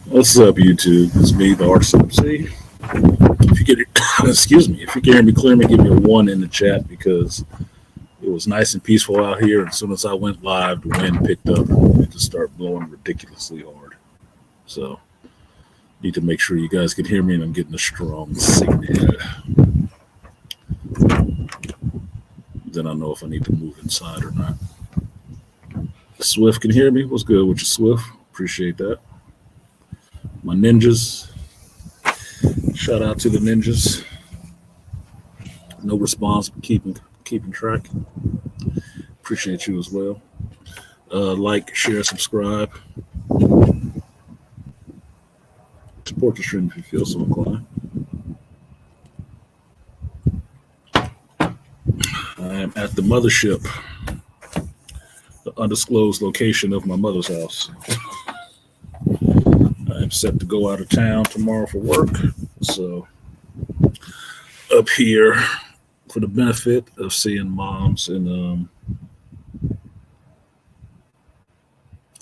What's up, YouTube? It's me, the artisanmc. If you get, excuse me, if you can hear me clearly, give me a one in the chat because it was nice and peaceful out here. As soon as I went live, the wind picked up and it just started blowing ridiculously hard. So, need to make sure you guys can hear me and I'm getting a strong signal. Then I know if I need to move inside or not. Swift can hear me. What's good with you, Swift? Appreciate that. My ninjas. Shout out to the ninjas. No response, but keeping track. Appreciate you as well. Like, share, subscribe. Support the stream if you feel so inclined. I am at the mothership, the undisclosed location of my mother's house. I'm set to go out of town tomorrow for work, so up here for the benefit of seeing moms and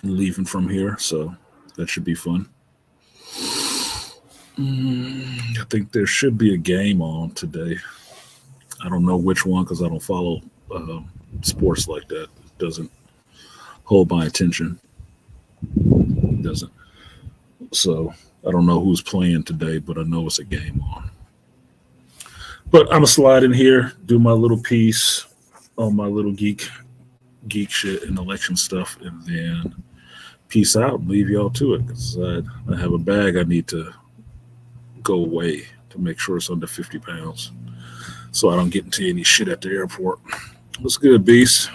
leaving from here, so that should be fun. I think there should be a game on today. I don't know which one because I don't follow sports like that. It doesn't hold my attention. It doesn't. So I don't know who's playing today, but I know it's a game on. But I'm gonna slide in here, do my little piece on my little geek shit and election stuff, and then peace out and leave y'all to it. Because I have a bag I need to go away to make sure it's under 50 pounds. So I don't get into any shit at the airport. What's good, Beast?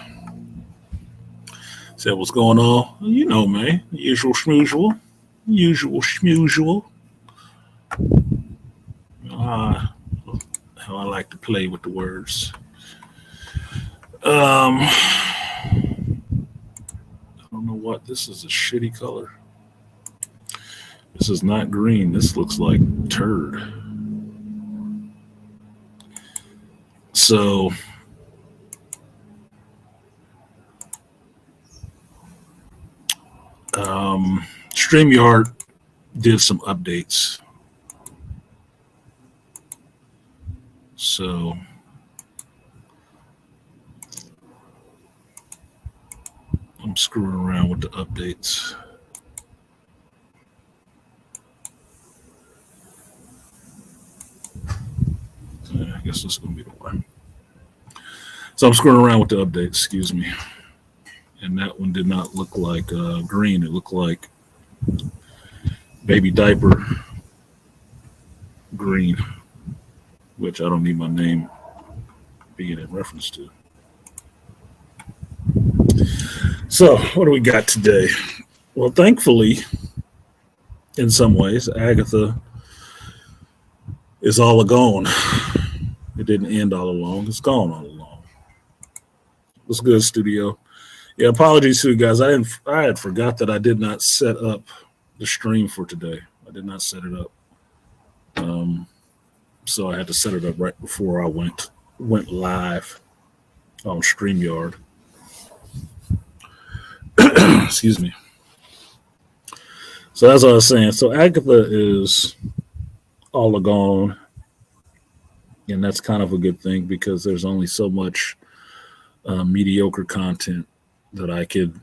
Said what's going on? You know, man. Usual schmusual. How I like to play with the words. I don't know what. This is a shitty color. This is not green. This looks like turd. So StreamYard did some updates. So I'm screwing around with the updates. I guess this is going to be the one. So I'm screwing around with the updates, excuse me. And that one did not look like green. It looked like baby diaper green, which I don't need my name being in reference to. So what do we got today? Well, thankfully, in some ways, Agatha is all gone. It didn't end all along. It's gone all along. What's good, studio? Yeah, apologies to you guys. I had forgot that I did not set up the stream for today. I did not set it up. So I had to set it up right before I went live on StreamYard. Excuse me. So as I was saying, so Agatha is all gone, and that's kind of a good thing because there's only so much mediocre content that I could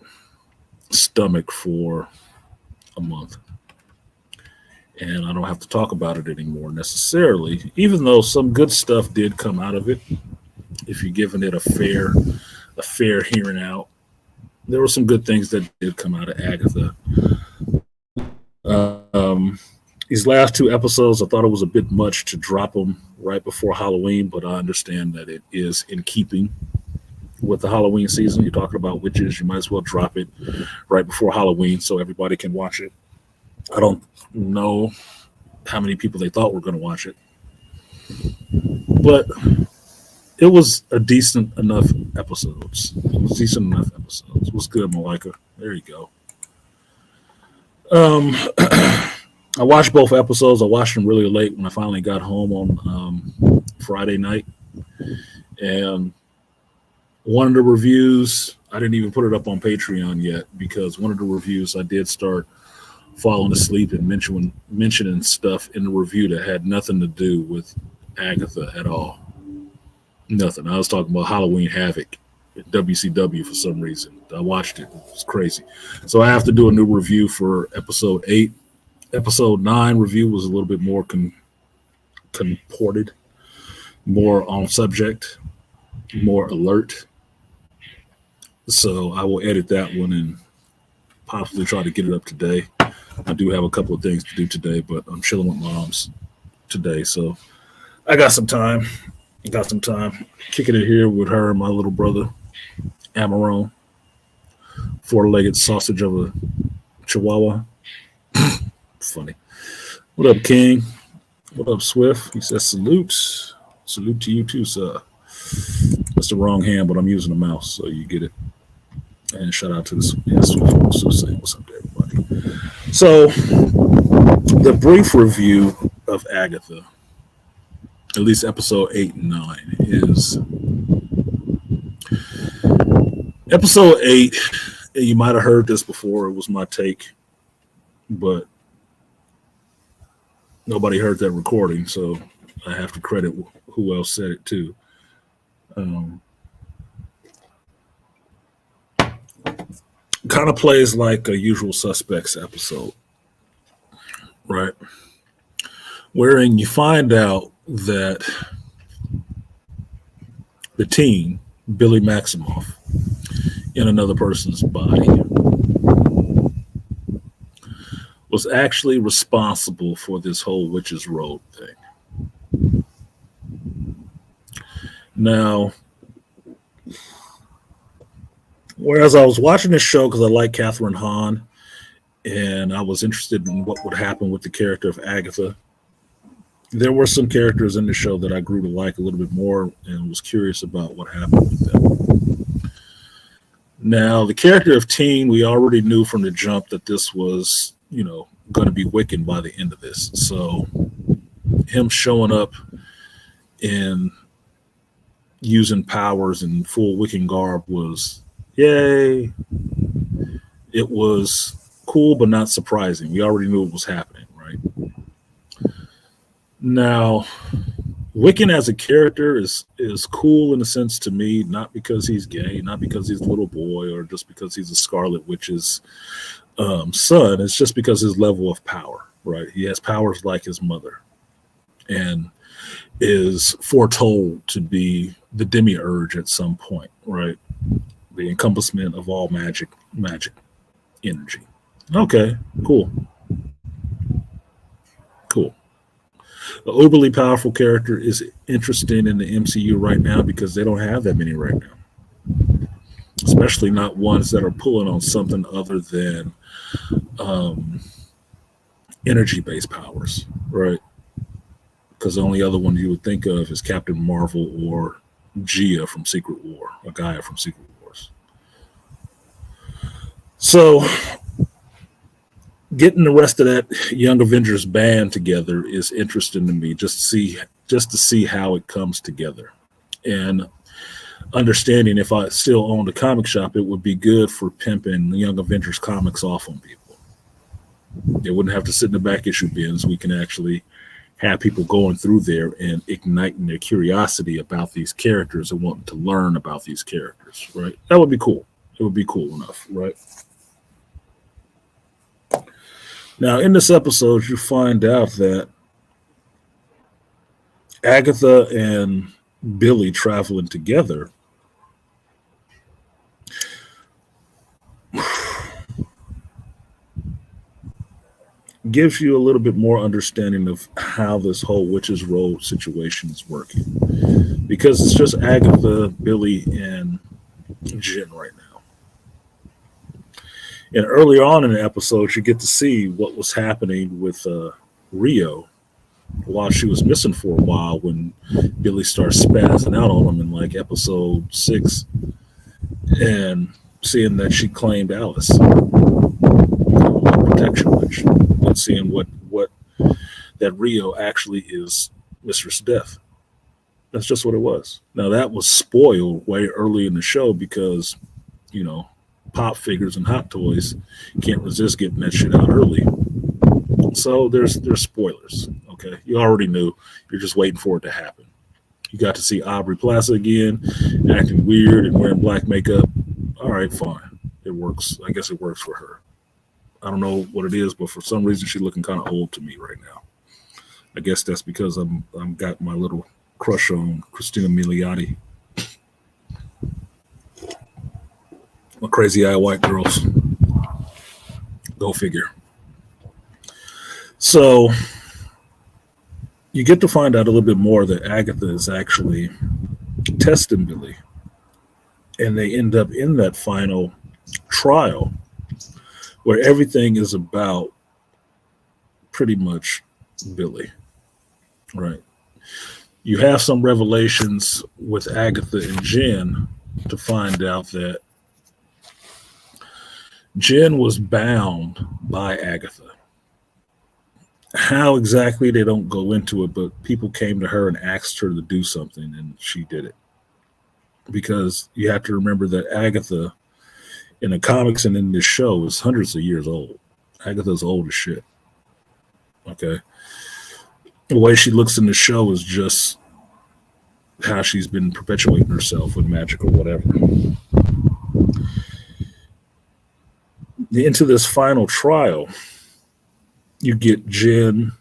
stomach for a month. And I don't have to talk about it anymore necessarily, even though some good stuff did come out of it. If you're giving it a fair hearing out, there were some good things that did come out of Agatha. These last two episodes, I thought it was a bit much to drop them right before Halloween, but I understand that it is in keeping with the Halloween season. You're talking about witches, you might as well drop it right before Halloween so everybody can watch it. I don't know how many people they thought were going to watch it, but it was a decent enough episodes. What's good, Malika? There you go. I watched both episodes. I watched them really late when I finally got home on Friday night, and one of the reviews I didn't even put it up on Patreon yet because one of the reviews I did start falling asleep and mentioning stuff in the review that had nothing to do with Agatha at all. Nothing. I was talking about Halloween Havoc at WCW for some reason. I watched it. It was crazy. So I have to do a new review for episode 8. Episode 9 review was a little bit more comported, more on subject, more alert. So I will edit that one and possibly try to get it up today. I do have a couple of things to do today, but I'm chilling with moms today. So I got some time. Kicking it here with her and my little brother, Amarone, 4-legged sausage of a chihuahua. Funny. What up, King? What up, Swift? He says salute. Salute to you too, sir. That's the wrong hand, but I'm using the mouse, so you get it. And shout out to the Swift also saying what's up to everybody. So the brief review of Agatha, at least episode 8 and 9, is episode 8. You might have heard this before. It was my take, but nobody heard that recording, so I have to credit who else said it too. Kind of plays like a Usual Suspects episode, right? Wherein you find out that the team, Billy Maximoff, in another person's body, was actually responsible for this whole Witches Road thing. Now, whereas I was watching this show because I like Catherine Hahn, and I was interested in what would happen with the character of Agatha, there were some characters in the show that I grew to like a little bit more and was curious about what happened with them. Now, the character of Teen, we already knew from the jump that this was, going to be Wiccan by the end of this. So him showing up and using powers in full Wiccan garb was, yay. It was cool, but not surprising. We already knew it was happening, right? Now, Wiccan as a character is cool in a sense to me, not because he's gay, not because he's a little boy, or just because he's a Scarlet Witch's son. It's just because his level of power, right? He has powers like his mother and is foretold to be the demiurge at some point, right? The encompassment of all magic energy. Okay, cool. The overly powerful character is interesting in the MCU right now because they don't have that many right now, especially not ones that are pulling on something other than energy-based powers, right? Because the only other one you would think of is Captain Marvel or Gia from Secret War, or Gaia from Secret Wars. So getting the rest of that Young Avengers band together is interesting to me, just to see how it comes together. And understanding if I still owned a comic shop, it would be good for pimping the Young Avengers comics off on people. They wouldn't have to sit in the back issue bins. We can actually have people going through there and igniting their curiosity about these characters and wanting to learn about these characters, right? That would be cool. It would be cool enough, right? Now, in this episode, you find out that Agatha and Billy traveling together gives you a little bit more understanding of how this whole Witches Road situation is working. Because it's just Agatha, Billy, and Jen right now. And earlier on in the episode, you get to see what was happening with Rio while she was missing for a while when Billy starts spazzing out on him in like episode 6 and seeing that she claimed Alice, protection witch, and seeing what that Rio actually is Mistress Death. That's just what it was. Now that was spoiled way early in the show because you know, pop figures and hot toys, can't resist getting that shit out early. So there's spoilers. Okay, you already knew. You're just waiting for it to happen. You got to see Aubrey Plaza again, acting weird and wearing black makeup. All right, fine. It works. I guess it works for her. I don't know what it is, but for some reason she's looking kind of old to me right now. I guess that's because I'm got my little crush on Christina Milioti. My crazy eye white girls. Go figure. So you get to find out a little bit more that Agatha is actually testing Billy. And they end up in that final trial where everything is about pretty much Billy, right? You have some revelations with Agatha and Jen to find out that Jen was bound by Agatha. How exactly, they don't go into it, but people came to her and asked her to do something, and she did it. Because you have to remember that Agatha, in the comics and in this show, is hundreds of years old. Agatha's old as shit. Okay. The way she looks in the show is just how she's been perpetuating herself with magic or whatever. Into this final trial, you get Jen,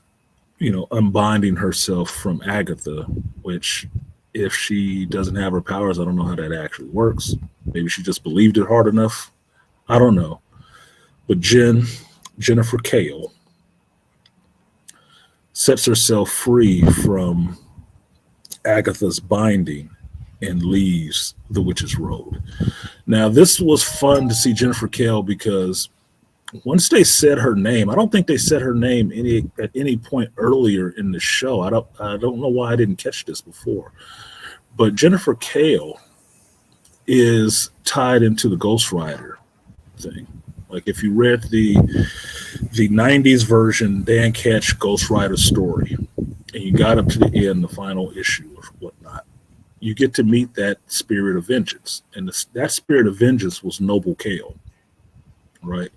unbinding herself from Agatha, which, if she doesn't have her powers, I don't know how that actually works. Maybe she just believed it hard enough. I don't know. But Jennifer Kale, sets herself free from Agatha's binding and leaves the Witch's Road. Now, this was fun to see Jennifer Kale because once they said her name, I don't think they said her name at any point earlier in the show. I don't know why I didn't catch this before. But Jennifer Kale is tied into the Ghost Rider thing. Like, if you read the 90s version, Dan Ketch Ghost Rider story, and you got up to the end, the final issue or whatnot, you get to meet that spirit of vengeance. And that spirit of vengeance was Noble Kale, right?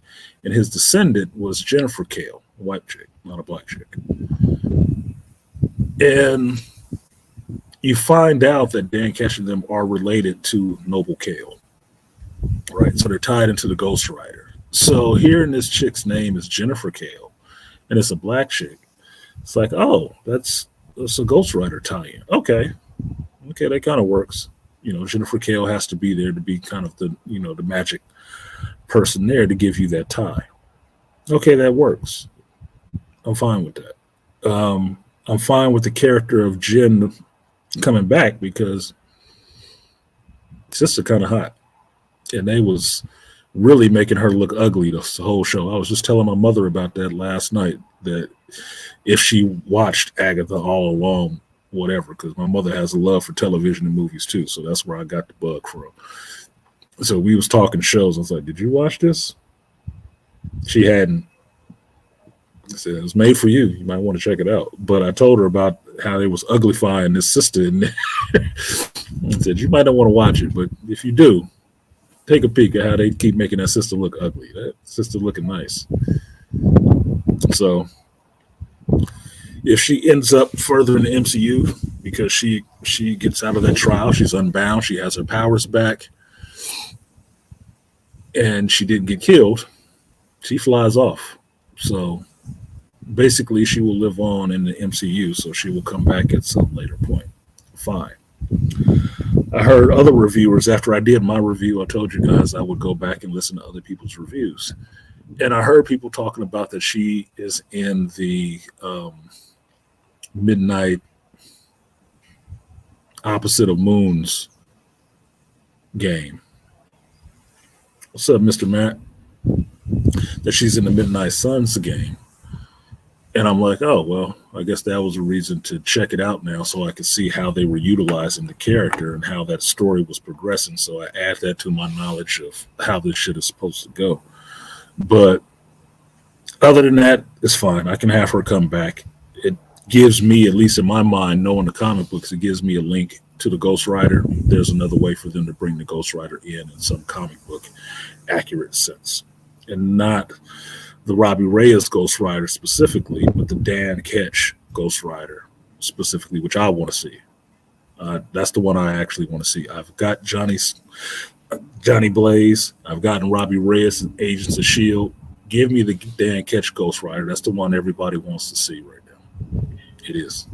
And his descendant was Jennifer Kale, a white chick, not a black chick. And you find out that Dan Ketch and them are related to Noble Kale, right? So they're tied into the Ghost Rider. So hearing this chick's name is Jennifer Kale, and it's a black chick, it's like, oh, that's a Ghost Rider tie-in. Okay, that kind of works. Jennifer Kale has to be there to be kind of the magic person there to give you that tie. Okay, that works. I'm fine with that. I'm fine with the character of Jen coming back because sister kind of hot, and they was really making her look ugly the whole show. I was just telling my mother about that last night, that if she watched Agatha all along, whatever, because my mother has a love for television and movies too, so that's where I got the bug from. So we was talking shows. I was like, did you watch this? She hadn't. I said, it was made for you. You might want to check it out. But I told her about how they was uglifying this sister in there. I said, you might not want to watch it, but if you do, take a peek at how they keep making that sister look ugly. That sister looking nice. So if she ends up further in the MCU because she gets out of that trial, she's unbound, she has her powers back, and she didn't get killed, she flies off. So basically she will live on in the MCU, so she will come back at some later point. Fine. I heard other reviewers, after I did my review, I told you guys I would go back and listen to other people's reviews. And I heard people talking about that she is in the Midnight Opposite of Moons game. What's up, Mr. Matt? That she's in the Midnight Suns game. And I'm like, oh, well, I guess that was a reason to check it out now so I could see how they were utilizing the character and how that story was progressing. So I add that to my knowledge of how this shit is supposed to go. But other than that, it's fine. I can have her come back. It gives me, at least in my mind, knowing the comic books, it gives me a link to the Ghost Rider, there's another way for them to bring the Ghost Rider in some comic book accurate sense, and not the Robbie Reyes Ghost Rider specifically, but the Dan Ketch Ghost Rider specifically, which I want to see. That's the one I actually want to see. I've got Johnny Blaze. I've gotten Robbie Reyes and Agents of Shield. Give me the Dan Ketch Ghost Rider. That's the one everybody wants to see right now. It is.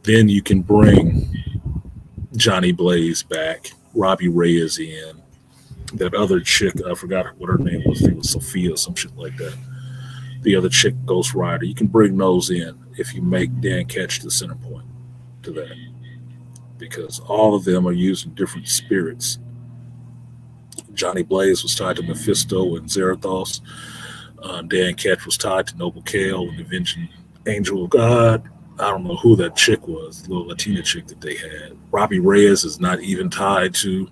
Then you can bring Johnny Blaze back, Robbie Reyes in, that other chick, I forgot what her name was. I think it was Sophia or some shit like that. The other chick, Ghost Rider. You can bring those in if you make Dan Ketch the center point to that, because all of them are using different spirits. Johnny Blaze was tied to Mephisto and Zarathos. Dan Ketch was tied to Noble Kale and the Avenging Angel of God. I don't know who that chick was, the little Latina chick that they had. Robbie Reyes is not even tied to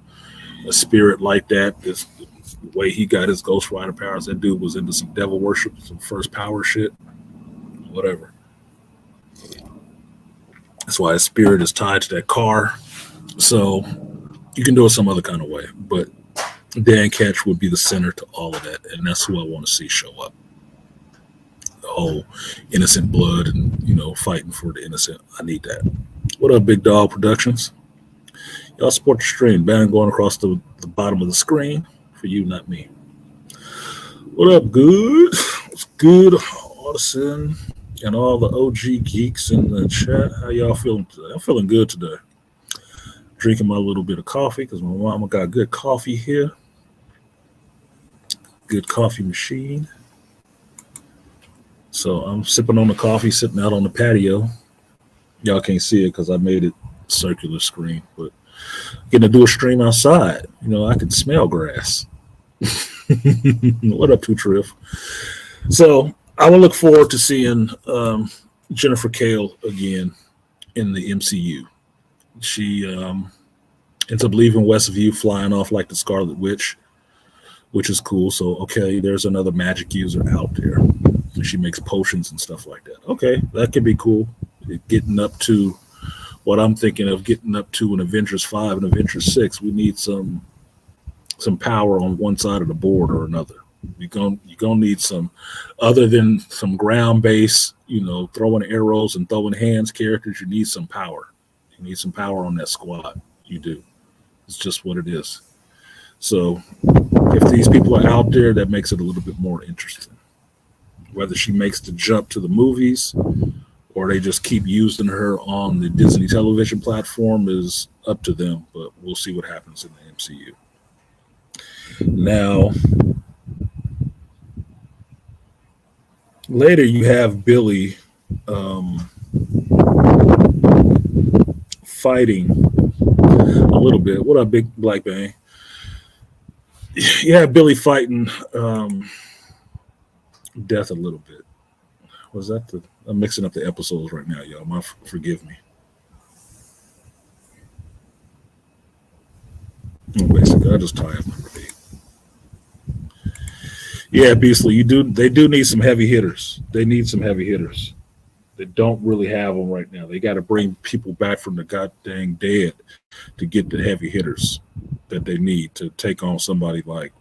a spirit like that. This, the way he got his Ghost Rider powers, that dude was into some devil worship, some first power shit, whatever. That's why his spirit is tied to that car. So you can do it some other kind of way, but Dan Ketch would be the center to all of that, and that's who I want to see show up. The whole innocent blood and, fighting for the innocent. I need that. What up, Big Dog Productions? Y'all support the stream. Banner going across the bottom of the screen for you, not me. What up, good? What's good, Artisan, and all the OG geeks in the chat? How y'all feeling today? I'm feeling good today. Drinking my little bit of coffee because my mama got good coffee here. Good coffee machine. So I'm sipping on the coffee, sitting out on the patio. Y'all can't see it because I made it circular screen, but getting to do a stream outside. I can smell grass. What up, Tutriff? So I will look forward to seeing Jennifer Kale again in the MCU. She ends up leaving Westview, flying off like the Scarlet Witch, which is cool. So, okay, there's another magic user out there. She makes potions and stuff like that. Okay, that could be cool. Getting up to what I'm thinking of getting up to in Avengers 5 and Avengers 6, we need some power on one side of the board or another. You're gonna need some, other than some ground-based, throwing arrows and throwing hands characters. You need some power. You need some power on that squad. You do. It's just what it is. So if these people are out there, that makes it a little bit more interesting. Whether she makes the jump to the movies or they just keep using her on the Disney television platform is up to them, but we'll see what happens in the MCU. Now, later you have Billy fighting a little bit. What up, Big Black Bang? You have Billy fighting Death a little bit. Was that I'm mixing up the episodes right now, y'all. Forgive me. Basically, I just tie up number 8. Yeah, Beastly, they do need some heavy hitters. They need some heavy hitters. They don't really have them right now. They got to bring people back from the goddamn dead to get the heavy hitters that they need to take on somebody like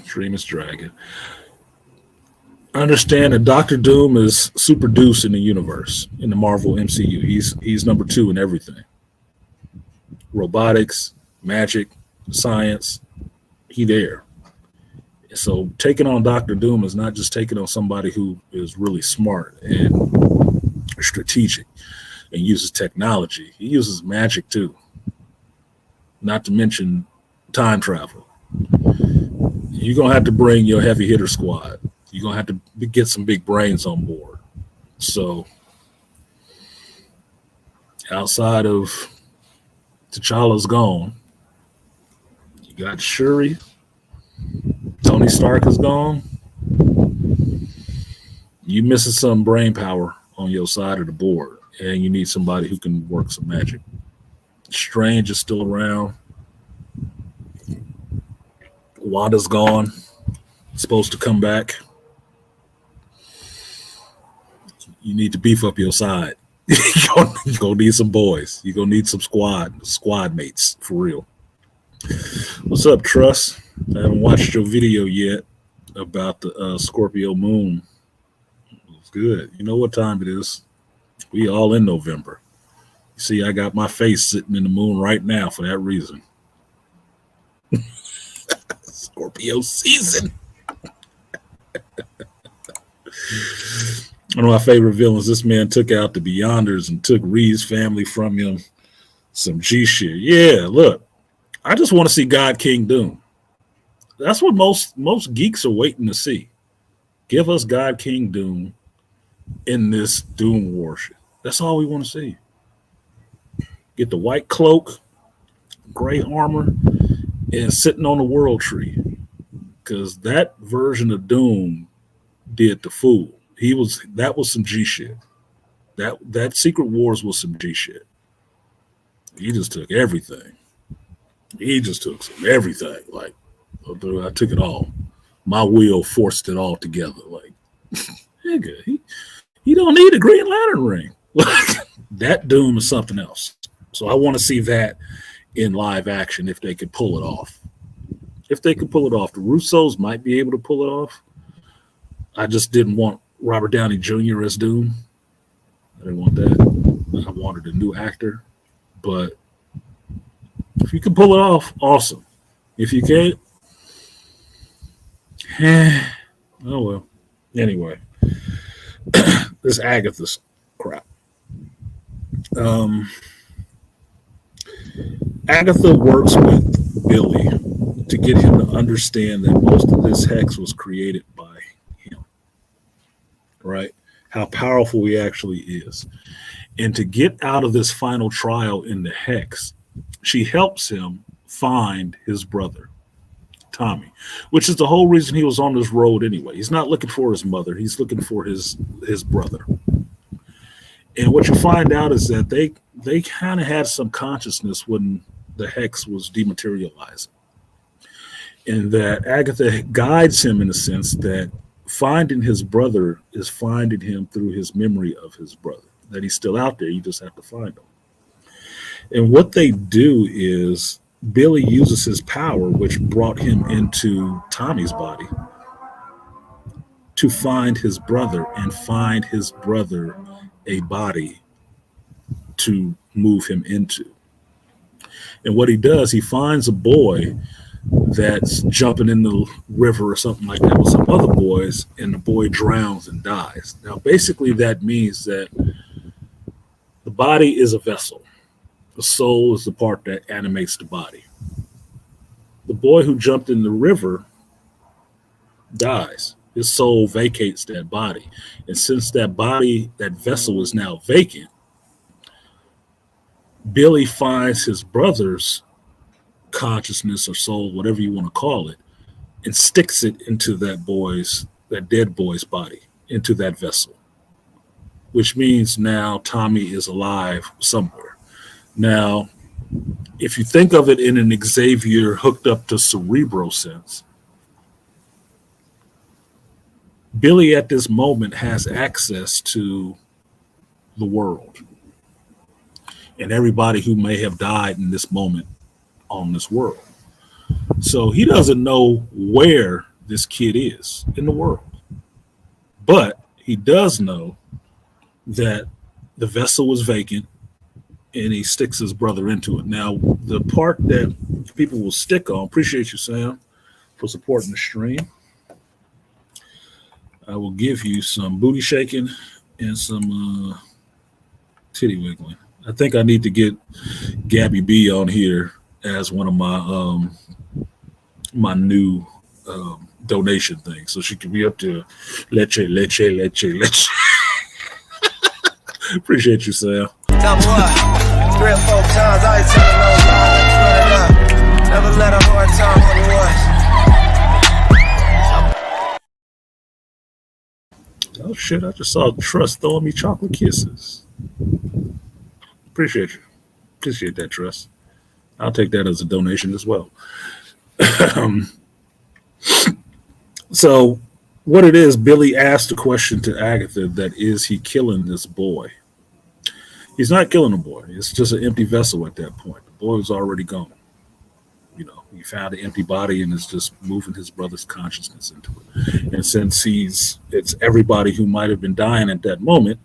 Dreamus Dragon. I understand that Doctor Doom is super deuce in the universe, in the Marvel MCU. He's number 2 in everything. Robotics, magic, science, he there. So taking on Doctor Doom is not just taking on somebody who is really smart and strategic and uses technology. He uses magic too. Not to mention time travel. You're going to have to bring your heavy hitter squad. You're going to have to get some big brains on board. So outside of T'Challa's gone, you got Shuri, Tony Tony Stark is gone, you missing some brain power on your side of the board, and you need somebody who can work some magic. Strange is still around. Wanda's gone. Supposed to come back. You need to beef up your side. You're gonna need some boys. You're gonna need some squad mates for real. What's up, Truss? I haven't watched your video yet about the Scorpio moon. It's good. You know what time it is. We all in November. You see, I got my face sitting in the moon right now for that reason. Scorpio season. One of my favorite villains, this man took out the Beyonders and took Reed's family from him. Some G shit. Yeah, look, I just want to see God King Doom. That's what most geeks are waiting to see. Give us God King Doom in this Doom War shit. That's all we want to see. Get the white cloak, gray armor, and sitting on the world tree. Because that version of Doom did the fool. That was some G shit. That Secret Wars was some G shit. He just took everything. He just took some everything. Like, I took it all. My will forced it all together. Like, nigga, he don't need a Green Lantern ring. That Doom is something else. So I want to see that in live action if they could pull it off. If they could pull it off. The Russos might be able to pull it off. I just didn't want Robert Downey Jr. as Doom. I didn't want that. I wanted a new actor. But if you can pull it off, awesome. If you can't, oh well. Anyway, this Agatha's crap. Agatha works with Billy to get him to understand that most of this hex was created by him, right? How powerful he actually is. And to get out of this final trial in the hex, she helps him find his brother, Tommy, which is the whole reason he was on this road anyway. He's not looking for his mother. He's looking for his brother. And what you find out is that they kind of had some consciousness when the hex was dematerializing. And that Agatha guides him in the sense that finding his brother is finding him through his memory of his brother, that he's still out there. You just have to find him. And what they do is Billy uses his power, which brought him into Tommy's body, to find his brother and find his brother a body to move him into. And what he does, he finds a boy that's jumping in the river or something like that with some other boys, and the boy drowns and dies. Now, basically, that means that the body is a vessel. The soul is the part that animates the body. The boy who jumped in the river dies. His soul vacates that body. And since that body, that vessel is now vacant, Billy finds his brother's consciousness or soul, whatever you want to call it, and sticks it into that dead boy's body, into that vessel, which means now Tommy is alive somewhere. Now, if you think of it in an Xavier hooked up to Cerebro sense, Billy at this moment has access to the world and everybody who may have died in this moment on this world. So he doesn't know where this kid is in the world, but he does know that the vessel was vacant and he sticks his brother into it. Now, the part that people will stick on, appreciate you, Sam, for supporting the stream. I will give you some booty shaking and some titty wiggling. I think I need to get Gabby B on here as one of my my new donation things, so she can be up to leche. Appreciate you, Sam. Tell me what, 3 or 4 times I ain't telling no lie, run it up. Never let a hard time on the shit, I just saw Trust throwing me chocolate kisses. Appreciate you. Appreciate that, Trust. I'll take that as a donation as well. So, what it is, Billy asked the question to Agatha that is he killing this boy? He's not killing the boy. It's just an empty vessel at that point. The boy was already gone. You know, he found an empty body and is just moving his brother's consciousness into it. And since it's everybody who might have been dying at that moment,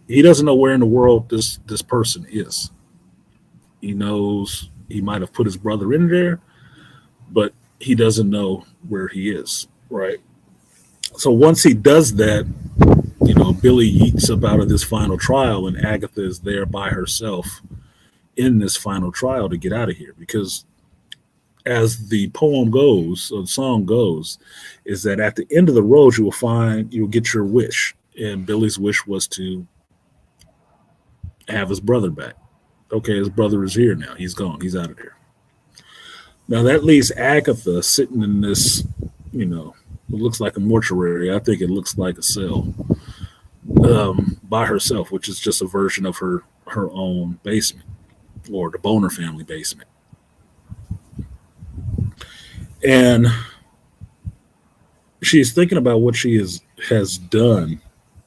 he doesn't know where in the world this person is. He knows he might have put his brother in there, but he doesn't know where he is, right? So once he does that, you know, Billy yeets up out of this final trial, and Agatha is there by herself in this final trial to get out of here. Because as the poem goes, or the song goes, is that at the end of the road, you'll get your wish. And Billy's wish was to have his brother back. Okay, his brother is here now. He's gone. He's out of there. Now that leaves Agatha sitting in this, you know, it looks like a mortuary. I think it looks like a cell, by herself, which is just a version of her own basement, or the Boner family basement. And she's thinking about what she has done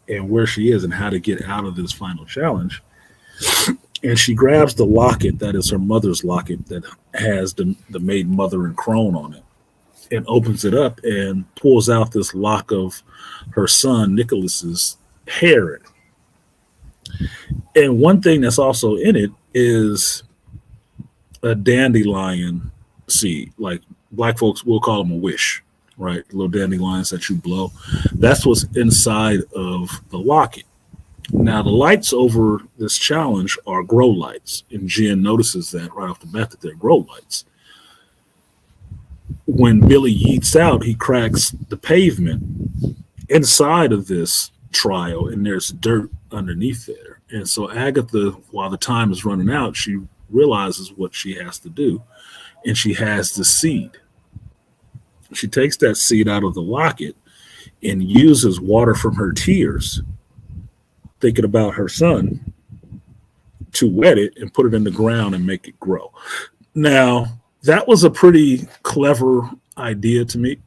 and where she is and how to get out of this final challenge. And she grabs the locket that is her mother's locket that has the maiden mother and crone on it, and opens it up and pulls out this lock of her son Nicholas's hair. And one thing that's also in it is a dandelion seed. Like black folks will call them a wish, right? Little dandelions that you blow. That's what's inside of the locket. Now, the lights over this challenge are grow lights, and Jen notices that right off the bat that they're grow lights. When Billy yeets out, he cracks the pavement inside of this trial, and there's dirt underneath there. And so Agatha, while the time is running out, she realizes what she has to do, and she has the seed. She takes that seed out of the locket and uses water from her tears, thinking about her son, to wet it and put it in the ground and make it grow. Now, that was a pretty clever idea to me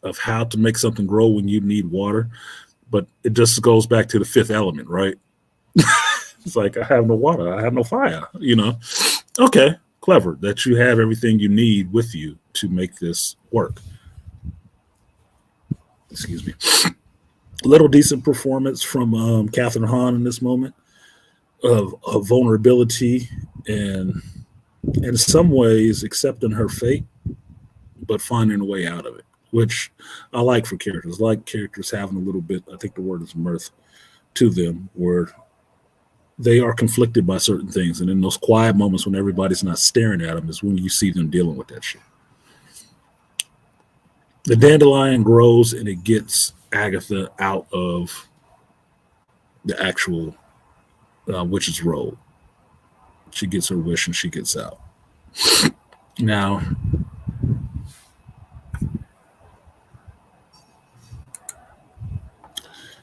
of how to make something grow when you need water, but it just goes back to the fifth element, right? It's like, I have no water, I have no fire, you know? Okay, clever that you have everything you need with you to make this work. Excuse me. Little decent performance from Catherine Hahn in this moment of vulnerability and in some ways accepting her fate, but finding a way out of it, which I like for characters. I like characters having a little bit, I think the word is mirth, to them, where they are conflicted by certain things. And in those quiet moments when everybody's not staring at them is when you see them dealing with that shit. The dandelion grows and it gets Agatha out of the actual witch's robe. She gets her wish and she gets out. Now,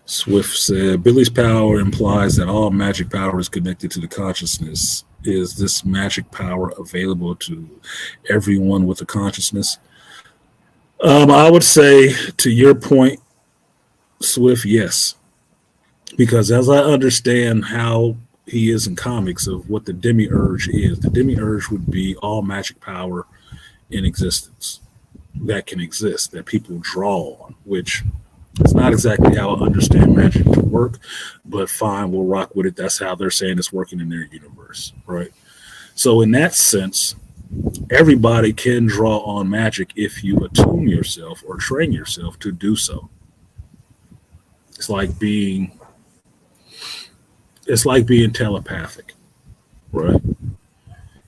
Swift said, Billy's power implies that all magic power is connected to the consciousness. Is this magic power available to everyone with a consciousness? I would say, to your point, Swift, yes. Because as I understand how he is in comics of what the demiurge is, the demiurge would be all magic power in existence that can exist, that people draw on, which is not exactly how I understand magic to work, but fine, we'll rock with it. That's how they're saying it's working in their universe, right? So in that sense, everybody can draw on magic if you attune yourself or train yourself to do so. It's like being telepathic, right?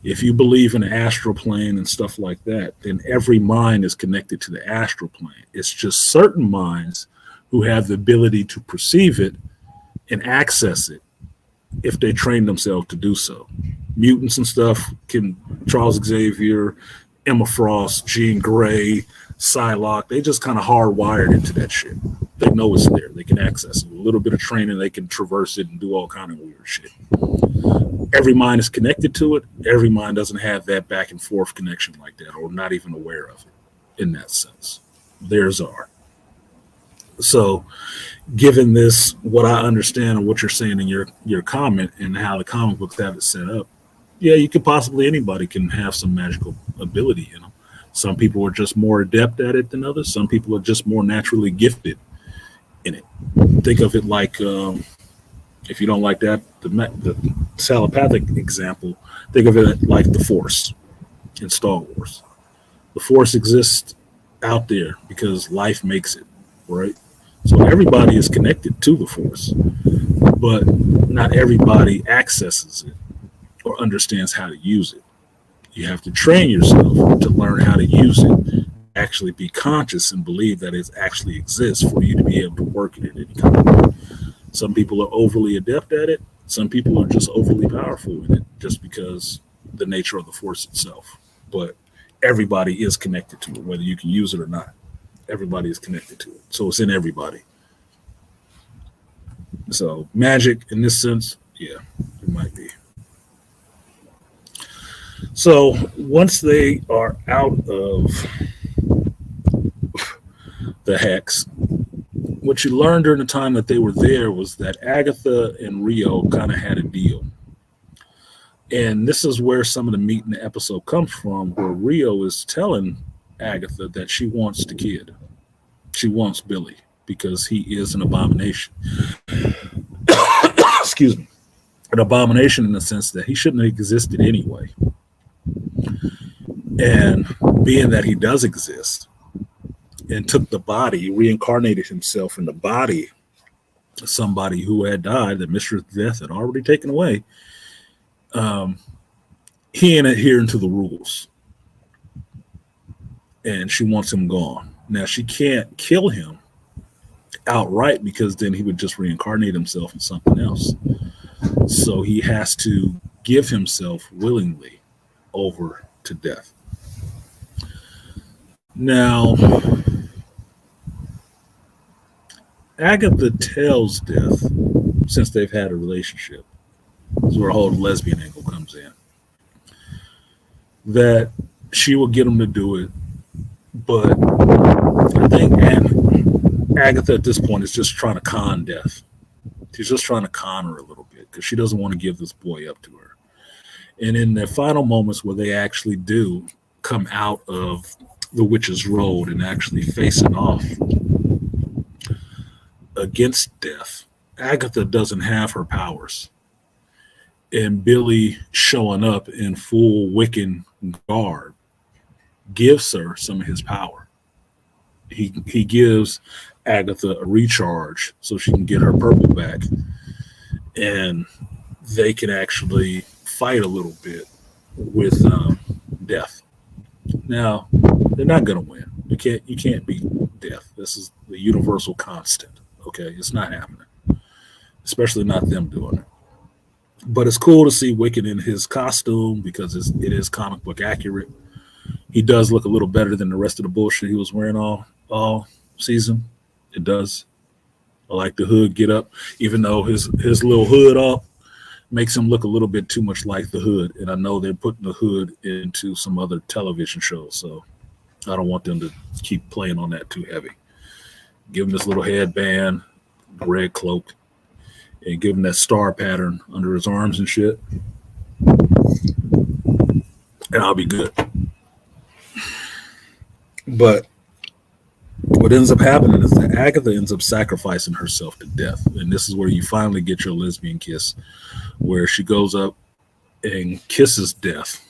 If you believe in the astral plane and stuff like that, then every mind is connected to the astral plane. It's just certain minds who have the ability to perceive it and access it if they train themselves to do so. Mutants and stuff can, Charles Xavier, Emma Frost, Jean Grey, Psylocke, they just kind of hardwired into that shit. They know it's there. They can access it. A little bit of training, they can traverse it and do all kind of weird shit. Every mind is connected to it. Every mind doesn't have that back and forth connection like that, or not even aware of it in that sense. Theirs are. So, given this, what I understand and what you're saying in your comment and how the comic books have it set up, yeah, you could possibly, anybody can have some magical ability in them. Some people are just more adept at it than others. Some people are just more naturally gifted in it. Think of it like, if you don't like that, the telepathic example, think of it like the Force in Star Wars. The Force exists out there because life makes it, right? So everybody is connected to the Force, but not everybody accesses it or understands how to use it. You have to train yourself to learn how to use it, actually be conscious and believe that it actually exists for you to be able to work it in any kind of way. Some people are overly adept at it. Some people are just overly powerful in it just because the nature of the Force itself. But everybody is connected to it, whether you can use it or not. Everybody is connected to it. So it's in everybody. So magic in this sense, yeah, it might be. So once they are out of the hex, what you learned during the time that they were there was that Agatha and Rio kind of had a deal. And this is where some of the meat in the episode comes from, where Rio is telling Agatha that she wants the kid. She wants Billy because he is an abomination. Excuse me. An abomination in the sense that he shouldn't have existed anyway. And being that he does exist and took the body, reincarnated himself in the body of somebody who had died, that Mistress Death had already taken away, he ain't adhering to the rules. And she wants him gone. Now, she can't kill him outright because then he would just reincarnate himself in something else. So he has to give himself willingly over to death. Now, Agatha tells Death, since they've had a relationship, this is where a whole lesbian angle comes in, that she will get him to do it. But I think Agatha at this point is just trying to con Death. She's just trying to con her a little bit because she doesn't want to give this boy up to her. And in the final moments where they actually do come out of the Witch's Road and actually facing off against Death, Agatha doesn't have her powers. And Billy showing up in full Wiccan garb gives her some of his power. He gives Agatha a recharge so she can get her purple back, and they can actually fight a little bit with Death. Now, they're not going to win. You can't beat Death. This is the universal constant. Okay, it's not happening, especially not them doing it. But it's cool to see Wiccan in his costume because it is comic book accurate. He does look a little better than the rest of the bullshit he was wearing all season. It does. I like the hood get up, even though his little hood up makes him look a little bit too much like the hood. And I know they're putting the hood into some other television shows, so I don't want them to keep playing on that too heavy. Give him this little headband, red cloak, and give him that star pattern under his arms and shit. And I'll be good. But what ends up happening is that Agatha ends up sacrificing herself to Death. And this is where you finally get your lesbian kiss, where she goes up and kisses Death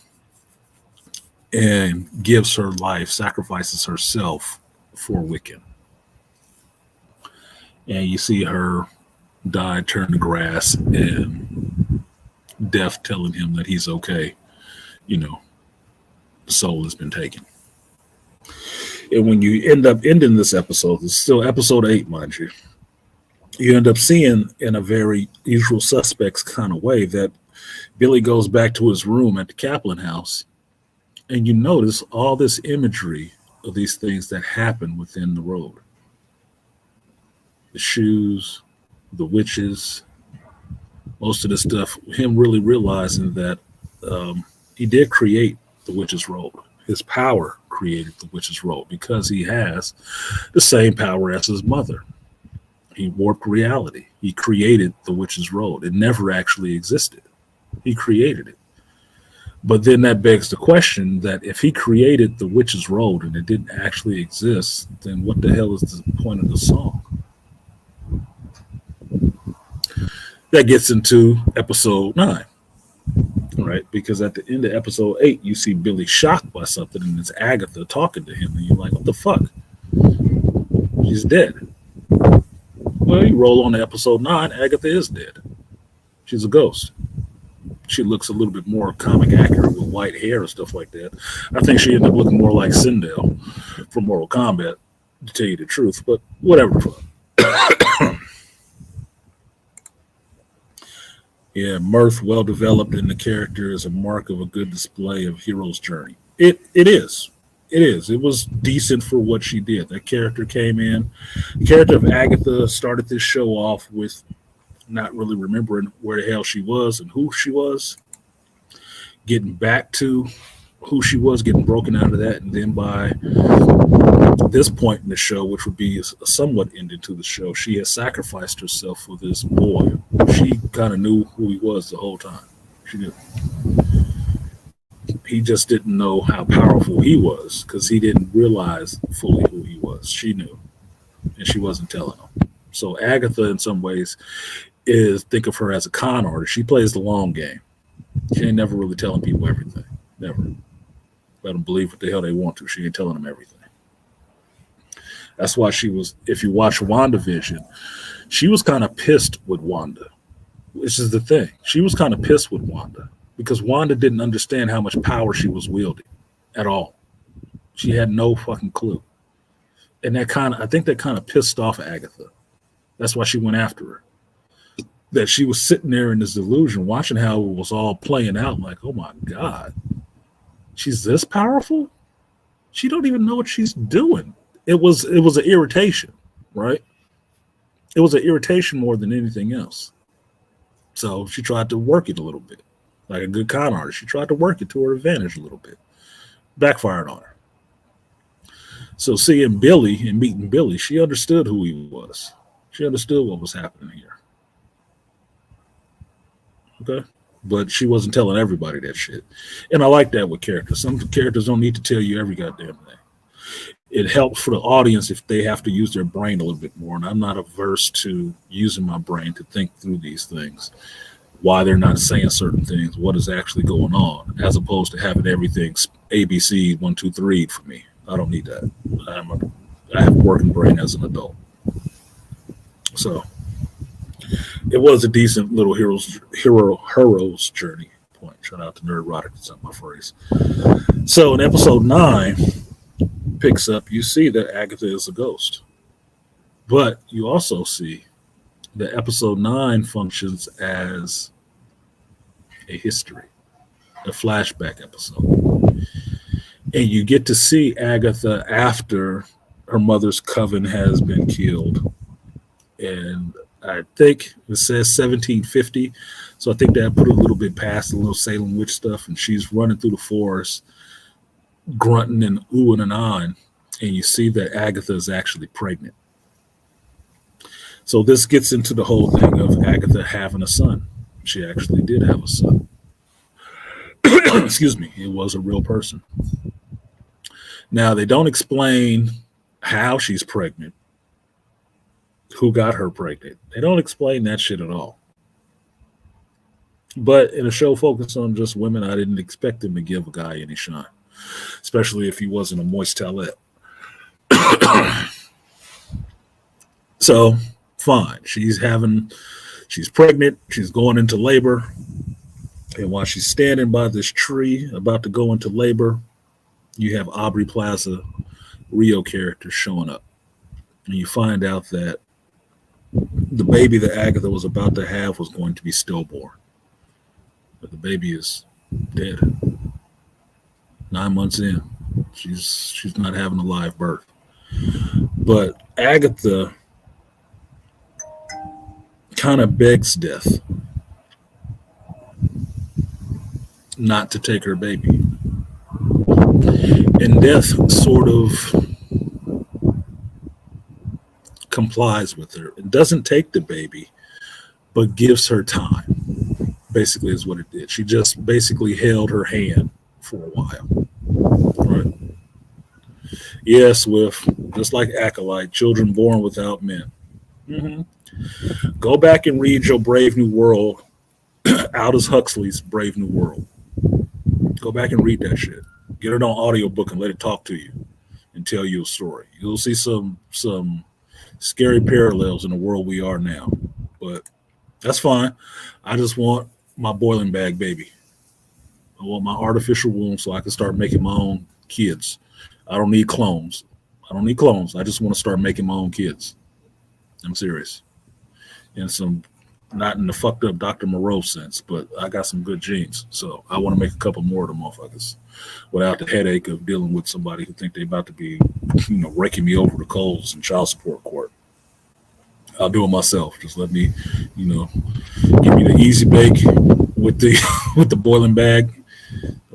and gives her life, sacrifices herself for Wiccan. And you see her die, turn to grass, and Death telling him that he's okay. You know, the soul has been taken. And when you end up ending this episode, it's still episode 8, mind you, you end up seeing in a very Usual Suspects kind of way that Billy goes back to his room at the Kaplan house, and you notice all this imagery of these things that happen within the road. the shoes, the witches, most of this stuff, him really realizing that he did create the witch's robe. His power created the witch's robe because he has the same power as his mother. He warped reality. He created the witch's robe. It never actually existed. He created it. But then that begs the question that if he created the witch's robe and it didn't actually exist, then what the hell is the point of the song? That gets into episode 9, right? Because at the end of episode 8, you see Billy shocked by something, and it's Agatha talking to him, and you're like, what the fuck? She's dead. Well, you roll on to episode 9, Agatha is dead. She's a ghost. She looks a little bit more comic accurate with white hair and stuff like that. I think she ended up looking more like Sindel from Mortal Kombat, to tell you the truth, but whatever. Yeah, mirth, well developed in the character, is a mark of a good display of hero's journey. It is. It is. It was decent for what she did. That character came in. The character of Agatha started this show off with not really remembering where the hell she was and who she was, getting back to who she was, getting broken out of that, and then by this point in the show, which would be a somewhat ending to the show, she has sacrificed herself for this boy. She kind of knew who he was the whole time. She knew. He just didn't know how powerful he was because he didn't realize fully who he was. She knew, and she wasn't telling him. So Agatha, in some ways, think of her as a con artist. She plays the long game. She ain't never really telling people everything. Never. Let them believe what the hell they want to. She ain't telling them everything. That's why she was, if you watch WandaVision, she was kind of pissed with Wanda, which is the thing. She was kind of pissed with Wanda because Wanda didn't understand how much power she was wielding at all. She had no fucking clue. And I think that kind of pissed off Agatha. That's why she went after her. That she was sitting there in this delusion, watching how it was all playing out, like, oh my God, she's this powerful? She don't even know what she's doing. It was an irritation, right? It was an irritation more than anything else. So she tried to work it a little bit. Like a good con artist, she tried to work it to her advantage a little bit. Backfired on her. So seeing Billy and meeting Billy, she understood who he was. She understood what was happening here. Okay? But she wasn't telling everybody that shit. And I like that with characters. Some characters don't need to tell you every goddamn thing. It helps for the audience if they have to use their brain a little bit more. And I'm not averse to using my brain to think through these things. Why they're not saying certain things, what is actually going on, as opposed to having everything ABC 1, 2, 3 for me. I don't need that. I have a working brain as an adult. So it was a decent little hero's journey point. Shout out to Nerdrotic, that's not my phrase. So in episode 9 picks up, you see that Agatha is a ghost. But you also see that episode 9 functions as a history, a flashback episode. And you get to see Agatha after her mother's coven has been killed. And I think it says 1750. So I think that put a little bit past the little Salem witch stuff. And she's running through the forest, grunting and oohing and ahhing. And you see that Agatha is actually pregnant. So this gets into the whole thing of Agatha having a son. She actually did have a son. Excuse me. It was a real person. Now, they don't explain how she's pregnant, who got her pregnant. They don't explain that shit at all. But in a show focused on just women, I didn't expect them to give a guy any shine, especially if he wasn't a moist towelette. So, fine. She's pregnant. She's going into labor. And while she's standing by this tree about to go into labor, you have Aubrey Plaza, Rio character showing up. And you find out that the baby that Agatha was about to have was going to be stillborn. But the baby is dead. 9 months in. She's not having a live birth. But Agatha kind of begs Death not to take her baby. And Death sort of complies with her and doesn't take the baby, but gives her time. Basically, is what it did. She just basically held her hand for a while. Right? Yes, with just like Acolyte, children born without men. Mm-hmm. Go back and read your Brave New World, Aldous Huxley's Brave New World. Go back and read that shit. Get it on audiobook and let it talk to you and tell you a story. You'll see some scary parallels in the world we are now. But that's fine. I just want my boiling bag baby. I want my artificial womb so I can start making my own kids. I don't need clones. I just want to start making my own kids. I'm serious. And some, not in the fucked up Dr. Moreau sense, but I got some good genes. So I want to make a couple more of them motherfuckers without the headache of dealing with somebody who think they about to be, raking me over the coals in child support court. I'll do it myself. Just let me, give me the easy bake with the with the boiling bag.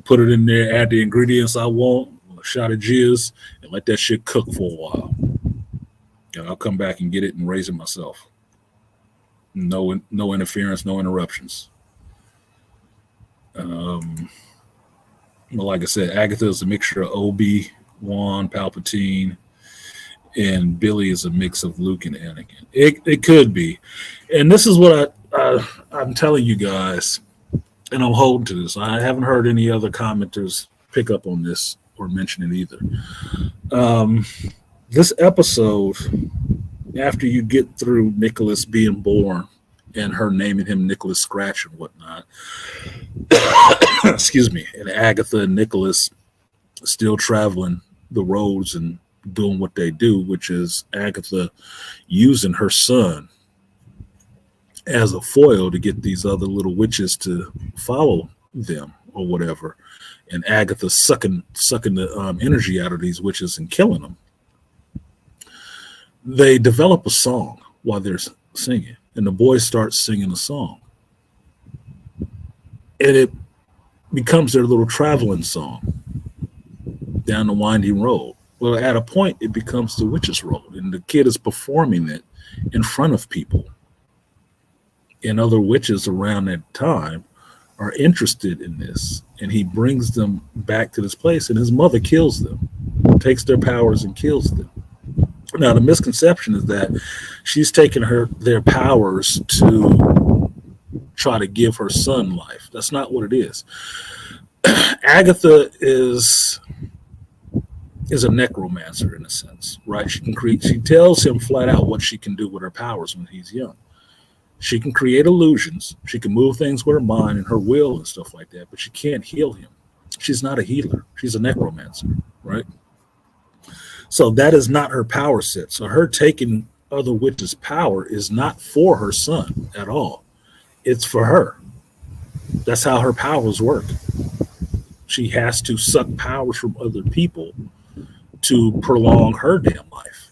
Put it in there, add the ingredients I want, a shot of jizz, and let that shit cook for a while. And I'll come back and get it and raise it myself. No interference, no interruptions. Like I said, Agatha is a mixture of Obi-Wan, Palpatine, and Billy is a mix of Luke and Anakin. It could be. And this is what I'm telling you guys, and I'm holding to this. I haven't heard any other commenters pick up on this or mention it either. This episode, after you get through Nicholas being born and her naming him Nicholas Scratch and whatnot, excuse me, and Agatha and Nicholas still traveling the roads and doing what they do, which is Agatha using her son as a foil to get these other little witches to follow them or whatever, and Agatha sucking the energy out of these witches and killing them. They develop a song while they're singing, and the boys start singing a song, and it becomes their little traveling song down the winding road. Well, at a point, it becomes the witch's road, and the kid is performing it in front of people. And other witches around that time are interested in this, and he brings them back to this place, and his mother kills them, takes their powers and kills them. Now, the misconception is that she's taking their powers to try to give her son life. That's not what it is. Agatha is a necromancer in a sense, right? She tells him flat out what she can do with her powers when he's young. She can create illusions. She can move things with her mind and her will and stuff like that, but she can't heal him. She's not a healer. She's a necromancer, right? So that is not her power set. So her taking other witches' power is not for her son at all. It's for her. That's how her powers work. She has to suck powers from other people to prolong her damn life.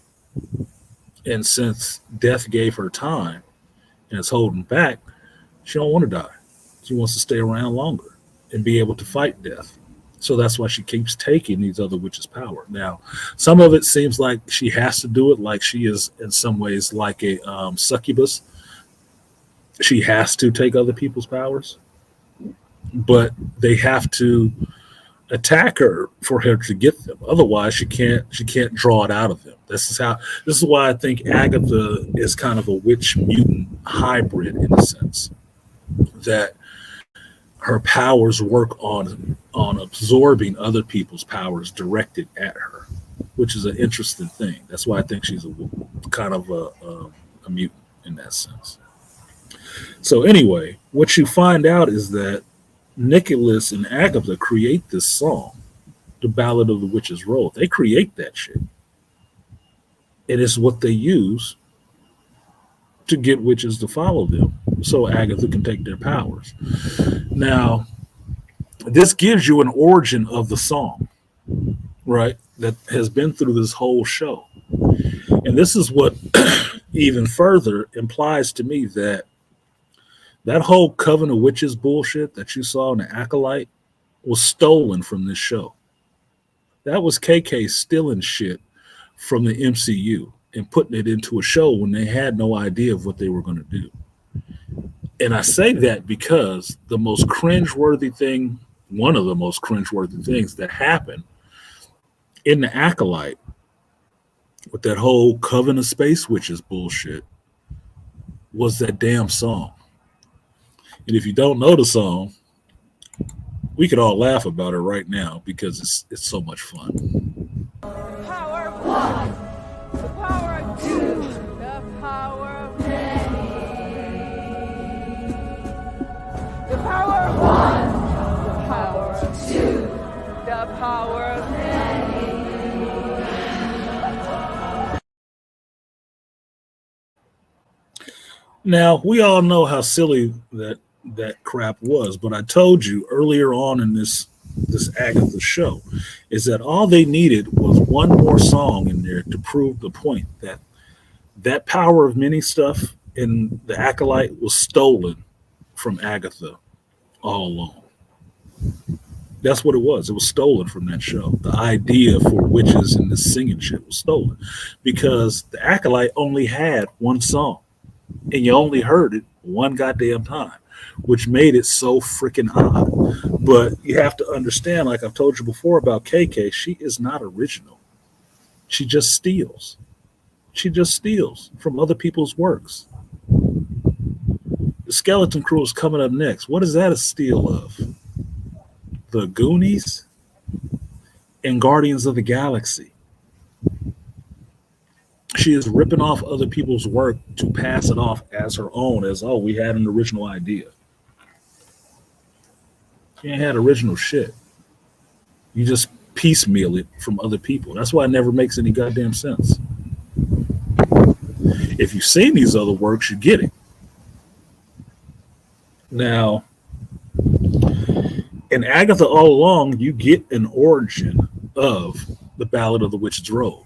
And since death gave her time and is holding back, she don't want to die. She wants to stay around longer and be able to fight death. So that's why she keeps taking these other witches' power. Now, some of it seems like she has to do it, like she is in some ways like a succubus. She has to take other people's powers, but they have to attack her for her to get them. Otherwise, she can't draw it out of them. This is why I think Agatha is kind of a witch mutant hybrid in a sense, that her powers work on absorbing other people's powers directed at her, which is an interesting thing. That's why I think she's a kind of a mutant in that sense. So anyway, what you find out is that Nicholas and Agatha create this song, the Ballad of the Witch's Road. They create that shit. It is what they use to get witches to follow them so Agatha can take their powers. Now, this gives you an origin of the song, right, that has been through this whole show. And this is what even further implies to me that that whole Coven of Witches bullshit that you saw in the Acolyte was stolen from this show. That was KK stealing shit from the MCU and putting it into a show when they had no idea of what they were going to do. And I say that because the most cringeworthy thing, one of the most cringeworthy things that happened in the Acolyte with that whole Coven of Space Witches bullshit was that damn song. And if you don't know the song, we could all laugh about it right now because it's so much fun. Power of one, the power of two, the power of many. The power of one, the power of two, the power of many. Now, we all know how silly that crap was, but I told you earlier on in this Agatha show is that all they needed was one more song in there to prove the point that that power of many stuff in the Acolyte was stolen from Agatha all along. That's what it was. It was stolen from that show. The idea for witches and this singing shit was stolen because the Acolyte only had one song and you only heard it one goddamn time, which made it so freaking odd. But you have to understand, like I've told you before about KK, she is not original. She just steals. She just steals from other people's works. The Skeleton Crew is coming up next. What is that a steal of? The Goonies and Guardians of the Galaxy. She is ripping off other people's work to pass it off as her own, as, oh, we had an original idea. She ain't had original shit. You just piecemeal it from other people. That's why it never makes any goddamn sense. If you've seen these other works, you get it. Now, in Agatha all along, you get an origin of the Ballad of the Witch's Road.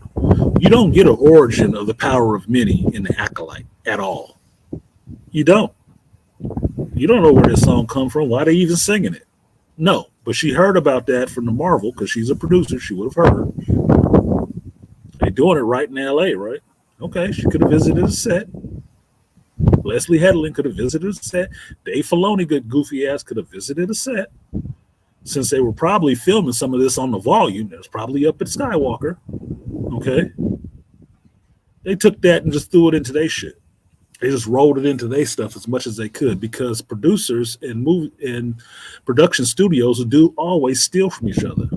You don't get an origin of the power of many in the Acolyte at all. You don't. You don't know where this song come from. Why are they even singing it? No, but she heard about that from the Marvel because she's a producer. She would have heard. They're doing it right in L.A., right? Okay, she could have visited a set. Leslie Hedlund could have visited a set. Dave Filoni, good goofy ass, could have visited a set. Since they were probably filming some of this on the volume, it was probably up at Skywalker. Okay. They took that and just threw it into their shit. They just rolled it into their stuff as much as they could because producers and movie and production studios do always steal from each other.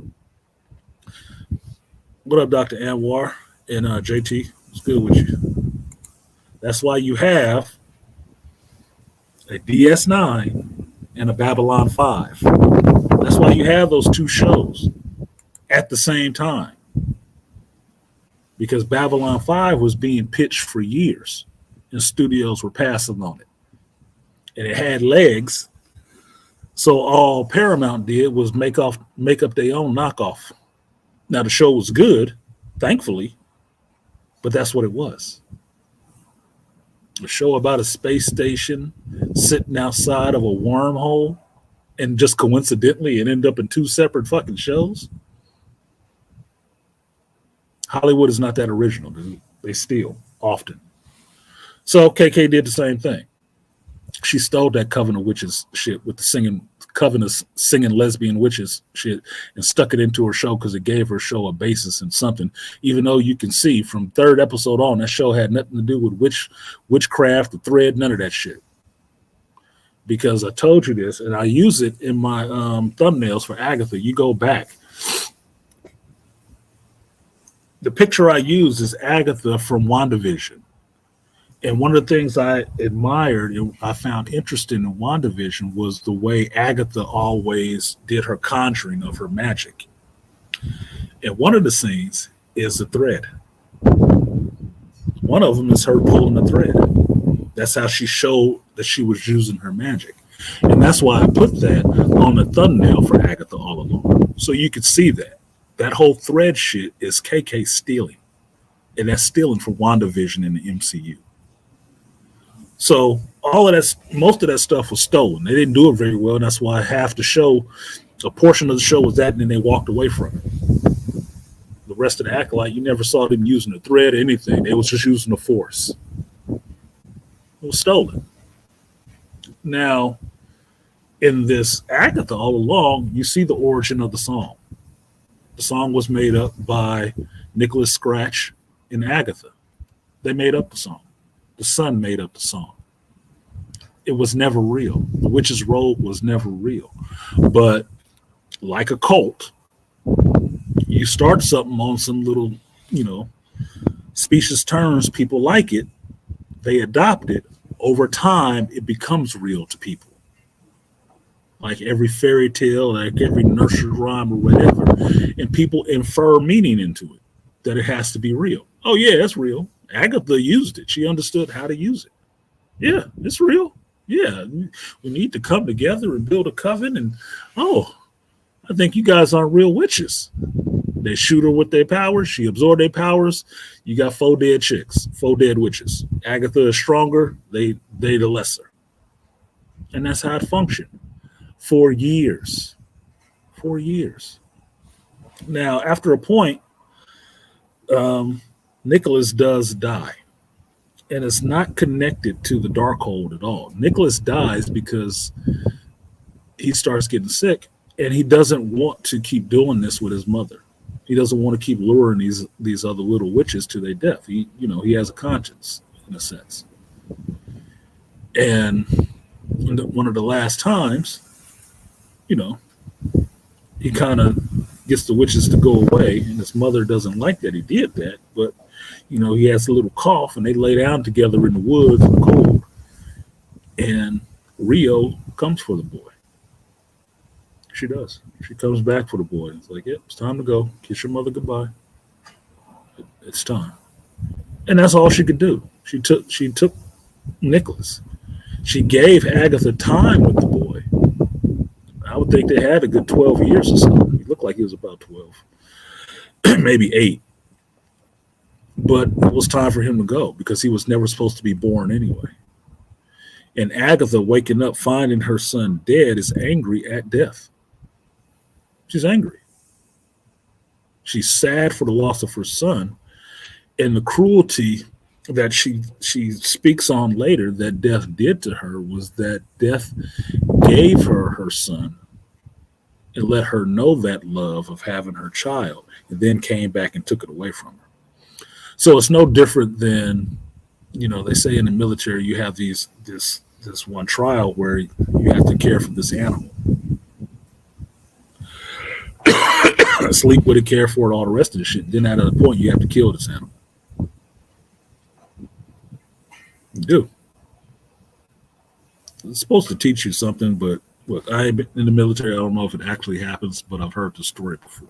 What up, Dr. Anwar and JT? It's good with you. That's why you have a DS9 and a Babylon 5. That's why you have those two shows at the same time. Because Babylon 5 was being pitched for years and studios were passing on it. And it had legs. So all Paramount did was make up their own knockoff. Now the show was good, thankfully, but that's what it was. A show about a space station sitting outside of a wormhole and just coincidentally it ended up in two separate fucking shows. Hollywood is not that original. They steal often. So KK did the same thing. She stole that Coven of Witches shit with the Coven of singing lesbian witches shit and stuck it into her show because it gave her show a basis and something. Even though you can see from third episode on, that show had nothing to do with witchcraft, the thread, none of that shit. Because I told you this, and I use it in my thumbnails for Agatha. You go back. The picture I use is Agatha from WandaVision. And one of the things I admired and I found interesting in WandaVision was the way Agatha always did her conjuring of her magic. And one of the scenes is the thread. One of them is her pulling the thread. That's how she showed that she was using her magic. And that's why I put that on the thumbnail for Agatha all along. So you could see that. That whole thread shit is KK stealing. And that's stealing from WandaVision in the MCU. So all of that, most of that stuff was stolen. They didn't do it very well, and that's why half the show, a portion of the show was that, and then they walked away from it. The rest of the acolyte, you never saw them using a thread or anything. They was just using the force. It was stolen. Now, in this Agatha, all along, you see the origin of the song. The song was made up by Nicholas Scratch and Agatha. They made up the song. The son made up the song. It was never real. The witch's robe was never real. But like a cult, you start something on some little, specious terms, people like it, they adopt it. Over time, it becomes real to people. Like every fairy tale, like every nursery rhyme or whatever. And people infer meaning into it, that it has to be real. Oh, yeah, that's real. Agatha used it. She understood how to use it. Yeah, it's real. Yeah, we need to come together and build a coven. And, I think you guys aren't real witches. They shoot her with their powers. She absorbed their powers. You got 4 dead chicks, 4 dead witches. Agatha is stronger. They the lesser. And that's how it functioned for years. 4 years. Now, after a point, Nicholas does die. And it's not connected to the Darkhold at all. Nicholas dies because he starts getting sick, and he doesn't want to keep doing this with his mother. He doesn't want to keep luring these other little witches to their death. He has a conscience in a sense. And one of the last times, he kind of gets the witches to go away, and his mother doesn't like that he did that, but he has a little cough, and they lay down together in the woods in the cold, and Rio comes for the boy. She does. She comes back for the boy. It's like, yep, it's time to go. Kiss your mother goodbye. It's time. And that's all she could do. She took Nicholas. She gave Agatha time with the boy. I would think they had a good 12 years or so. He looked like he was about 12, maybe 8. But it was time for him to go because he was never supposed to be born anyway. And Agatha, waking up, finding her son dead, is angry at death. She's angry. She's sad for the loss of her son. And the cruelty that she speaks on later that death did to her was that death gave her her son and let her know that love of having her child, and then came back and took it away from her. So it's no different than, they say in the military, you have this one trial where you have to care for this animal. Sleep with it, care for it, all the rest of the shit. Then at a point, you have to kill this animal. You do. It's supposed to teach you something, but look, I've been in the military. I don't know if it actually happens, but I've heard the story before.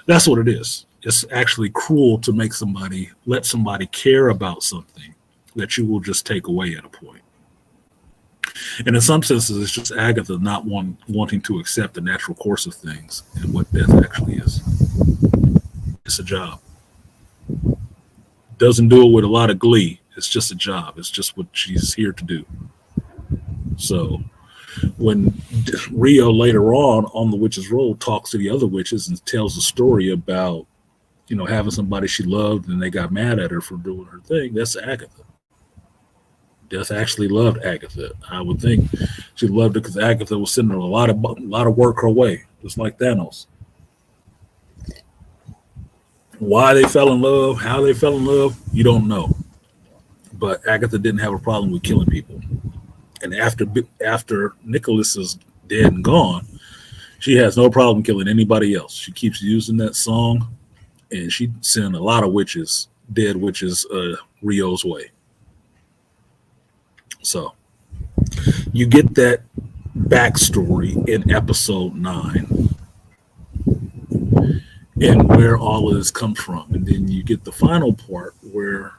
That's what it is. It's actually cruel to let somebody care about something that you will just take away at a point. And in some senses, it's just Agatha not wanting to accept the natural course of things and what death actually is. It's a job. Doesn't do it with a lot of glee. It's just a job. It's just what she's here to do. So when Rio later on the witch's roll talks to the other witches and tells a story about, having somebody she loved and they got mad at her for doing her thing, that's Agatha. Death actually loved Agatha. I would think she loved it because Agatha was sending a lot of work her way, just like Thanos. Why they fell in love, how they fell in love, you don't know. But Agatha didn't have a problem with killing people. And after Nicholas is dead and gone, she has no problem killing anybody else. She keeps using that song, and she sent a lot of witches, dead witches, Rio's way. So you get that backstory in episode 9 and where all of this comes from. And then you get the final part where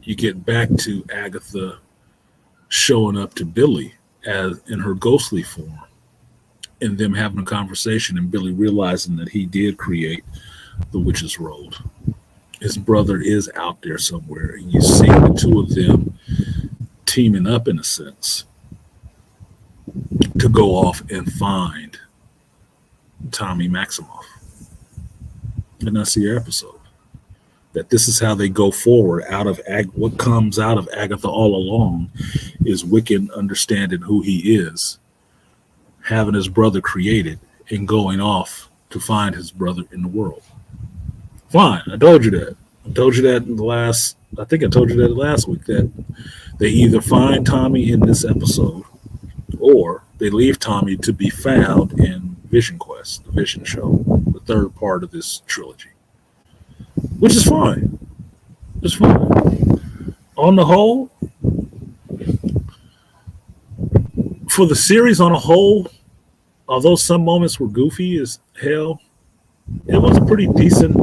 you get back to Agatha showing up to Billy as in her ghostly form, and them having a conversation, and Billy realizing that he did create the witch's road. His brother is out there somewhere, and you see the two of them teaming up in a sense to go off and find Tommy Maximoff. And that's your episode. That this is how they go forward out of what comes out of Agatha all along is Wiccan understanding who he is, having his brother created, and going off to find his brother in the world. Fine, I told you that. I told you that I think I told you that last week, that they either find Tommy in this episode or they leave Tommy to be found in Vision Quest, the Vision show, the third part of this trilogy. Which is fine. It's fine. On the whole, for the series on a whole, although some moments were goofy as hell, it was a pretty decent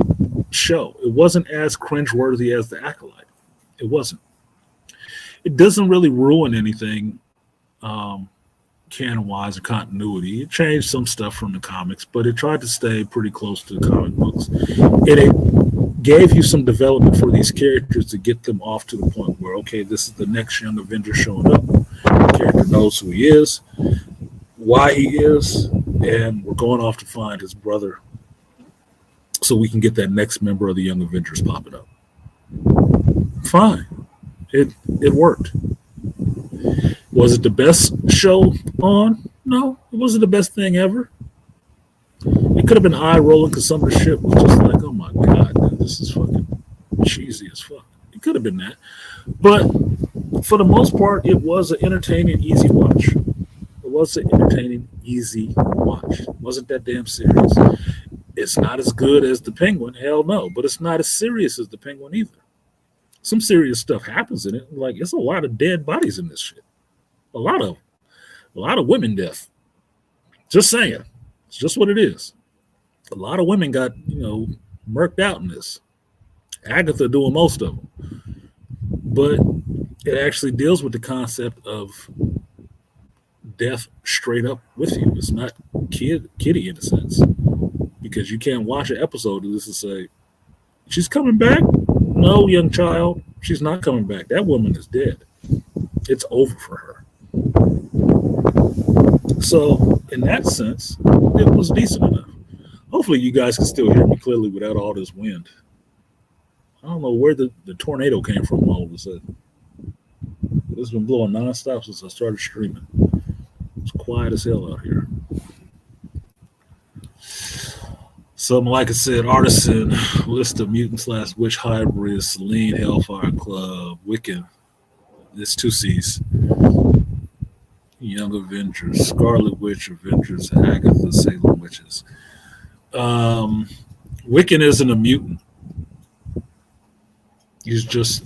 show. It wasn't as cringeworthy as The Acolyte. It wasn't. It doesn't really ruin anything canon-wise or continuity. It changed some stuff from the comics, but it tried to stay pretty close to the comic books. And it gave you some development for these characters to get them off to the point where, okay, this is the next Young Avenger showing up. The character knows who he is, why he is, and we're going off to find his brother so we can get that next member of the Young Avengers popping up. Fine. It worked. Was it the best show on? No, it wasn't the best thing ever. It could have been eye rolling because some of the shit was just like, oh my God, man, this is fucking cheesy as fuck. It could have been that. But for the most part, it was an entertaining, easy watch. It was an entertaining, easy watch. It wasn't that damn serious. It's not as good as The Penguin, hell no, but it's not as serious as The Penguin either. Some serious stuff happens in it. Like, it's a lot of dead bodies in this shit. A lot of women death. Just saying. It's just what it is. A lot of women got, murked out in this. Agatha doing most of them. But it actually deals with the concept of death straight up with you. It's not kiddie in a sense. Because you can't watch an episode of this and say, she's coming back? No, young child, she's not coming back. That woman is dead. It's over for her. So, in that sense, it was decent enough. Hopefully, you guys can still hear me clearly without all this wind. I don't know where the tornado came from all of a sudden. It's been blowing nonstop since I started streaming. It's quiet as hell out here. Something like I said, Artisan, list of mutant / witch hybrids, Selene, Hellfire Club, Wiccan. It's 2 C's. Young Avengers, Scarlet Witch, Avengers, Agatha, Salem Witches. Wiccan isn't a mutant. He's just,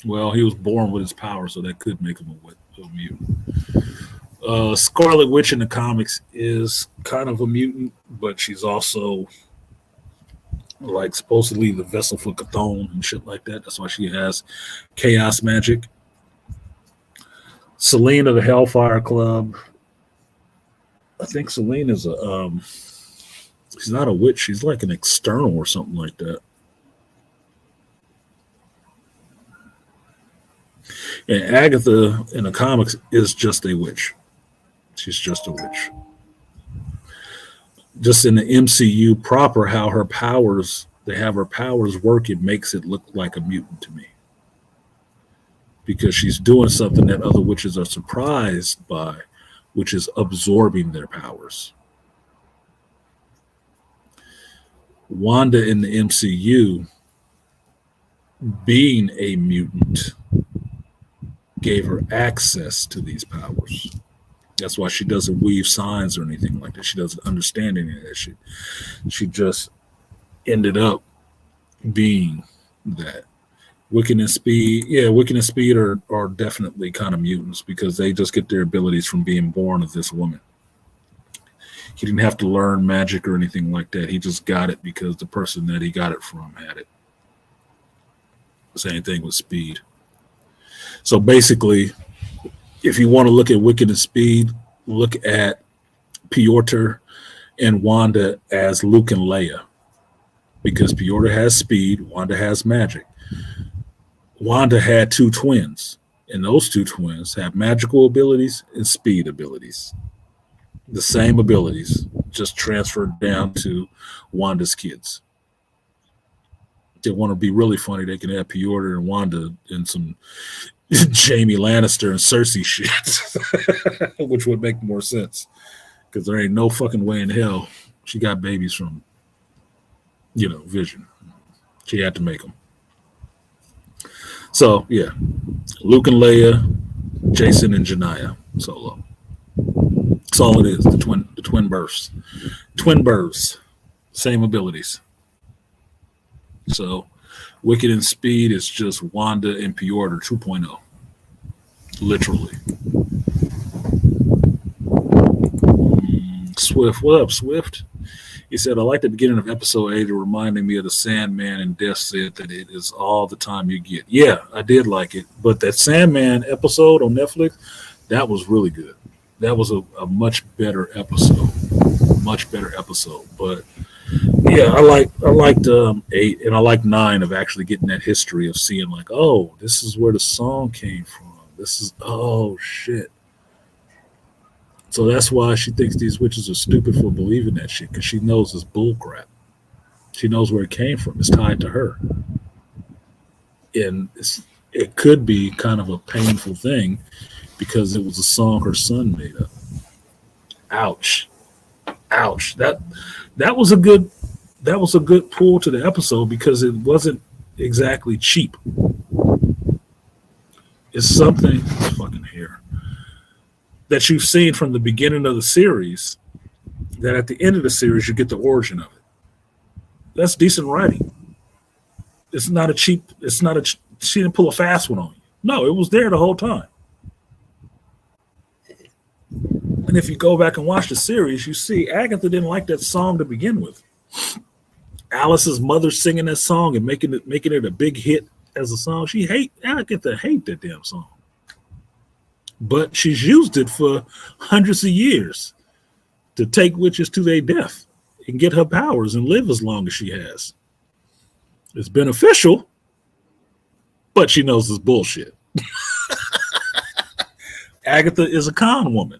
well, he was born with his power, so that could make him a mutant. Scarlet Witch in the comics is kind of a mutant, but she's also like supposedly the vessel for Chthon and shit like that. That's why she has chaos magic. Selene of the Hellfire Club. I think Selene is she's not a witch. She's like an external or something like that. And Agatha in the comics is just a witch. She's just a witch. Just in the MCU proper, how her powers, they have her powers work, it makes it look like a mutant to me. Because she's doing something that other witches are surprised by, which is absorbing their powers. Wanda in the MCU, being a mutant, gave her access to these powers. That's why she doesn't weave signs or anything like that. She doesn't understand any of that shit. She just ended up being that. Wiccan and Speed are definitely kind of mutants because they just get their abilities from being born of this woman. He didn't have to learn magic or anything like that. He just got it because the person that he got it from had it. Same thing with Speed. So basically, if you want to look at Wiccan and Speed, look at Piotr and Wanda as Luke and Leia. Because Piotr has speed, Wanda has magic. Wanda had two twins, and those two twins have magical abilities and speed abilities. The same abilities, just transferred down to Wanda's kids. They want to be really funny, they can have Piotr and Wanda in some Jamie Lannister and Cersei shit, which would make more sense because there ain't no fucking way in hell she got babies from, Vision. She had to make them. So yeah, Luke and Leia, Jason and Janiyah solo. That's all it is. The twin births, same abilities. So Wicked and Speed is just Wanda and Piotr 2.0, literally. Swift, what up, Swift? He said, I like the beginning of episode 8. It reminded me of the Sandman, and Death said that it is all the time you get. Yeah, I did like it. But that Sandman episode on Netflix, that was really good. That was a much better episode. But yeah, I liked 8, and I liked 9 of actually getting that history of seeing like, oh, this is where the song came from. This is, oh shit. So that's why she thinks these witches are stupid for believing that shit, because she knows it's bullcrap. She knows where it came from. It's tied to her. And it could be kind of a painful thing because it was a song her son made up. Ouch. That was a good pull to the episode because it wasn't exactly cheap. It's something fucking here that you've seen from the beginning of the series, that at the end of the series you get the origin of it. That's decent writing. She didn't pull a fast one on you. No, it was there the whole time. And if you go back and watch the series, you see Agatha didn't like that song to begin with. Alice's mother singing that song and making it a big hit as a song. Agatha hate that damn song. But she's used it for hundreds of years to take witches to their death and get her powers and live as long as she has. It's beneficial, but she knows it's bullshit. Agatha is a con woman.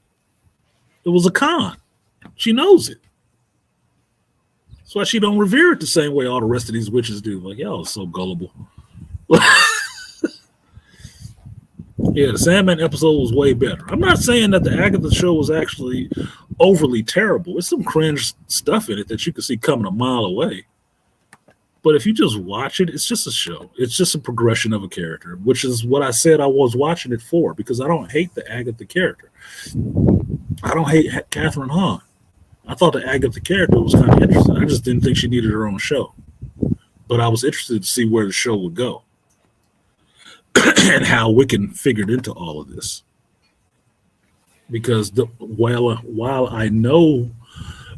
It was a con. She knows it. That's why she don't revere it the same way all the rest of these witches do. Like, y'all are so gullible. Yeah, the Sandman episode was way better. I'm not saying that the Agatha show was actually overly terrible. There's some cringe stuff in it that you can see coming a mile away. But if you just watch it, it's just a show. It's just a progression of a character, which is what I said I was watching it for, because I don't hate the Agatha character. I don't hate Catherine Hahn. I thought the Agatha character was kind of interesting. I just didn't think she needed her own show. But I was interested to see where the show would go and how Wiccan figured into all of this. Because while I know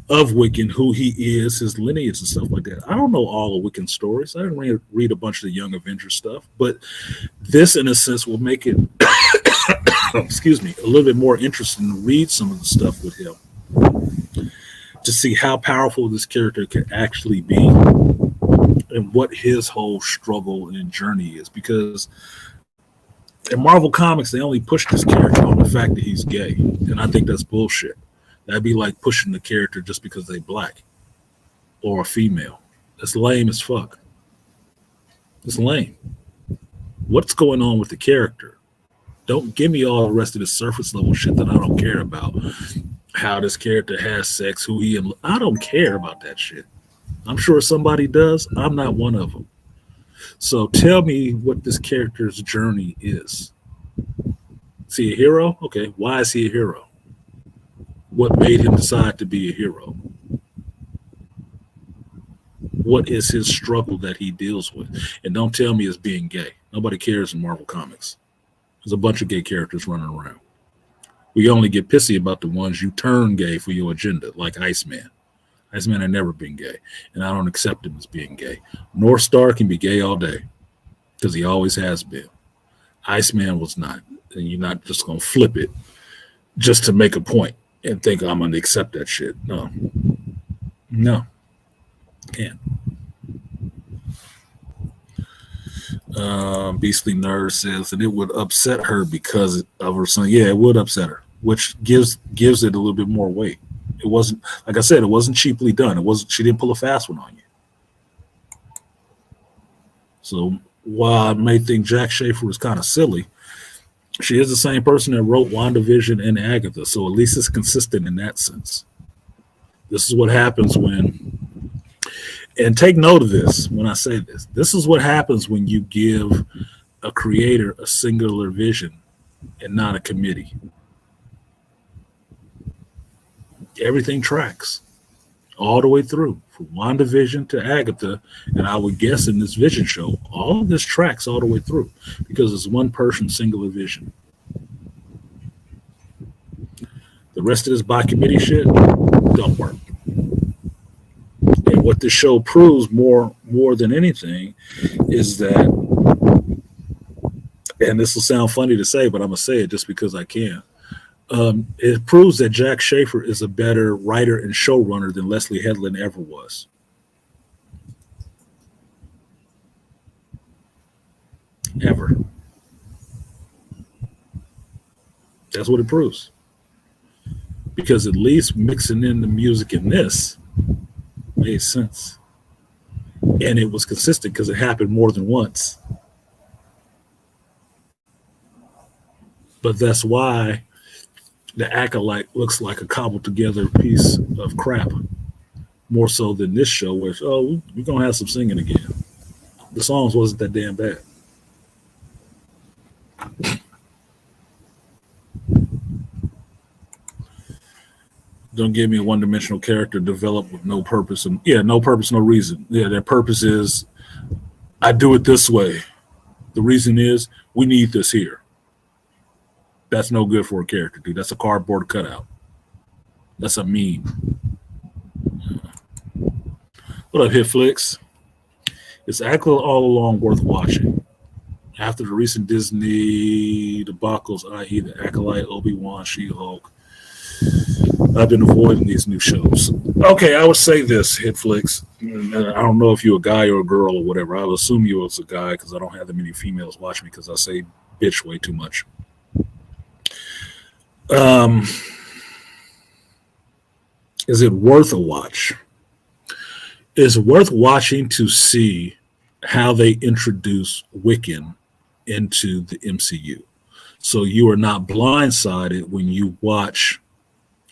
of Wiccan, who he is, his lineage and stuff like that, I don't know all of Wiccan stories. I didn't read a bunch of the Young Avengers stuff, but this, in a sense, will make it, excuse me, a little bit more interesting to read some of the stuff with him to see how powerful this character can actually be and what his whole struggle and journey is. Because in Marvel Comics, they only push this character on the fact that he's gay, and I think that's bullshit. That'd be like pushing the character just because they black or a female. That's lame as fuck. It's lame. What's going on with the character? Don't give me all the rest of the surface level shit that I don't care about. How this character has sex, who he is. I don't care about that shit. I'm sure somebody does. I'm not one of them. So tell me what this character's journey is. Is he a hero? Okay, why is he a hero? What made him decide to be a hero? What is his struggle that he deals with? And don't tell me it's being gay. Nobody cares in Marvel Comics. There's a bunch of gay characters running around. We only get pissy about the ones you turn gay for your agenda, like Iceman. Iceman had never been gay, and I don't accept him as being gay. North Star can be gay all day, because he always has been. Iceman was not, and you're not just going to flip it just to make a point and think I'm going to accept that shit. No. Can't. Beastly Nerd says, and it would upset her because of her son. Yeah, it would upset her, which gives it a little bit more weight. It wasn't, like I said, it wasn't cheaply done. It wasn't. She didn't pull a fast one on you. So while I may think Jack Schaefer was kind of silly, she is the same person that wrote WandaVision and Agatha. So at least it's consistent in that sense. This is what happens when, and take note of this when I say this. This is what happens when you give a creator a singular vision and not a committee. Everything tracks all the way through from WandaVision to Agatha, and I would guess in this vision show, all of this tracks all the way through because it's one person, singular vision. The rest of this by committee shit don't work. And what this show proves more than anything is that, and this will sound funny to say, but I'm gonna say it just because I can. It proves that Jack Schaefer is a better writer and showrunner than Leslie Headland ever was. Ever. That's what it proves. Because at least mixing in the music in this made sense. And it was consistent because it happened more than once. But that's why the Acolyte looks like a cobbled together piece of crap, more so than this show, where we're gonna have some singing again. The songs wasn't that damn bad. Don't give me a one-dimensional character developed with no purpose, and no purpose, no reason. Yeah, their purpose is I do it this way. The reason is we need this here. That's no good for a character, dude. That's a cardboard cutout. That's a meme. What up, Hitflix? Is Ackler all along worth watching? After the recent Disney debacles, i.e. the Acolyte, Obi-Wan, She-Hulk, I've been avoiding these new shows. Okay, I would say this, Hitflix. I don't know if you're a guy or a girl or whatever. I would assume you was a guy because I don't have that many females watch me because I say bitch way too much. Is it worth a watch? Is it worth watching to see how they introduce Wiccan into the MCU? So you are not blindsided when you watch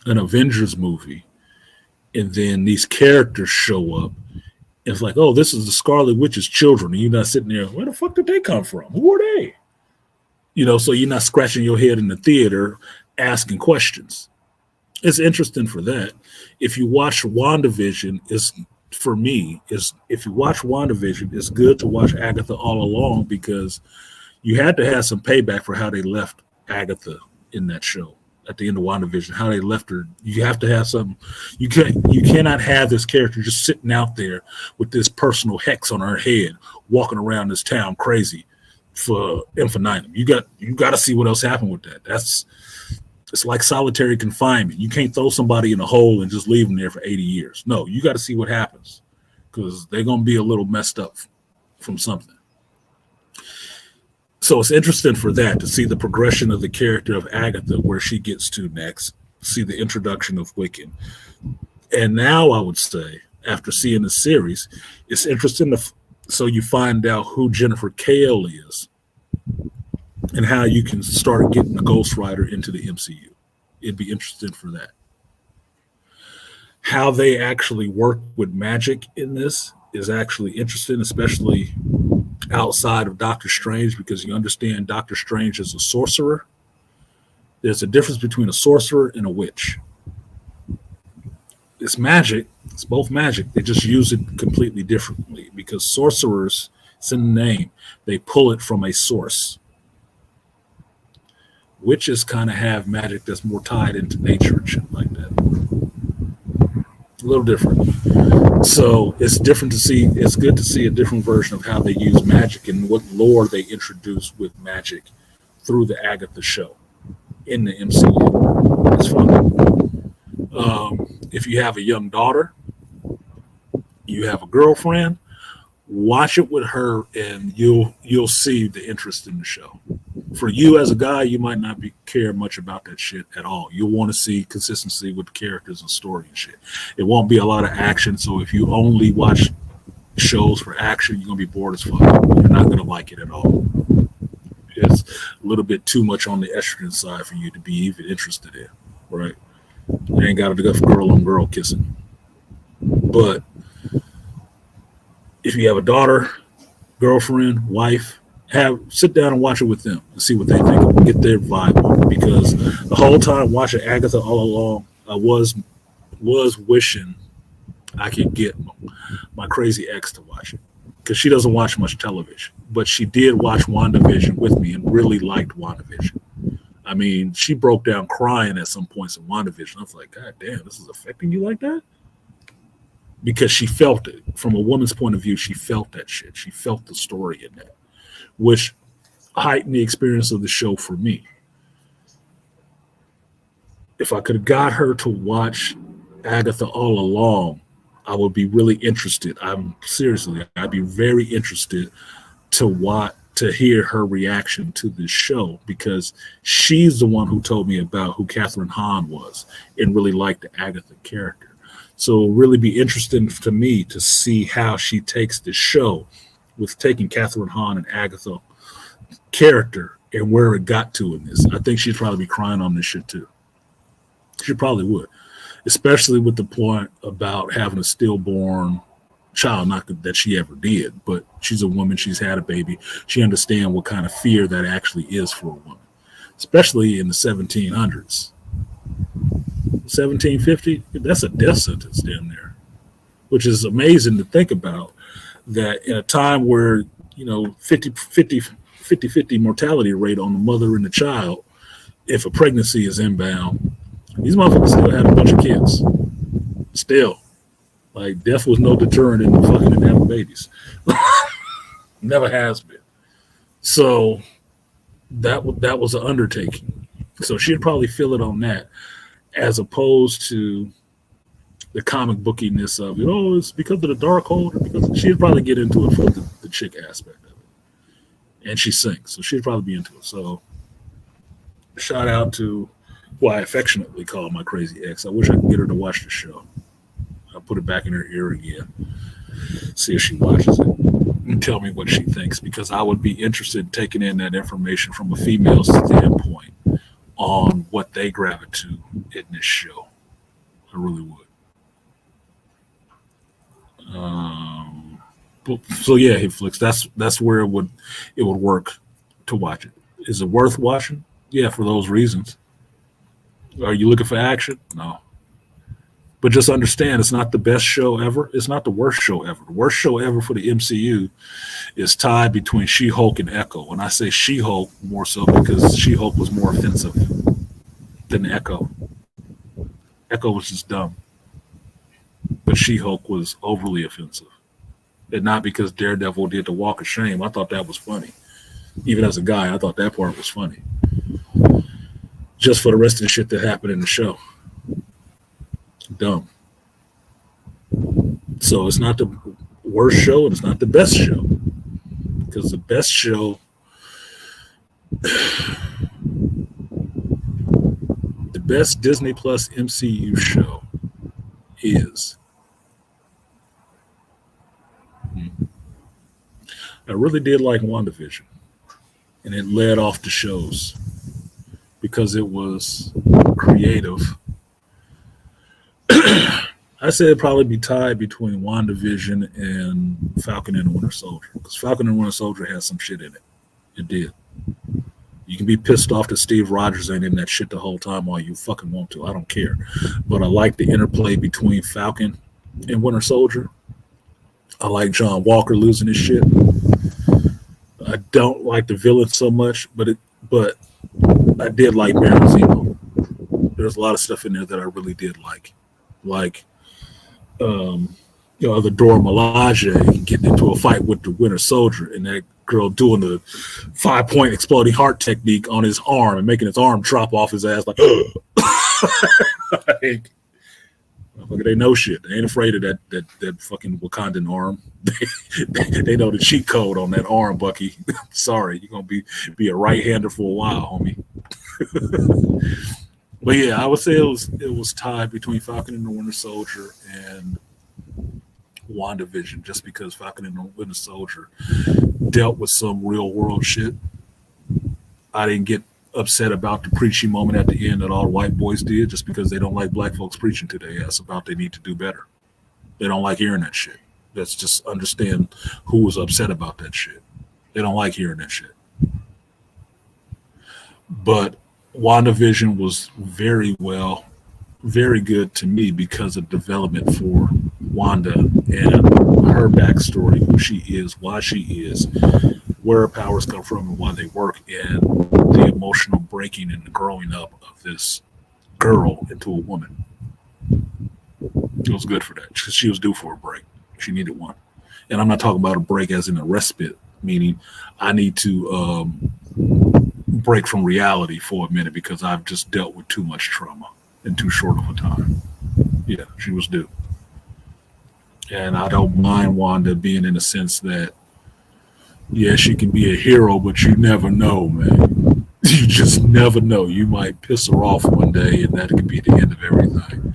an Avengers movie and then these characters show up. It's like, oh, this is the Scarlet Witch's children. And you're not sitting there, where the fuck did they come from? Who are they? So you're not scratching your head in the theater asking questions. It's interesting for that. If you watch WandaVision, if you watch WandaVision, it's good to watch Agatha all along because you had to have some payback for how they left Agatha in that show at the end of WandaVision, how they left her. You have to have something. You cannot have this character just sitting out there with this personal hex on her head, walking around this town crazy for infinitum. You got to see what else happened with that. It's like solitary confinement. You can't throw somebody in a hole and just leave them there for 80 years. No, you got to see what happens because they're going to be a little messed up from something. So it's interesting for that to see the progression of the character of Agatha, where she gets to next, see the introduction of Wiccan. And now I would say, after seeing the series, it's interesting so you find out who Jennifer Kale is and how you can start getting the Ghost Rider into the MCU. It'd be interesting for that. How they actually work with magic in this is actually interesting, especially outside of Doctor Strange, because you understand Doctor Strange is a sorcerer. There's a difference between a sorcerer and a witch. It's magic. It's both magic. They just use it completely differently because sorcerers, it's in the name, they pull it from a source. Witches kind of have magic that's more tied into nature and shit like that. A little different. So it's different to see. It's good to see a different version of how they use magic and what lore they introduce with magic through the Agatha show in the MCU. It's fun. If you have a young daughter, you have a girlfriend, Watch it with her, and you'll see the interest in the show. For you as a guy, you might not care much about that shit at all. You'll want to see consistency with the characters and story and shit. It won't be a lot of action. So if you only watch shows for action, you're gonna be bored as fuck. You're not gonna like it at all. It's a little bit too much on the estrogen side for you to be even interested in, right? You ain't got enough girl on girl kissing. But if you have a daughter, girlfriend, wife, sit down and watch it with them and see what they think. Get their vibe on it. Because the whole time watching Agatha all along, I was wishing I could get my crazy ex to watch it, because she doesn't watch much television, but she did watch WandaVision with me and really liked WandaVision. I mean, she broke down crying at some points in WandaVision. I was like, God damn, this is affecting you like that? Because she felt it. From a woman's point of view, she felt that shit. She felt the story in that, which heightened the experience of the show for me. If I could have got her to watch Agatha all along, I would be really interested. I'd be very interested to hear her reaction to this show, because she's the one who told me about who Catherine Hahn was and really liked the Agatha character. So it'll really be interesting to me to see how she takes the show with taking Catherine Hahn and Agatha character and where it got to in this. I think she'd probably be crying on this shit too. She probably would, especially with the point about having a stillborn child. Not that she ever did, but she's a woman. She's had a baby. She understands what kind of fear that actually is for a woman, especially in the 1700s. 1750, that's a death sentence down there, which is amazing to think about, that in a time where, 50 mortality rate on the mother and the child, if a pregnancy is inbound, these motherfuckers still had a bunch of kids. Still. Like, death was no deterrent in fucking and having babies. Never has been. So that was an undertaking. So she'd probably feel it on that, as opposed to the comic bookiness of it. Oh, it's because of the Darkhold. Because she'd probably get into it for the chick aspect of it. And she sings, so she'd probably be into it. So shout out to who I affectionately call my crazy ex. I wish I could get her to watch the show. I'll put it back in her ear again. See if she watches it and tell me what she thinks, because I would be interested in taking in that information from a female standpoint on what they gravitate to in this show. I really would. So yeah, hey Flix, that's where it would work to watch it. Is it worth watching? Yeah, for those reasons. Are you looking for action? No. But just understand, it's not the best show ever. It's not the worst show ever. The worst show ever for the MCU is tied between She-Hulk and Echo. And I say She-Hulk more so because She-Hulk was more offensive than Echo. Echo was just dumb. But She-Hulk was overly offensive. And not because Daredevil did the walk of shame. I thought that was funny. Even as a guy, I thought that part was funny. Just for the rest of the shit that happened in the show. Dumb. So it's not the worst show and it's not the best show. Because the best show, the best Disney Plus MCU show is, I really did like WandaVision. And it led off the shows because it was creative. I said it'd probably be tied between WandaVision and Falcon and the Winter Soldier, because Falcon and the Winter Soldier has some shit in it. It did. You can be pissed off that Steve Rogers ain't in that shit the whole time all you fucking want to. I don't care. But I like the interplay between Falcon and Winter Soldier. I like John Walker losing his shit. I don't like the villain so much, but I did like Baron Zemo. There's a lot of stuff in there that I really did like. Like, the Dora Milaje getting into a fight with the Winter Soldier, and that girl doing the 5-point exploding heart technique on his arm and making his arm drop off his ass like, like, they know shit. They ain't afraid of that fucking Wakandan arm. They know the cheat code on that arm, Bucky. Sorry, you're gonna be a right-hander for a while, homie. But yeah, I would say it was tied between Falcon and the Winter Soldier and WandaVision, just because Falcon and the Winter Soldier dealt with some real world shit. I didn't get upset about the preachy moment at the end that all the white boys did just because they don't like black folks preaching to their ass about they need to do better. They don't like hearing that shit. Let's just understand who was upset about that shit. They don't like hearing that shit. But WandaVision was very good to me because of development for Wanda and her backstory, who she is, why she is, where her powers come from, and why they work, and the emotional breaking and the growing up of this girl into a woman. It was good for that because she was due for a break. She needed one. And I'm not talking about a break as in a respite, meaning I need to break from reality for a minute because I've just dealt with too much trauma in too short of a time. Yeah, she was due. And I don't mind Wanda being in the sense that, yeah, she can be a hero, but you never know, man. You just never know. You might piss her off one day, and that could be the end of everything.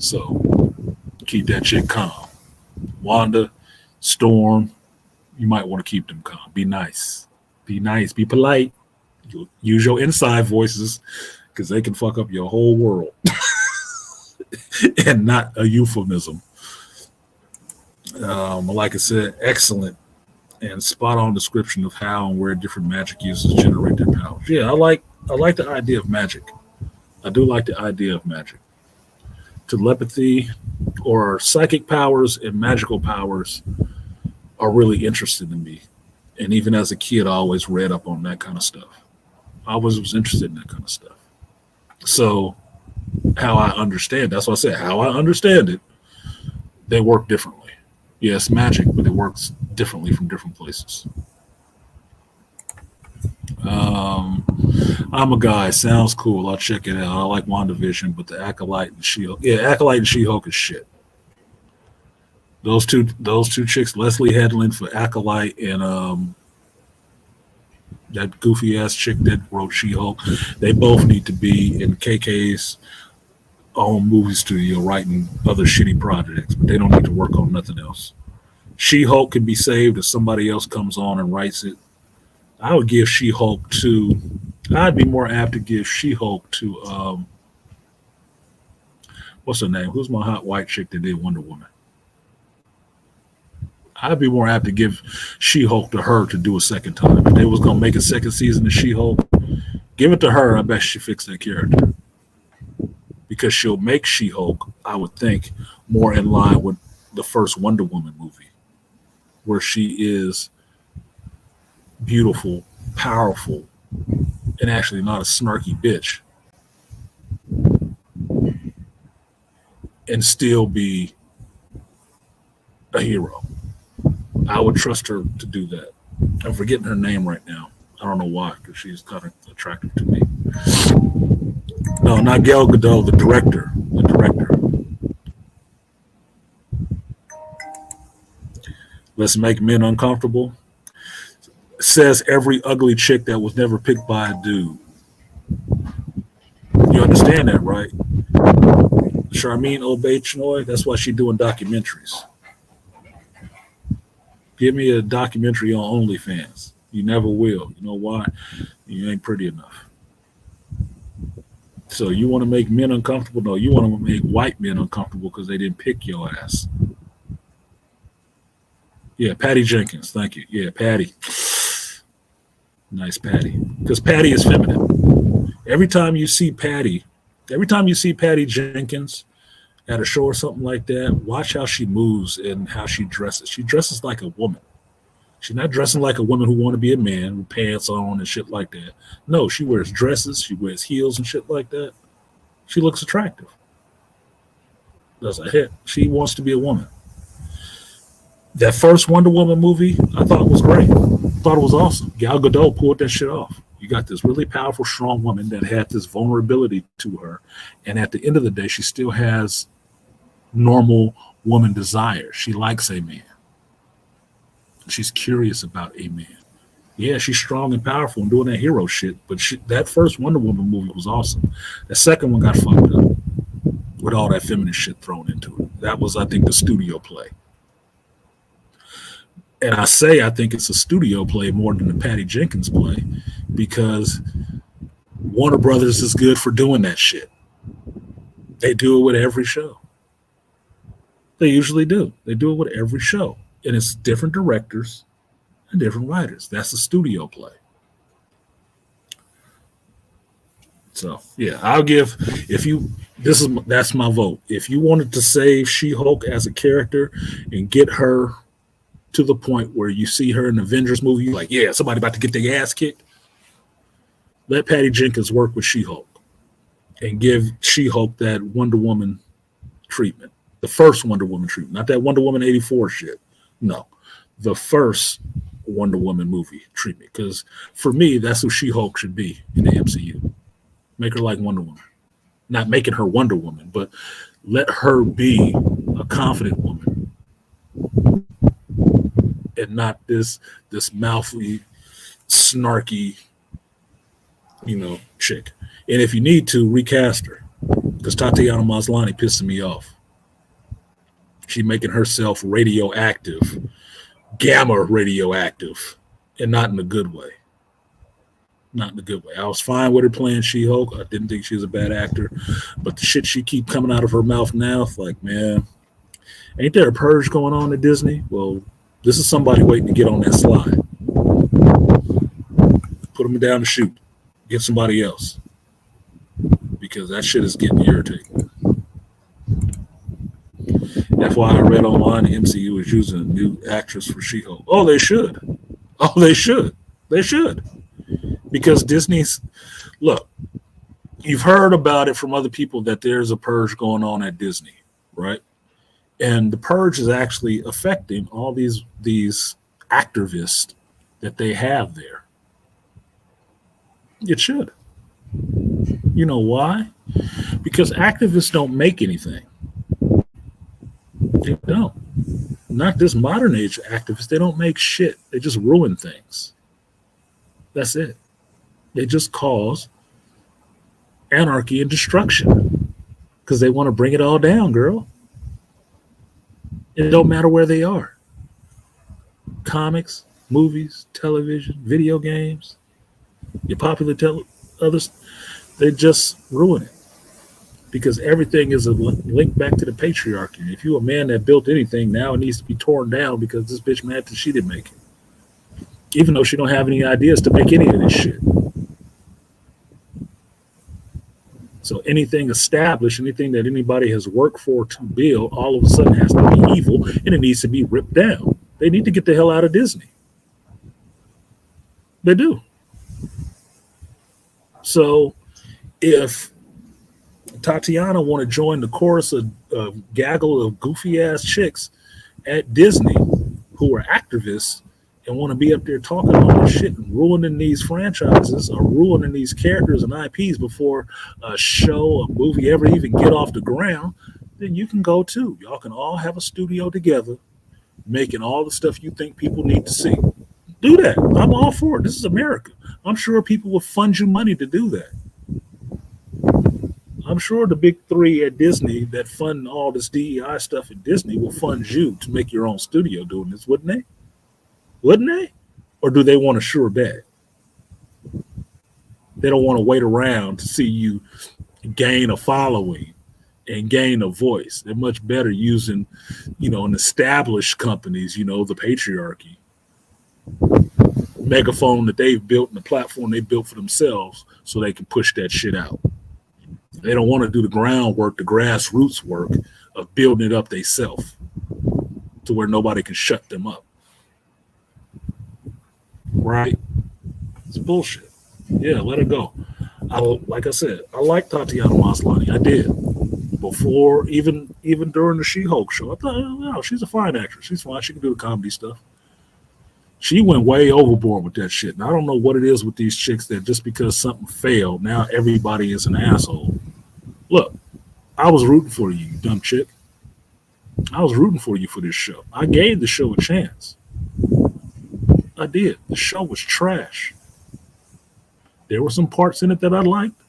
So keep that shit calm. Wanda, Storm, you might want to keep them calm. Be nice. Be nice. Be polite. Use your inside voices because they can fuck up your whole world. And not a euphemism. Like I said, excellent and spot on description of how and where different magic uses generate their powers. Yeah, I like the idea of magic. I do like the idea of magic. Telepathy or psychic powers and magical powers are really interesting to me. And even as a kid, I always read up on that kind of stuff. I always was interested in that kind of stuff. So how I understand, that's what I said, how I understand it, they work differently. Yes, magic, but it works differently from different places. I'm a guy. Sounds cool. I'll check it out. I like WandaVision, but the Acolyte and She-Hulk. Yeah, Acolyte and She-Hulk is shit. Those two chicks, Leslie Headland for Acolyte and that goofy ass chick that wrote She-Hulk, they both need to be in KK's own movie studio writing other shitty projects, but they don't need to work on nothing else. She-Hulk can be saved if somebody else comes on and writes it. I would give She-Hulk to, I'd be more apt to give She-Hulk to, what's her name? Who's my hot white chick that did Wonder Woman? I'd be more apt to give She-Hulk to her to do a second time. If they was going to make a second season of She-Hulk, give it to her. I bet she fixed that character. Because she'll make She-Hulk, I would think, more in line with the first Wonder Woman movie, where she is beautiful, powerful, and actually not a snarky bitch, and still be a hero. I would trust her to do that. I'm forgetting her name right now. I don't know why, because she's kind of attractive to me. No, not Gal Gadot, the director. The director. Let's make men uncomfortable. Says every ugly chick that was never picked by a dude. You understand that, right? Charmine Obey-Chinoy, that's why she's doing documentaries. Give me a documentary on OnlyFans. You never will. You know why? You ain't pretty enough. So you want to make men uncomfortable? No, you want to make white men uncomfortable because they didn't pick your ass. Yeah, Patty Jenkins. Thank you. Yeah, Patty. Nice Patty. Because Patty is feminine. Every time you see Patty Jenkins at a show or something like that, watch how she moves and how she dresses. She dresses like a woman. She's not dressing like a woman who want to be a man with pants on and shit like that. No, she wears dresses. She wears heels and shit like that. She looks attractive. That's a hit. She wants to be a woman. That first Wonder Woman movie, I thought was great. I thought it was awesome. Gal Gadot pulled that shit off. You got this really powerful, strong woman that had this vulnerability to her. And at the end of the day, she still has normal woman desire. She likes a man. She's curious about a man. Yeah, she's strong and powerful and doing that hero shit. But that first Wonder Woman movie was awesome. The second one got fucked up with all that feminist shit thrown into it. That was, I think, the studio play. And I think it's a studio play more than the Patty Jenkins play because Warner Brothers is good for doing that shit. They do it with every show. They usually do. They do it with every show. And it's different directors and different writers. That's a studio play. So yeah, I'll give that's my vote. If you wanted to save She-Hulk as a character and get her to the point where you see her in the Avengers movie, like, yeah, somebody about to get their ass kicked, let Patty Jenkins work with She-Hulk and give She-Hulk that Wonder Woman treatment. The first Wonder Woman treatment, not that Wonder Woman 84 shit. No, the first Wonder Woman movie treatment. Because for me, that's who She-Hulk should be in the MCU. Make her like Wonder Woman. Not making her Wonder Woman, but let her be a confident woman. And not this mouthy, snarky, chick. And if you need to, recast her. Because Tatiana Maslany pissing me off. She making herself radioactive, gamma radioactive, and not in a good way. Not in a good way. I was fine with her playing She-Hulk. I didn't think she was a bad actor. But the shit she keep coming out of her mouth now, it's like, man, ain't there a purge going on at Disney? Well, this is somebody waiting to get on that slide. Put them down to shoot. Get somebody else. Because that shit is getting irritating. That's why I read online the MCU is using a new actress for She-Hulk. Oh, they should. Oh, they should. They should. Because Disney's, look, you've heard about it from other people that there's a purge going on at Disney, right? And the purge is actually affecting all these activists that they have there. It should. You know why? Because activists don't make anything. They don't. Not this modern age activists. They don't make shit. They just ruin things. That's it. They just cause anarchy and destruction because they want to bring it all down, girl. It don't matter where they are. Comics, movies, television, video games, your popular others, they just ruin it because everything is a link back to the patriarchy. If you're a man that built anything, now it needs to be torn down because this bitch mad that she didn't make it, even though she don't have any ideas to make any of this shit. So anything established, anything that anybody has worked for to build, all of a sudden has to be evil and it needs to be ripped down. They need to get the hell out of Disney. They do. So if Tatiana want to join the chorus of gaggle of goofy ass chicks at Disney who are activists and want to be up there talking all this shit and ruining these franchises or ruining these characters and IPs before a show, a movie ever even get off the ground, then you can go too. Y'all can all have a studio together making all the stuff you think people need to see. Do that. I'm all for it. This is America. I'm sure people will fund you money to do that. I'm sure the big three at Disney that fund all this DEI stuff at Disney will fund you to make your own studio doing this, wouldn't they? Wouldn't they? Or do they want a sure bet? They don't want to wait around to see you gain a following and gain a voice. They're much better using, an established companies, the patriarchy, megaphone that they've built and the platform they built for themselves so they can push that shit out. They don't want to do the groundwork, the grassroots work of building it up themselves to where nobody can shut them up. Right? It's bullshit. Yeah, let it go. Like I said, I like Tatiana Maslany. I did. Before, even during the She-Hulk show, I thought, she's a fine actress. She's fine. She can do the comedy stuff. She went way overboard with that shit. And I don't know what it is with these chicks that just because something failed, now everybody is an asshole. Look, I was rooting for you, you dumb chick. I was rooting for you for this show. I gave the show a chance. I did. The show was trash. There were some parts in it that I liked.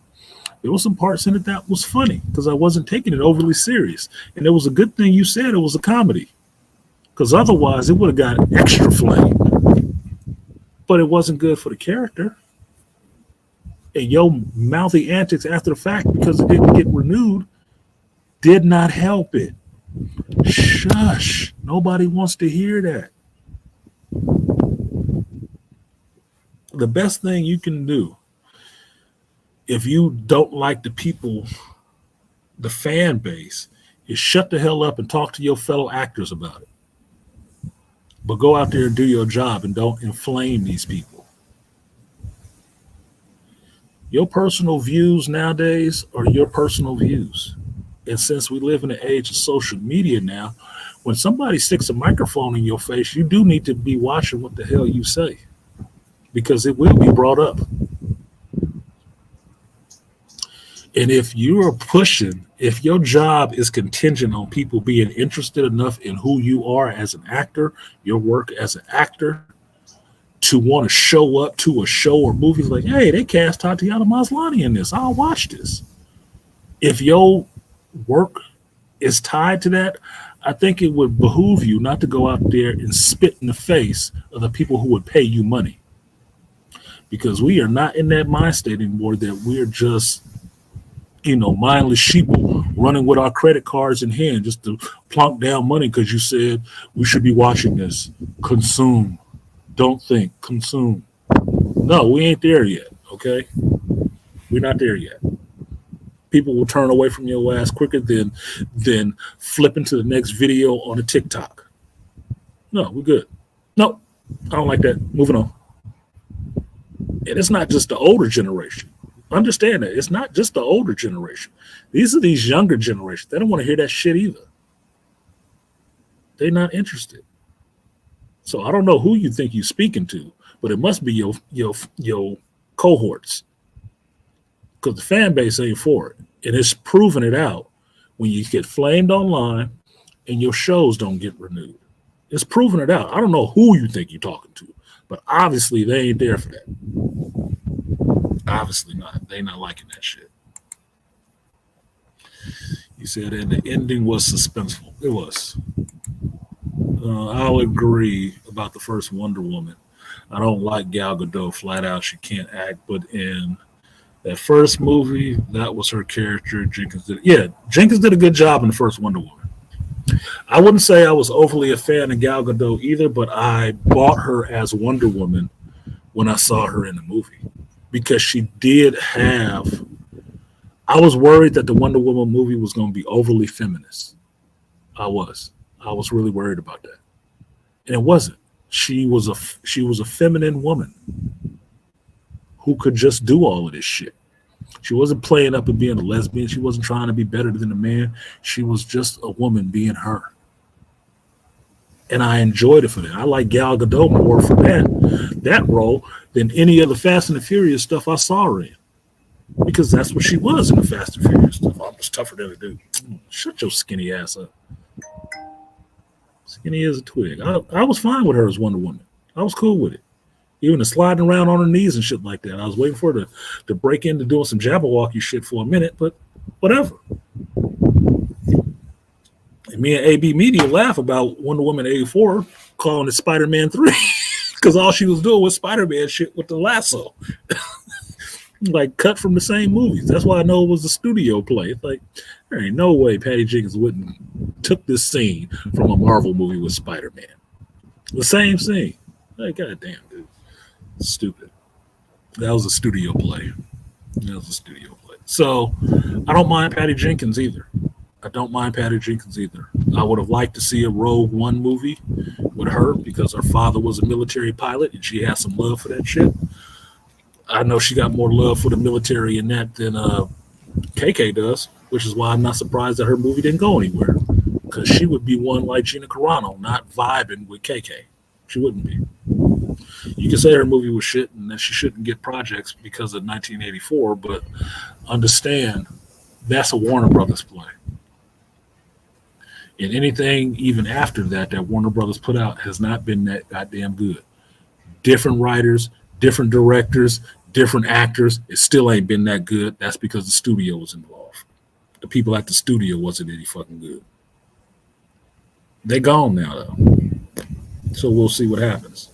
There were some parts in it that was funny because I wasn't taking it overly serious. And it was a good thing you said it was a comedy because otherwise it would have got extra flame. But it wasn't good for the character. And your mouthy antics after the fact because it didn't get renewed did not help it. Shush. Nobody wants to hear that. The best thing you can do if you don't like the people, the fan base, is shut the hell up and talk to your fellow actors about it. But go out there and do your job and don't inflame these people. Your personal views nowadays are your personal views. And since we live in the age of social media now, when somebody sticks a microphone in your face, you do need to be watching what the hell you say because it will be brought up. And if you're pushing, if your job is contingent on people being interested enough in who you are as an actor, your work as an actor, to want to show up to a show or movies like, hey, they cast Tatiana Maslany in this, I'll watch this. If your work is tied to that, I think it would behoove you not to go out there and spit in the face of the people who would pay you money. Because we are not in that mind state anymore that we're just mindless sheeple running with our credit cards in hand just to plunk down money because you said we should be watching this. Consume. Don't think. Consume. No, we ain't there yet, okay? We're not there yet. People will turn away from your ass quicker than flipping to the next video on a TikTok. No, we're good. No, I don't like that. Moving on. And it's not just the older generation. Understand that. It's not just the older generation. These are these younger generations. They don't want to hear that shit either. They're not interested. So I don't know who you think you're speaking to, but it must be your cohorts. Because the fan base ain't for it. And it's proving it out when you get flamed online and your shows don't get renewed. It's proving it out. I don't know who you think you're talking to, but obviously they ain't there for that. Obviously not. They not liking that shit. You said, and the ending was suspenseful. It was. I'll agree about the first Wonder Woman. I don't like Gal Gadot flat out. She can't act, but in that first movie, that was her character. Jenkins did a good job in the first Wonder Woman. I wouldn't say I was overly a fan of Gal Gadot either, but I bought her as Wonder Woman when I saw her in the movie. Because she did have, I was worried that the Wonder Woman movie was going to be overly feminist. I was really worried about that. And it wasn't. She was a feminine woman who could just do all of this shit. She wasn't playing up and being a lesbian. She wasn't trying to be better than a man. She was just a woman being her. And I enjoyed it for that. I like Gal Gadot more for that role than any of the Fast and the Furious stuff I saw her in. Because that's what she was in the Fast and Furious stuff. I was tougher than a dude. Shut your skinny ass up. Skinny as a twig. I was fine with her as Wonder Woman. I was cool with it. Even the sliding around on her knees and shit like that. I was waiting for her to break into doing some Jabberwocky shit for a minute, but whatever. And me and AB Media laugh about Wonder Woman 84 calling it Spider-Man 3 because all she was doing was Spider-Man shit with the lasso. Like cut from the same movies. That's why I know it was a studio play. It's like, there ain't no way Patty Jenkins wouldn't took this scene from a Marvel movie with Spider-Man. The same scene. Like, goddamn, dude. Stupid. That was a studio play. So I don't mind Patty Jenkins either. I would have liked to see a Rogue One movie with her because her father was a military pilot and she has some love for that shit. I know she got more love for the military in that than KK does, which is why I'm not surprised that her movie didn't go anywhere. Because she would be one like Gina Carano, not vibing with KK. She wouldn't be. You can say her movie was shit and that she shouldn't get projects because of 1984, but understand that's a Warner Brothers play. And anything even after that Warner Brothers put out has not been that goddamn good. different writers, different directors, different actors. It still ain't been that good. That's because the studio was involved. The people at the studio wasn't any fucking good. They gone now though, so we'll see what happens.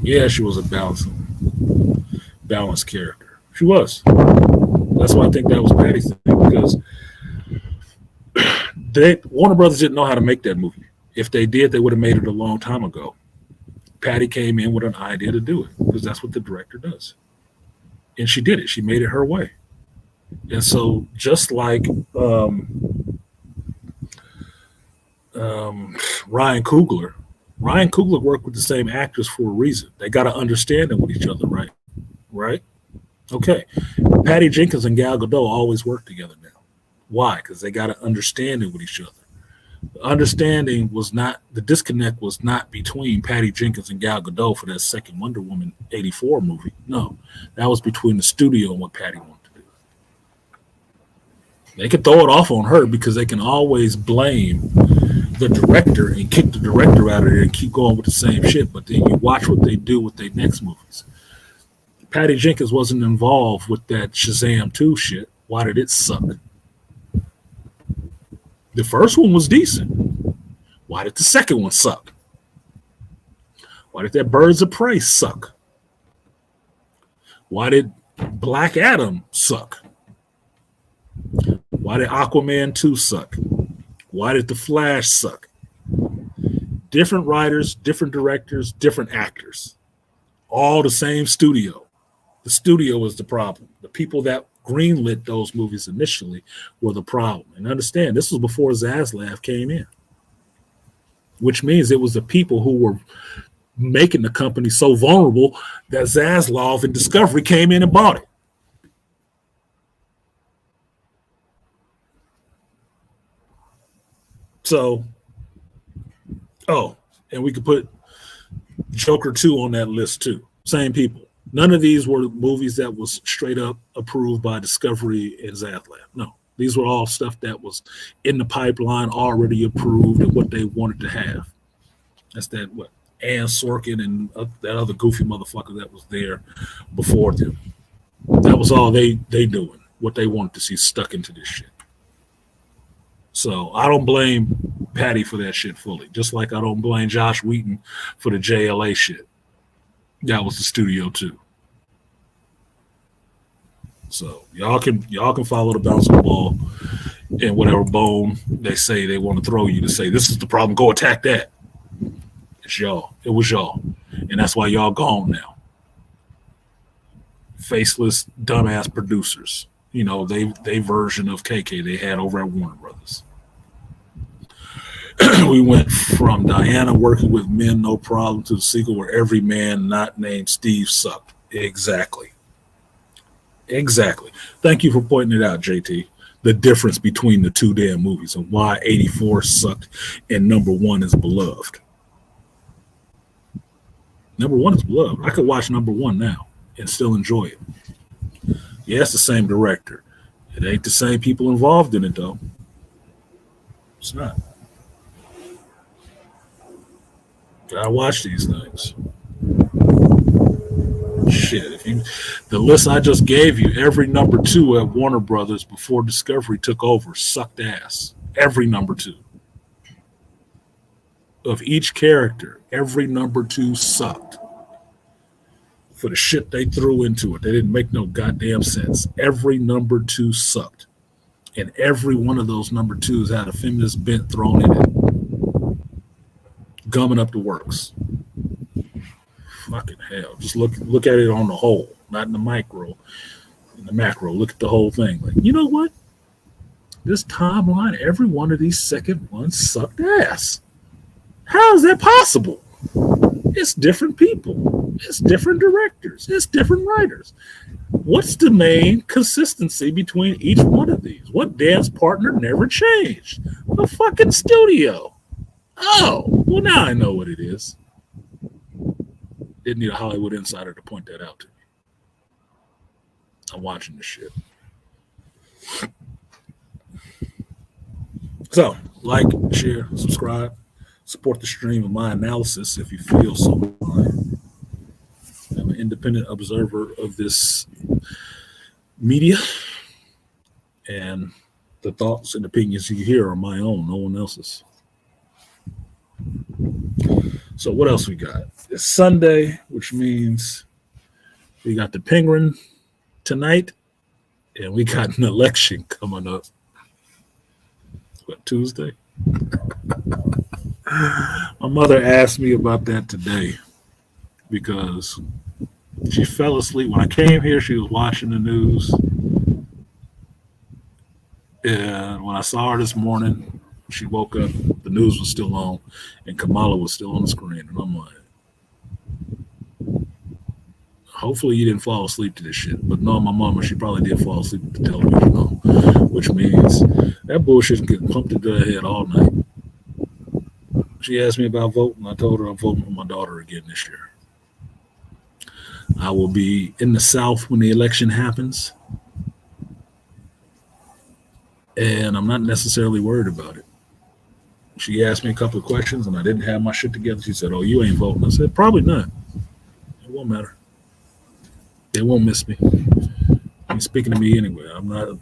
Yeah, she was a balanced character. She was. That's why I think that was Patty's thing, because Warner Brothers didn't know how to make that movie. If they did, they would have made it a long time ago. Patty came in with an idea to do it because that's what the director does, and she did it. She made it her way. And so, just like Ryan Coogler worked with the same actors for a reason. They got to understand them with each other, right? Right? Okay. Patty Jenkins and Gal Gadot always work together now. Why? Because they got to understand it with each other. The disconnect was not between Patty Jenkins and Gal Gadot for that second Wonder Woman 84 movie. No, that was between the studio and what Patty wanted to do. They could throw it off on her because they can always blame the director and kick the director out of there and keep going with the same shit. But then you watch what they do with their next movies. Patty Jenkins wasn't involved with that Shazam 2 shit. Why did it suck? The first one was decent. Why did the second one suck? Why did that Birds of Prey suck? Why did Black Adam suck? Why did Aquaman 2 suck? Why did The Flash suck? Different writers, different directors, different actors. All the same studio. The studio was the problem. The people that greenlit those movies initially were the problem. And understand, this was before Zaslav came in, which means it was the people who were making the company so vulnerable that Zaslav and Discovery came in and bought it. So, and we could put Joker 2 on that list too. Same people. None of these were movies that was straight up approved by Discovery and Zaslav. No, these were all stuff that was in the pipeline, already approved, and what they wanted to have. That's that what Ann Sorkin and that other goofy motherfucker that was there before them. That was all they doing. What they wanted to see stuck into this shit. So I don't blame Patty for that shit fully. Just like I don't blame Josh Wheaton for the JLA shit. That was the studio too. So y'all can follow the bouncing ball and whatever bone they say they want to throw you to say this is the problem. Go attack that. It's y'all. It was y'all, and that's why y'all gone now. Faceless dumbass producers. You know they version of KK they had over at Warner Brothers. We went from Diana working with men no problem to the sequel where every man not named Steve sucked. Exactly. Thank you for pointing it out, JT. The difference between the two damn movies and why 84 sucked and number one is beloved. Number one is beloved. I could watch number one now and still enjoy it. Yeah, it's the same director. It ain't the same people involved in it, though. It's not. Gotta watch these things. Shit, the list I just gave you, every number two at Warner Brothers before Discovery took over sucked ass. Every number two. Of each character, every number two sucked. For the shit they threw into it. They didn't make no goddamn sense. Every number two sucked. And every one of those number twos had a feminist bent thrown in it. Gumming up the works. Fucking hell. Just look at it on the whole, not in the micro. In the macro, look at the whole thing. Like, you know what? This timeline, every one of these second ones sucked ass. How is that possible? It's different people. It's different directors. It's different writers. What's the main consistency between each one of these? What dance partner never changed? The fucking studio. Oh, well, now I know what it is. Didn't need a Hollywood insider to point that out to me. I'm watching this shit. So, like, share, subscribe. support the stream of my analysis if you feel so inclined. I'm an independent observer of this media, and the thoughts and opinions you hear are my own, no one else's. So what else we got? It's Sunday, which means we got the Penguin tonight, and we got an election coming up. What, Tuesday? My mother asked me about that today because she fell asleep. When I came here, she was watching the news. And when I saw her this morning, she woke up, the news was still on, and Kamala was still on the screen. And I'm like, hopefully you didn't fall asleep to this shit. But no, my mama, she probably did fall asleep to the television, though, which means that bullshit's getting pumped into her head all night. She asked me about voting. I told her I'm voting for my daughter again this year. I will be in the South when the election happens, and I'm not necessarily worried about it. She asked me a couple of questions, and I didn't have my shit together. She said, "Oh, you ain't voting." I said, "Probably not. It won't matter. They won't miss me. He's speaking to me anyway. I'm not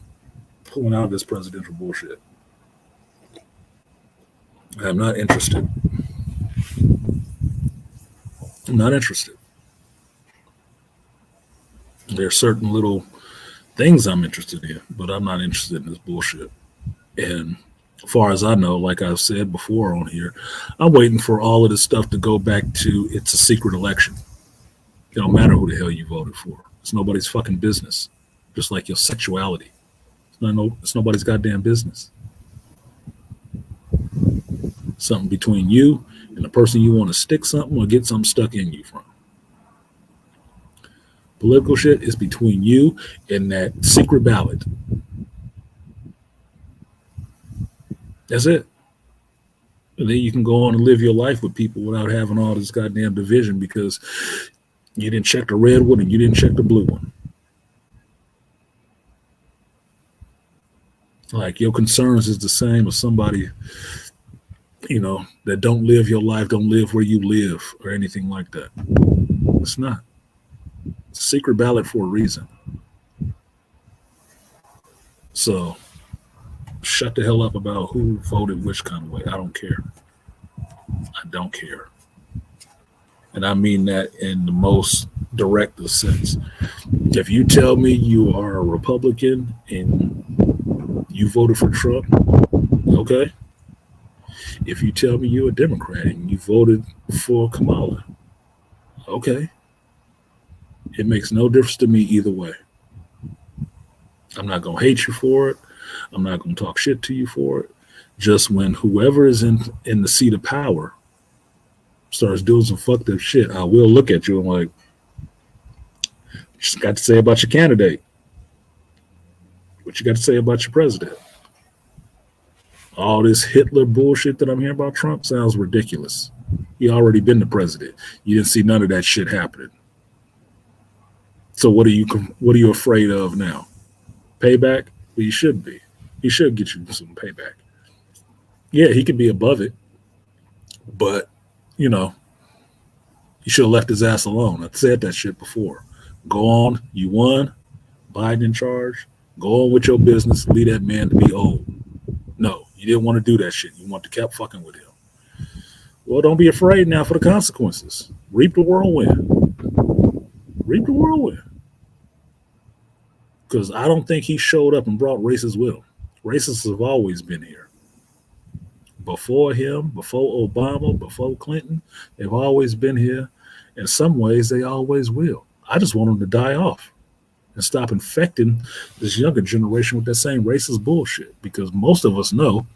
pulling out this presidential bullshit. I'm not interested. I'm not interested. There are certain little things I'm interested in, but I'm not interested in this bullshit. And as far as I know, like I've said before on here, I'm waiting for all of this stuff to go back to it's a secret election. It don't matter who the hell you voted for. It's nobody's fucking business. Just like your sexuality. It's nobody's goddamn business. Something between you and the person you want to stick something or get something stuck in you from. Political shit is between you and that secret ballot. That's it. And then you can go on and live your life with people without having all this goddamn division because you didn't check the red one and you didn't check the blue one. Like your concerns is the same as somebody, that don't live your life, don't live where you live or anything like that. It's not. It's a secret ballot for a reason. So shut the hell up about who voted which kind of way. I don't care. I don't care. And I mean that in the most direct sense. If you tell me you are a Republican and you voted for Trump, okay. If you tell me you're a Democrat and you voted for Kamala, okay. It makes no difference to me either way. I'm not going to hate you for it. I'm not going to talk shit to you for it. Just when whoever is in the seat of power starts doing some fucked up shit, I will look at you and like, what you got to say about your candidate? What you got to say about your president? All this Hitler bullshit that I'm hearing about Trump sounds ridiculous. He already been the president. You didn't see none of that shit happening. So what are you afraid of now? Payback? Well, you should be. He should get you some payback. Yeah, he could be above it, but you should have left his ass alone. I've said that shit before. Go on, you won. Biden in charge. Go on with your business. Leave that man to be old. No, you didn't want to do that shit. You want to keep fucking with him. Well, don't be afraid now for the consequences. Reap the whirlwind. Reap the whirlwind. Because I don't think he showed up and brought racists with him. Racists have always been here. Before him, before Obama, before Clinton, they've always been here. In some ways, they always will. I just want them to die off and stop infecting this younger generation with that same racist bullshit. Because most of us know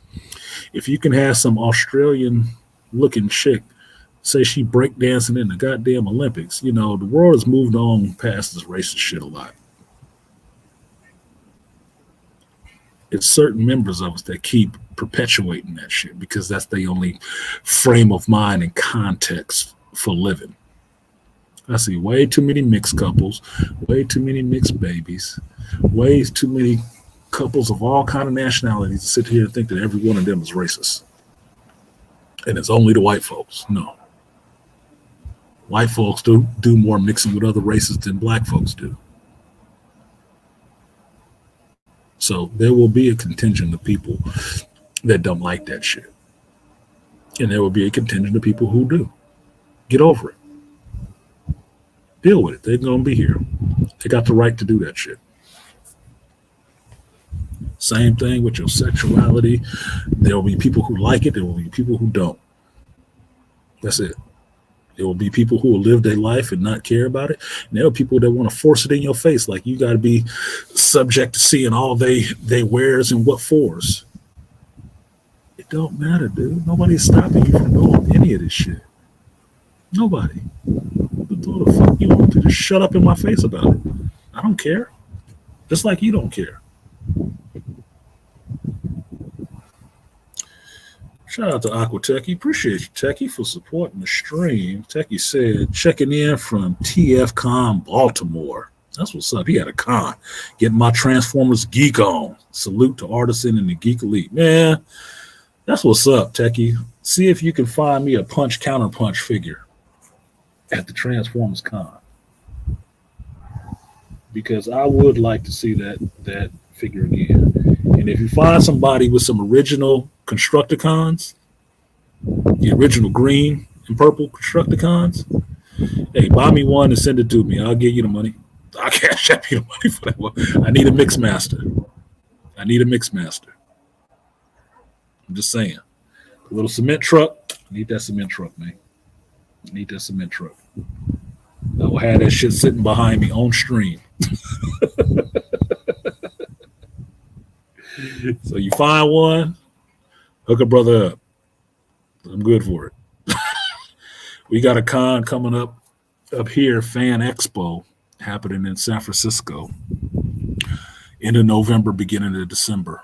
if you can have some Australian-looking chick say she breakdancing in the goddamn Olympics, the world has moved on past this racist shit a lot. It's certain members of us that keep perpetuating that shit because that's the only frame of mind and context for living. I see way too many mixed couples, way too many mixed babies, way too many couples of all kind of nationalities to sit here and think that every one of them is racist. And it's only the white folks. No. White folks do more mixing with other races than black folks do. So there will be a contingent of people that don't like that shit. And there will be a contingent of people who do. Get over it. Deal with it. They're going to be here. They got the right to do that shit. Same thing with your sexuality. There will be people who like it. There will be people who don't. That's it. There will be people who will live their life and not care about it. And there are people that want to force it in your face. Like you got to be subject to seeing all they wears and what fors. It don't matter, dude. Nobody's stopping you from doing any of this shit. Nobody. What the fuck you want to just shut up in my face about it? I don't care. Just like you don't care. Shout out to Aqua Techie. Appreciate you, Techie, for supporting the stream. Techie said, checking in from TFCon Baltimore. That's what's up. He had a con. Getting my Transformers geek on. Salute to Artisan and the Geek Elite. Man, that's what's up, Techie. See if you can find me a punch counterpunch figure at the Transformers con. Because I would like to see that figure again. And if you find somebody with some original Constructicons, the original green and purple Constructicons, hey, buy me one and send it to me. I'll give you the money. I can't ship you the money for that one. I need a mix master. I'm just saying. A little cement truck. I need that cement truck, man. I will have that shit sitting behind me on stream. So you find one, hook a brother up. I'm good for it. We got a con coming up here, Fan Expo, happening in San Francisco, end of November, beginning of December.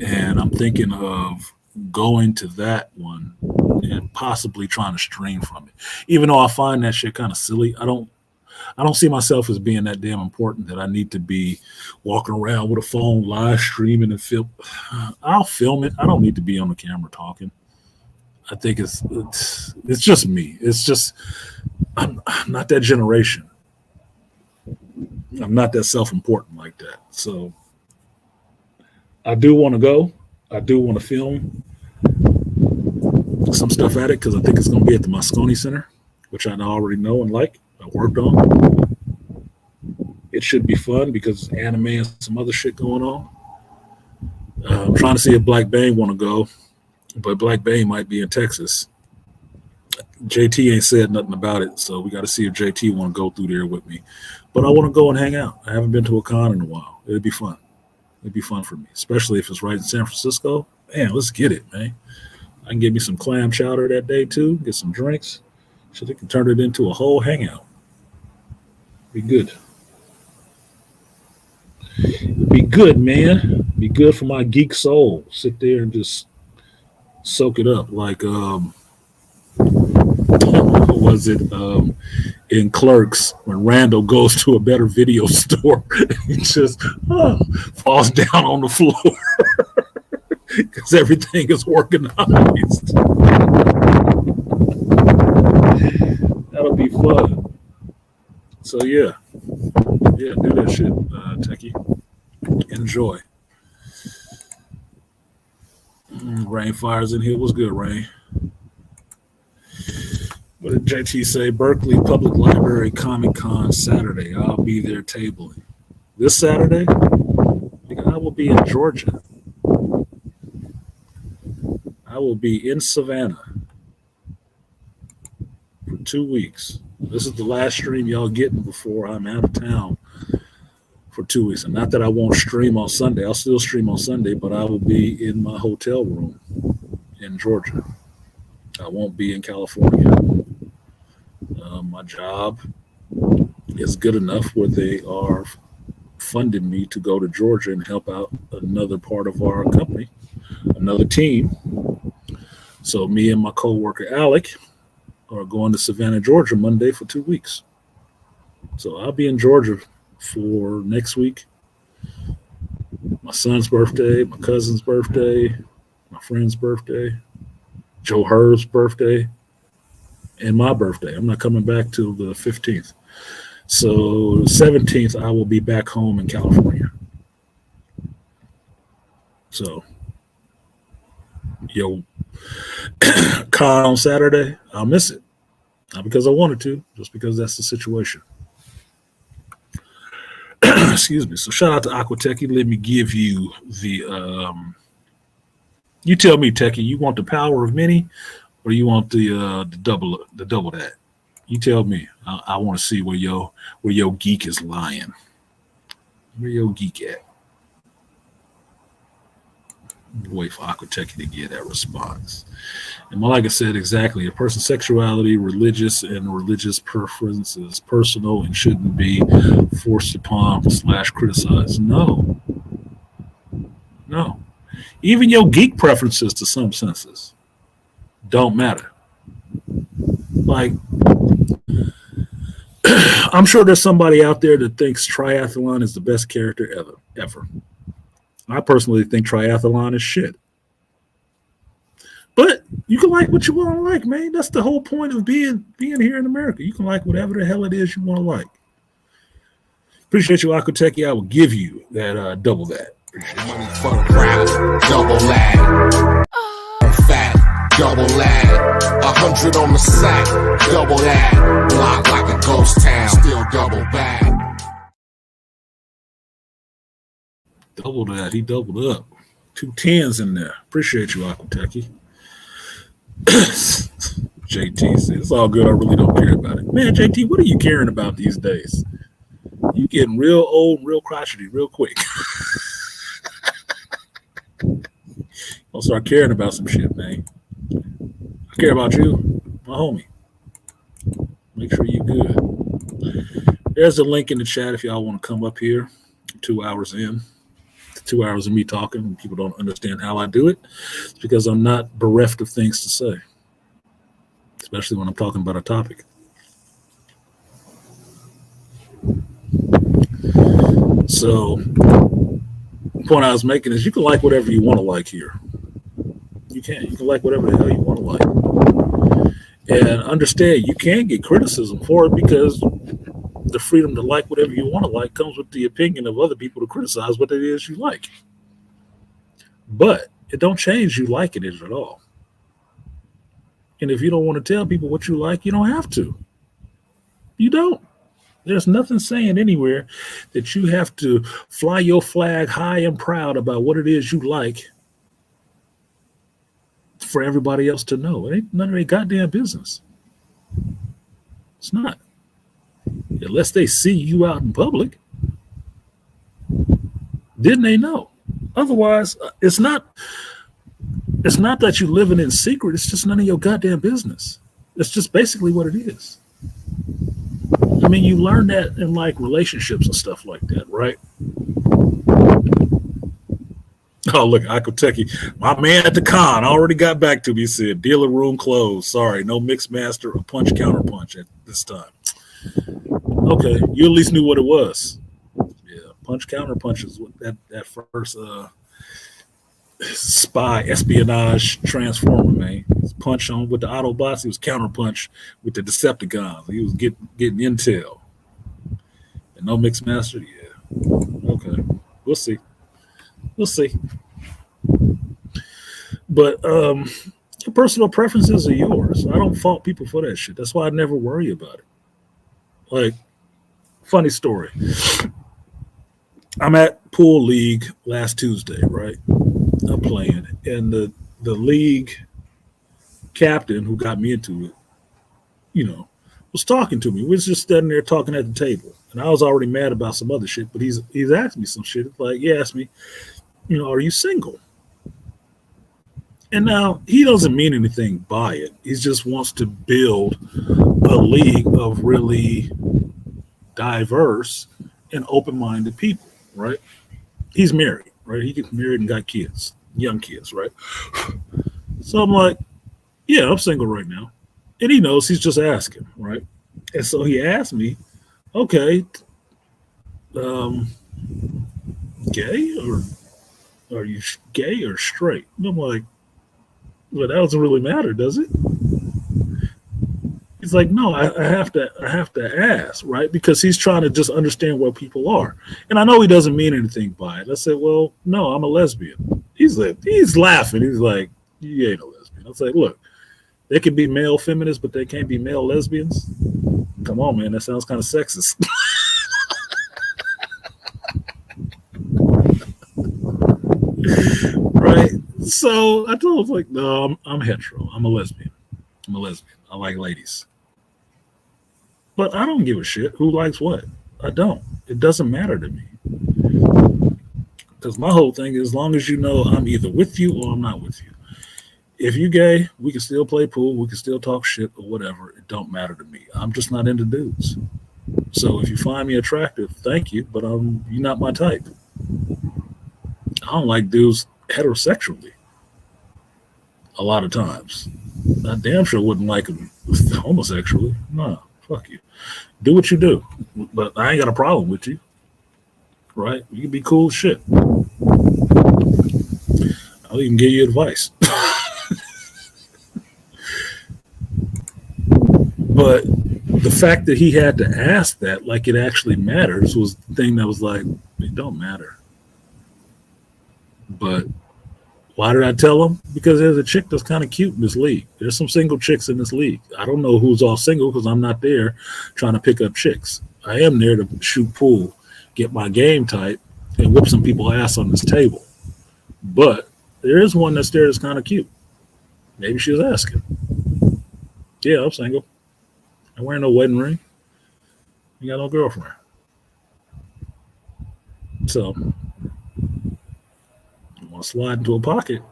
And I'm thinking of going to that one and possibly trying to stream from it. Even though I find that shit kind of silly, I don't see myself as being that damn important that I need to be walking around with a phone, live streaming and film. I'll film it. I don't need to be on the camera talking. I think it's just me. It's just I'm not that generation. I'm not that self-important like that. So I do want to go. I do want to film some stuff at it because I think it's going to be at the Moscone Center, which I already know and like. I worked on. It should be fun because anime and some other shit going on. I'm trying to see if Black Bane want to go, but Black Bane might be in Texas. JT ain't said nothing about it, so we got to see if JT want to go through there with me. But I want to go and hang out. I haven't been to a con in a while. It'd be fun. It'd be fun for me, especially if it's right in San Francisco. Man, let's get it, man. I can get me some clam chowder that day too, get some drinks. So they can turn it into a whole hangout. Be good. Be good, man. Be good for my geek soul. Sit there and just soak it up. Like what was it in Clerks when Randall goes to a better video store and he just falls down on the floor because everything is organized. That'll be fun. So yeah, do that shit, Techie. Enjoy. Rain fires in here. What's good, Rain? What did JT say? Berkeley Public Library Comic Con Saturday. I'll be there tabling. This Saturday? I will be in Georgia. I will be in Savannah for 2 weeks. This is the last stream y'all getting before I'm out of town for 2 weeks. And not that I won't stream on Sunday. I'll still stream on Sunday, but I will be in my hotel room in Georgia. I won't be in California. My job is good enough where they are funding me to go to Georgia and help out another part of our company, another team. So me and my coworker Alec are going to Savannah, Georgia Monday for 2 weeks. So I'll be in Georgia for next week. My son's birthday, my cousin's birthday, my friend's birthday. Joe Herb's birthday, and my birthday. I'm not coming back till the 15th. So the 17th, I will be back home in California. So, yo, con on Saturday, I'll miss it. Not because I wanted to, just because that's the situation. Excuse me. So shout out to Aqua Techie. Let me give you the you tell me, Techie, you want the power of many or you want the double that? You tell me. I want to see where your geek is lying. Where your geek at? Wait for Aqua Techie to get that response. And like I said, exactly, a person's sexuality, religious preference is personal and shouldn't be forced upon / criticized. No. Even your geek preferences, to some senses, don't matter. Like, I'm sure there's somebody out there that thinks triathlon is the best character ever. I personally think triathlon is shit. But you can like what you want to like, man. That's the whole point of being here in America. You can like whatever the hell it is you want to like. Appreciate you, Akuteki. I will give you that double that. Money for the crowd, double that. Fat, double that. 100 on the sack, double that. Block like a ghost town, still double back. Double that. He doubled up. 2 10s in there. Appreciate you, Akuteki. JT says, it's all good. I really don't care about it. Man, JT, what are you caring about these days? You getting real old, real crotchety, real quick. I'll start caring about some shit, man. I care about you, my homie. Make sure you're good. There's a link in the chat if y'all want to come up here. 2 hours in. 2 hours of me talking. People don't understand how I do it. It's because I'm not bereft of things to say, especially when I'm talking about a topic. So, the point I was making is you can like whatever you want to like here. You can. You can like whatever the hell you want to like. And understand you can get criticism for it because the freedom to like whatever you want to like comes with the opinion of other people to criticize what it is you like. But it don't change you liking it at all. And if you don't want to tell people what you like, you don't have to. You don't. There's nothing saying anywhere that you have to fly your flag high and proud about what it is you like for everybody else to know. It ain't none of their goddamn business. It's not. Unless they see you out in public, then they know. Otherwise, it's not that you're living in secret. It's just none of your goddamn business. It's just basically what it is. I mean, you learn that in like relationships and stuff like that, right? Oh, look, Akuteki. My man at the con already got back to me. He said, dealer room closed. Sorry, no mix master or punch counter punch at this time. Okay, you at least knew what it was. Yeah, punch counter punch is what that first spy espionage transformer, man. He was punch on with the Autobots. He was counter punch with the Decepticons. He was getting intel. And no mix master, yeah. Okay, we'll see. But your personal preferences are yours. I don't fault people for that shit. That's why I never worry about it. Like, funny story. I'm at pool league last Tuesday, right? I'm playing, and the league captain who got me into it, was talking to me. We was just standing there talking at the table, and I was already mad about some other shit. But he's asked me some shit. Like he asked me, are you single? And now he doesn't mean anything by it. He just wants to build a league of really diverse and open-minded people, right? He's married, right? He gets married and got kids, young kids, right? So I'm like, yeah, I'm single right now. And he knows, he's just asking, right? And so he asked me, okay, gay or are you gay or straight? And I'm like, But that doesn't really matter, does it? He's like, no, I have to ask, right? Because he's trying to just understand where people are. And I know he doesn't mean anything by it. I said, well, no, I'm a lesbian. He's laughing. He's like, you ain't a lesbian. I was like, look, they can be male feminists, but they can't be male lesbians. Come on, man, that sounds kind of sexist. Right? So I told him, like, no, I'm hetero. I'm a lesbian. I like ladies. But I don't give a shit who likes what. I don't. It doesn't matter to me. Because my whole thing is, as long as you know I'm either with you or I'm not with you. If you gay, we can still play pool, we can still talk shit or whatever. It don't matter to me. I'm just not into dudes. So if you find me attractive, thank you, but you're not my type. I don't like dudes heterosexually. A lot of times. I damn sure wouldn't like them homosexually. No, fuck you. Do what you do. But I ain't got a problem with you. Right? You can be cool as shit. I'll even give you advice. But the fact that he had to ask that like it actually matters was the thing that was like, it don't matter. But why did I tell him? Because there's a chick that's kind of cute in this league. There's some single chicks in this league. I don't know who's all single because I'm not there trying to pick up chicks. I am there to shoot pool, get my game tight, and whip some people's ass on this table. But there is one that's there that's kind of cute. Maybe she was asking. Yeah, I'm single. I'm wearing no wedding ring. You got no girlfriend. So, you want to slide into a pocket,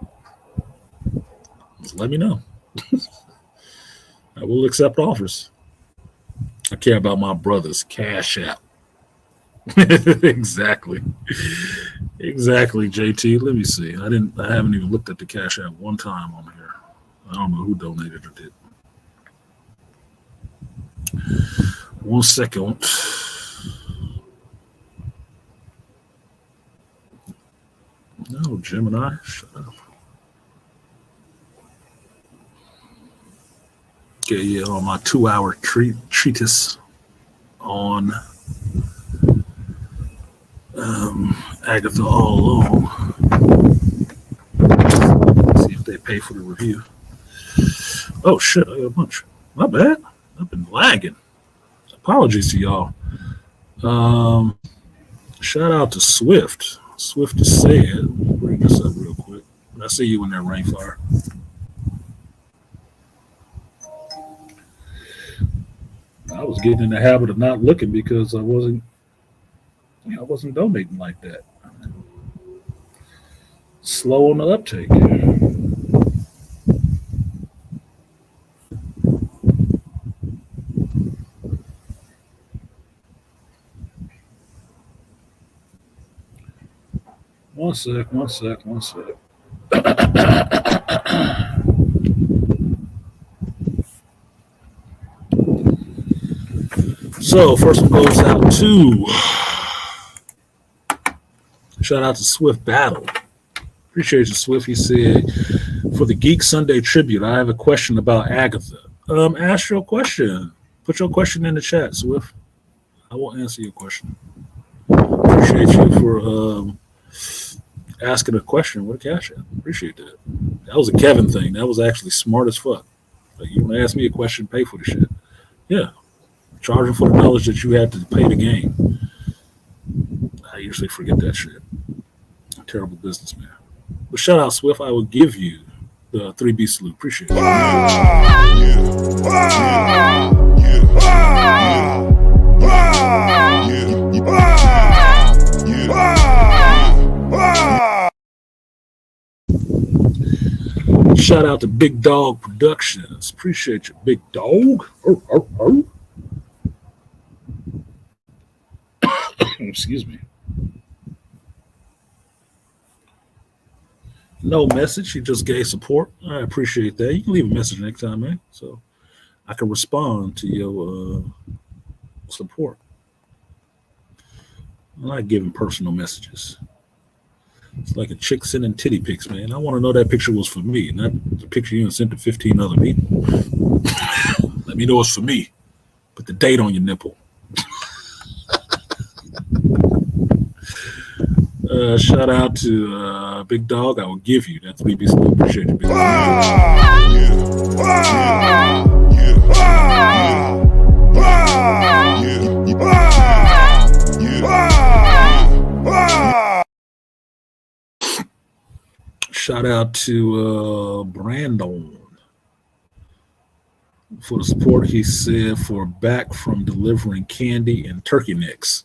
just let me know. I will accept offers. I care about my brother's cash app. Exactly, JT. Let me see. I haven't even looked at the cash app one time on here. I don't know who donated or did. 1 second. No, Gemini, shut up. Okay, yeah, on my 2-hour treatise on Agatha all along. See if they pay for the review. Oh shit, I got a bunch. My bad. I've been lagging. Apologies to y'all. Shout out to Swift. Swift to say it. Bring this up real quick. I see you in there, Rainfire. I was getting in the habit of not looking because I wasn't donating like that. Slow on the uptake. One sec. So first one goes out to shout out to Swift Battle. Appreciate you, Swift. He said, for the Geek Sunday tribute, I have a question about Agatha. Ask your question. Put your question in the chat, Swift. I will answer your question. Appreciate you for asking a question with a cash app. Appreciate that. That was a Kevin thing. That was actually smart as fuck. Like, you want to ask me a question, pay for the shit. Yeah. Charging for the knowledge that you had to pay the game. I usually forget that shit. Terrible businessman. But shout out, Swift. I will give you the 3B salute. Appreciate it. Shout out to Big Dog Productions. Appreciate you, Big Dog. Excuse me. No message. He just gave support. I appreciate that. You can leave a message next time, man. So I can respond to your support. I like giving personal messages. It's like a chick sending titty pics, man. I want to know that picture was for me, not the picture you sent to 15 other people. Let me know it's for me. Put the date on your nipple. Shout out to Big Dog. I will give you that 3B Slow. Appreciate you, Big Dog. Shout out to Brandon for the support. He said for back from delivering candy and turkey necks.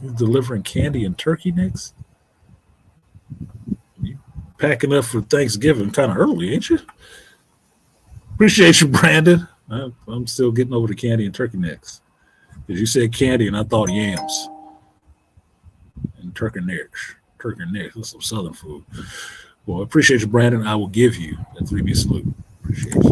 He's delivering candy and turkey necks? You packing up for Thanksgiving kind of early, ain't you? Appreciate you, Brandon. I'm still getting over the candy and turkey necks. Because you said candy and I thought yams. And turkey necks. Turkey necks. That's some southern food. Well, I appreciate you, Brandon. I will give you that 3B salute. Appreciate you.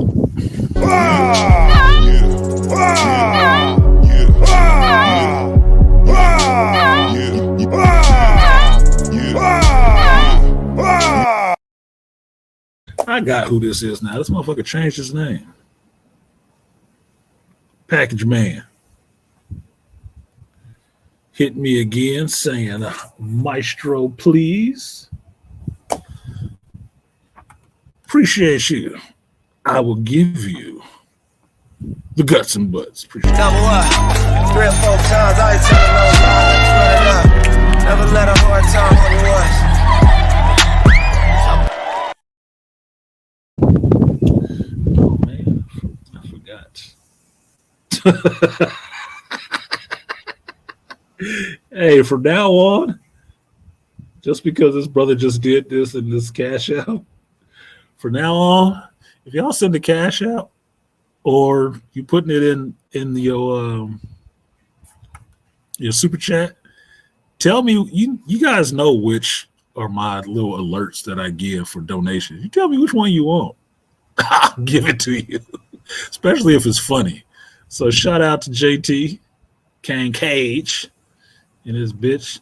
I got who this is now. This motherfucker changed his name. Package Man. Hit me again saying, Maestro, please. Appreciate you. I will give you the guts and butts. Appreciate Number one, 3 or 4 times, I ain't telling no lies. Run it up. Never let a hard time on the you. Oh man, I forgot. Hey, from now on, just because this brother just did this in this cash out, from now on, if y'all send the cash out or you putting it in your super chat, tell me you guys know which are my little alerts that I give for donations. You tell me which one you want. I'll give it to you, especially if it's funny. So shout out to JT, Kane Cage, and his bitch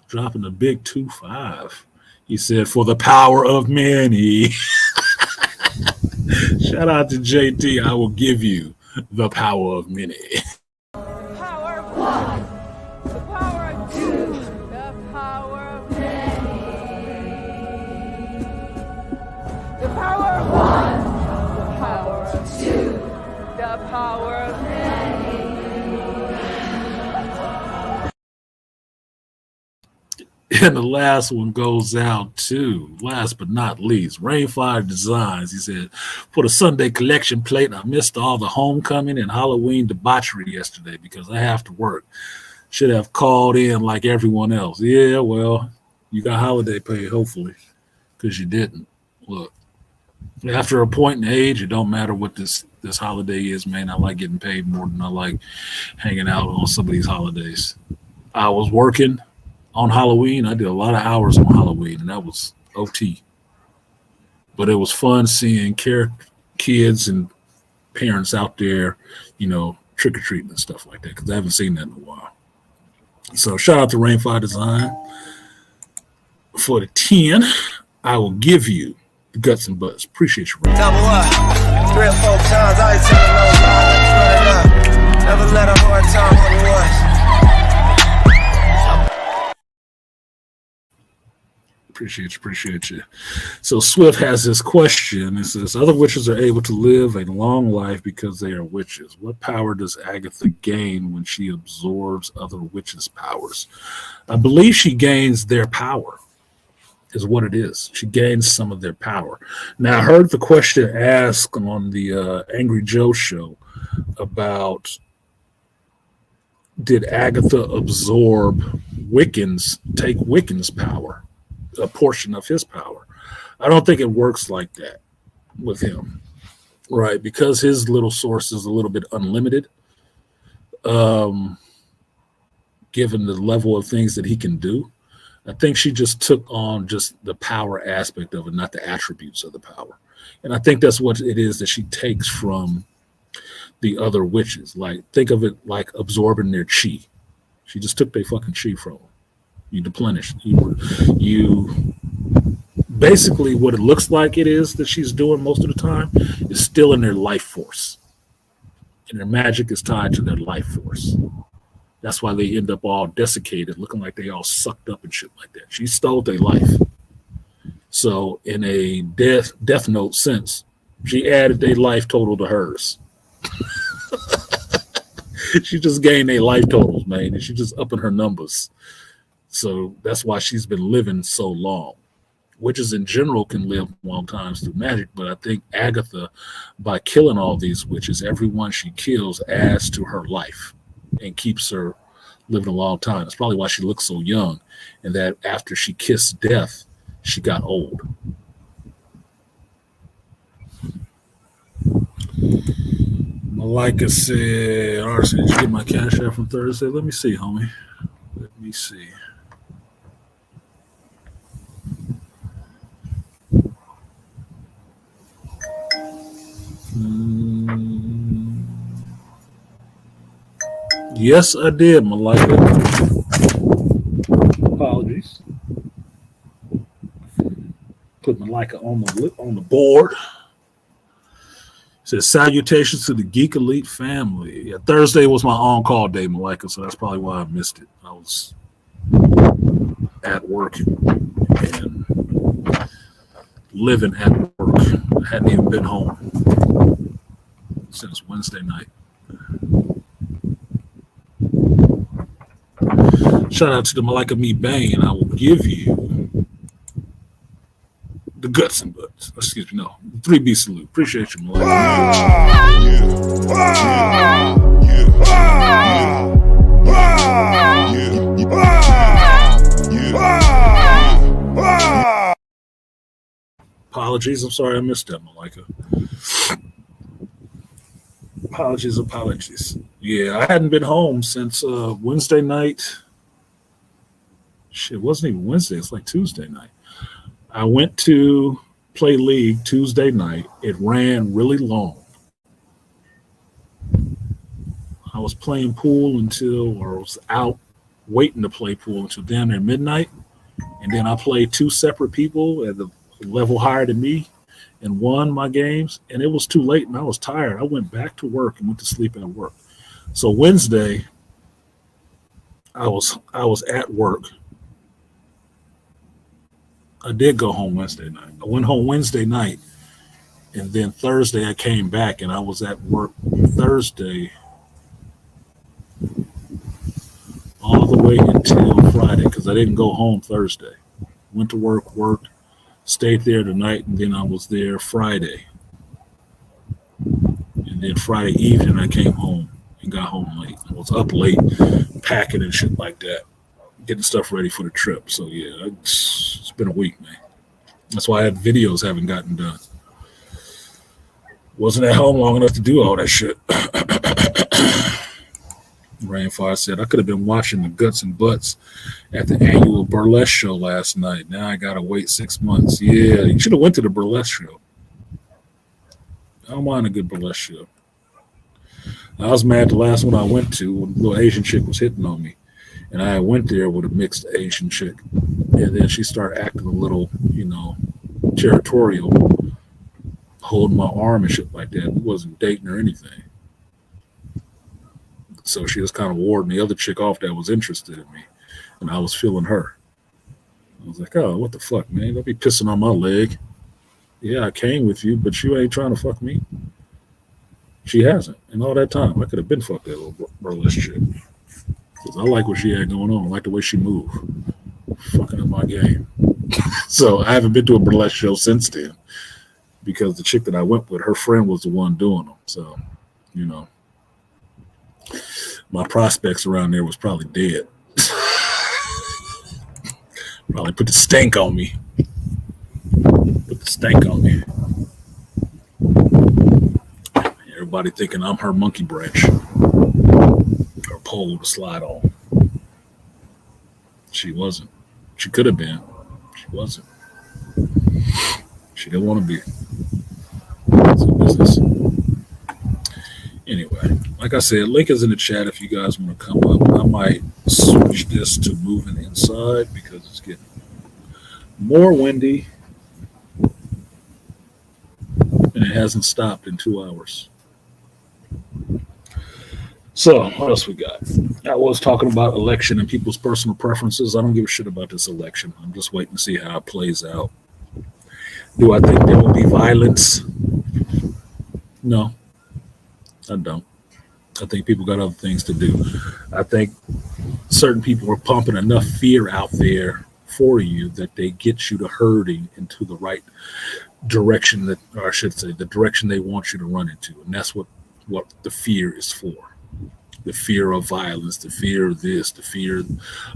dropping the big 2-5. He said, for the power of many. Shout out to JT. I will give you the power of many. Power of one. The power of two. The power of many. The power of one. The power of two. The power of many. And the last one goes out to, last but not least, Rainfire Designs. He said, for the Sunday collection plate, I missed all the homecoming and Halloween debauchery yesterday because I have to work. Should have called in like everyone else. Yeah, well, you got holiday pay, hopefully, because you didn't. Look, after a point in age, it don't matter what this holiday is, man. I like getting paid more than I like hanging out on some of these holidays. I was working on Halloween. I did a lot of hours on Halloween, and that was OT. But it was fun seeing kids and parents out there, trick-or-treating and stuff like that, because I haven't seen that in a while. So shout out to Rainfire Design. For the 10, I will give you the guts and butts. Appreciate you, Rainfire. Number one, 3 or 4 times, I ain't telling no lies. Run it up. Never let a hard time on the ones. Appreciate you. So Swift has this question. It says, other witches are able to live a long life because they are witches. What power does Agatha gain when she absorbs other witches' powers? I believe she gains their power, is what it is. She gains some of their power. Now, I heard the question asked on the Angry Joe show about, did Agatha absorb take Wiccan's power? A portion of his power. I don't think it works like that with him, right? Because his little source is a little bit unlimited, given the level of things that he can do. I think she just took on just the power aspect of it, not the attributes of the power. And I think that's what it is that she takes from the other witches. Like, think of it like absorbing their chi. She just took their fucking chi from them. You deplenish. You basically what it looks like it is that she's doing most of the time is still in their life force, and their magic is tied to their life force. That's why they end up all desiccated, looking like they all sucked up and shit like that. She stole their life. So in a death note sense, she added their life total to hers. She just gained their life totals, man, and she just upping her numbers. So that's why she's been living so long. Witches in general can live long times through magic, but I think Agatha, by killing all these witches, everyone she kills adds to her life and keeps her living a long time. That's probably why she looks so young, and that after she kissed death, she got old. Malika said, Arson, did you get my cash out from Thursday? Let me see, homie. Let me see. Yes, I did, Malika. Apologies. Put Malika on the board. Says salutations to the Geek Elite family. Yeah, Thursday was my on-call day, Malika, so that's probably why I missed it. I was at work and living at work. I hadn't even been home since Wednesday night. Shout out to the Malika Me Bang, and I will give you the guts and butts. Excuse me, no. 3B salute. Appreciate you, Malika. Apologies. I'm sorry I missed that, Malika. Apologies. Yeah, I hadn't been home since Wednesday night. Shit, it wasn't even Wednesday. It's like Tuesday night. I went to play League Tuesday night. It ran really long. I was playing pool or was out waiting to play pool until damn near midnight. And then I played two separate people at the level higher than me and won my games. And it was too late and I was tired. I went back to work and went to sleep at work. So Wednesday, I was at work. I did go home Wednesday night. I went home Wednesday night, and then Thursday I came back, and I was at work Thursday all the way until Friday because I didn't go home Thursday. Went to work, worked, stayed there tonight, and then I was there Friday. And then Friday evening I came home and got home late. I was up late, packing and shit like that, getting stuff ready for the trip. So yeah, it's been a week, man. That's why I had videos haven't gotten done. Wasn't at home long enough to do all that shit. Rainfire said I could have been watching the guts and butts at the annual burlesque show last night. Now I gotta wait 6 months. Yeah, you should have went to the burlesque show. I don't mind a good burlesque show. I was mad the last one I went to when the little Asian chick was hitting on me. And I went there with a mixed Asian chick. And then she started acting a little, territorial, holding my arm and shit like that. We wasn't dating or anything. So she was kind of warding the other chick off that was interested in me. And I was feeling her. I was like, oh, what the fuck, man? Don't be pissing on my leg. Yeah, I came with you, but you ain't trying to fuck me. She hasn't. And all that time, I could have been fucked that little burlesque chick. Because I like what she had going on. I like the way she moved. Fucking up my game. So I haven't been to a burlesque show since then. Because the chick that I went with, her friend was the one doing them. So, my prospects around there was probably dead. Probably put the stank on me. Everybody thinking I'm her monkey branch. Her pole to slide on. She wasn't. She could have been. She wasn't. She didn't want to be. It's a business. Anyway, like like I said, link is in the chat if you guys want to come up. I might switch this to moving inside because it's getting more windy and it hasn't stopped in 2 hours. So, what else we got? I was talking about election and people's personal preferences. I don't give a shit about this election. I'm just waiting to see how it plays out. Do I think there will be violence? No, I don't. I think people got other things to do. I think certain people are pumping enough fear out there for you that they get you to herding into the right direction that, or I should say, the direction they want you to run into. And that's what the fear is for. The fear of violence, the fear of this, the fear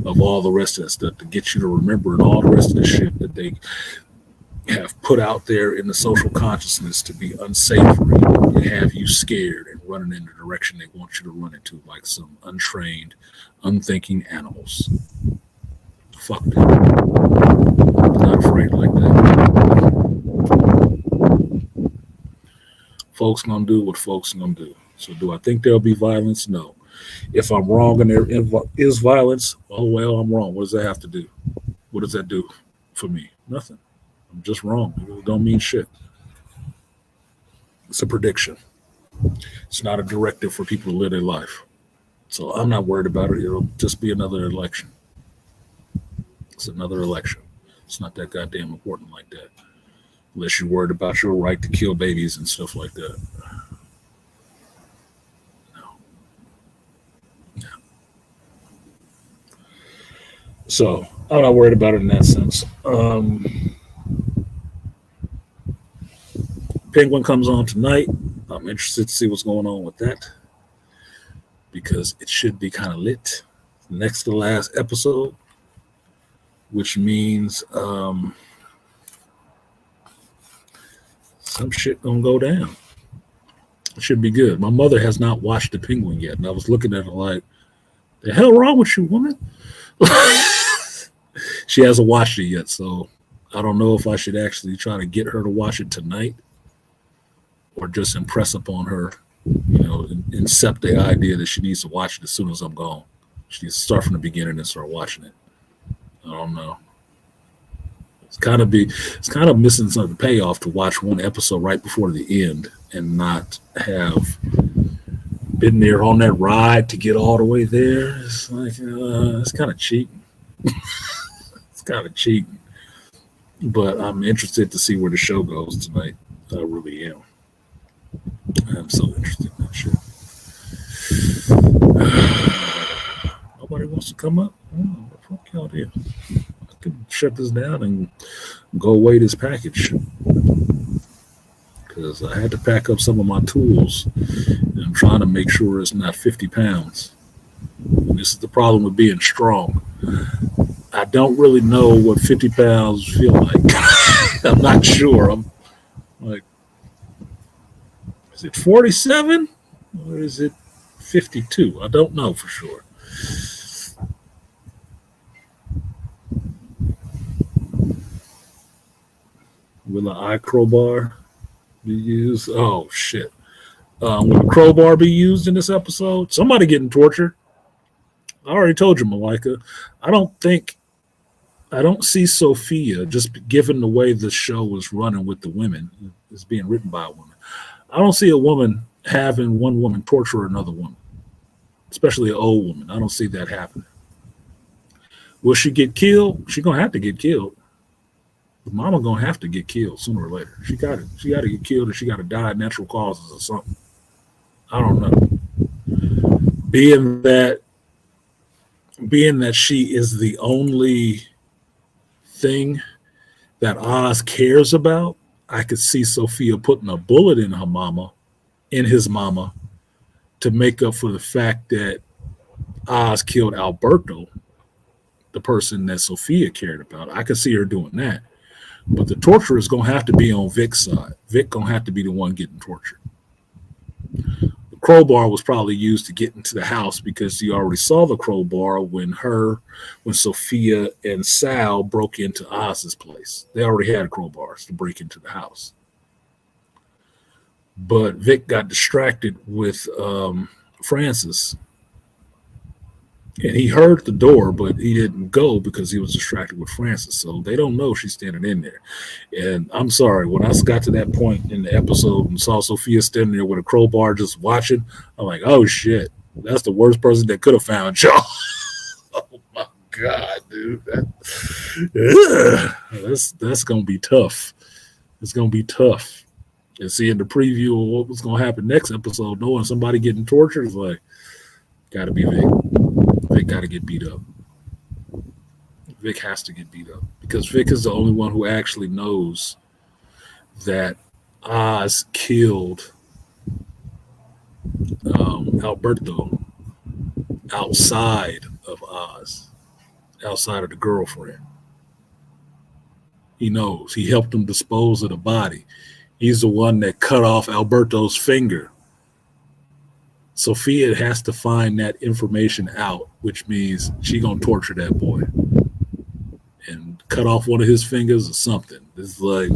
of all the rest of that stuff to get you to remember and all the rest of the shit that they have put out there in the social consciousness to be unsavory and have you scared and running in the direction they want you to run into like some untrained, unthinking animals. Fuck them. I'm not afraid like that. Folks gonna do what folks gonna do. So do I think there'll be violence? No. If I'm wrong and there is violence, oh well, I'm wrong. What does that have to do? What does that do for me? Nothing. I'm just wrong. It don't mean shit. It's a prediction. It's not a directive for people to live their life. So I'm not worried about it. It'll just be another election. It's another election. It's not that goddamn important like that. Unless you're worried about your right to kill babies and stuff like that. So I'm not worried about it in that sense. Penguin comes on tonight. I'm interested to see what's going on with that because it should be kind of lit. Next to the last episode, which means some shit gonna go down. It should be good. My mother has not watched the Penguin yet, and I was looking at her like, "The hell wrong with you, woman?" She hasn't watched it yet, so I don't know if I should actually try to get her to watch it tonight or just impress upon her, incept the idea that she needs to watch it as soon as I'm gone. She needs to start from the beginning and start watching it. I don't know. It's kind of missing some of the payoff to watch one episode right before the end and not have been there on that ride to get all the way there. It's like it's kind of cheating. It's kind of cheating, but I'm interested to see where the show goes tonight. I really am. I'm so interested in that shit. Nobody wants to come up? Oh, fuck y'all did. I can shut this down and go weigh this package because I had to pack up some of my tools and I'm trying to make sure it's not 50 pounds. And this is the problem with being strong. I don't really know what 50 pounds feel like. I'm not sure. I'm like, is it 47 or is it 52? I don't know for sure. Will an eye crowbar be used? Oh, shit. Will a crowbar be used in this episode? Somebody getting tortured. I already told you, Malika. I don't see Sophia, just given the way the show is running with the women, it's being written by a woman. I don't see a woman having one woman torture another woman, especially an old woman. I don't see that happening. Will she get killed? She's going to have to get killed. Mama going to have to get killed sooner or later. She got to get killed or she got to die of natural causes or something. I don't know. Being that she is the only thing that Oz cares about, I could see Sophia putting a bullet in his mama, to make up for the fact that Oz killed Alberto, the person that Sophia cared about. I could see her doing that. But the torture is going to have to be on Vic's side. Vic going to have to be the one getting tortured. The crowbar was probably used to get into the house because you already saw the crowbar when Sophia and Sal broke into Oz's place. They already had crowbars to break into the house. But Vic got distracted with Francis, and he heard the door, but he didn't go because he was distracted with Francis. So they don't know she's standing in there. And I'm sorry, when I got to that point in the episode and saw Sophia standing there with a crowbar just watching, I'm like, oh shit, that's the worst person that could have found y'all. Oh my god, dude, that's gonna be tough. It's gonna be tough. And seeing the preview of what was gonna happen next episode, knowing somebody getting tortured is like, gotta be Vic. Vic got to get beat up. Vic has to get beat up because Vic is the only one who actually knows that Oz killed Alberto outside of Oz, outside of the girlfriend. He knows. He helped him dispose of the body. He's the one that cut off Alberto's finger. Sophia has to find that information out, which means she gonna torture that boy and cut off one of his fingers or something. It's like,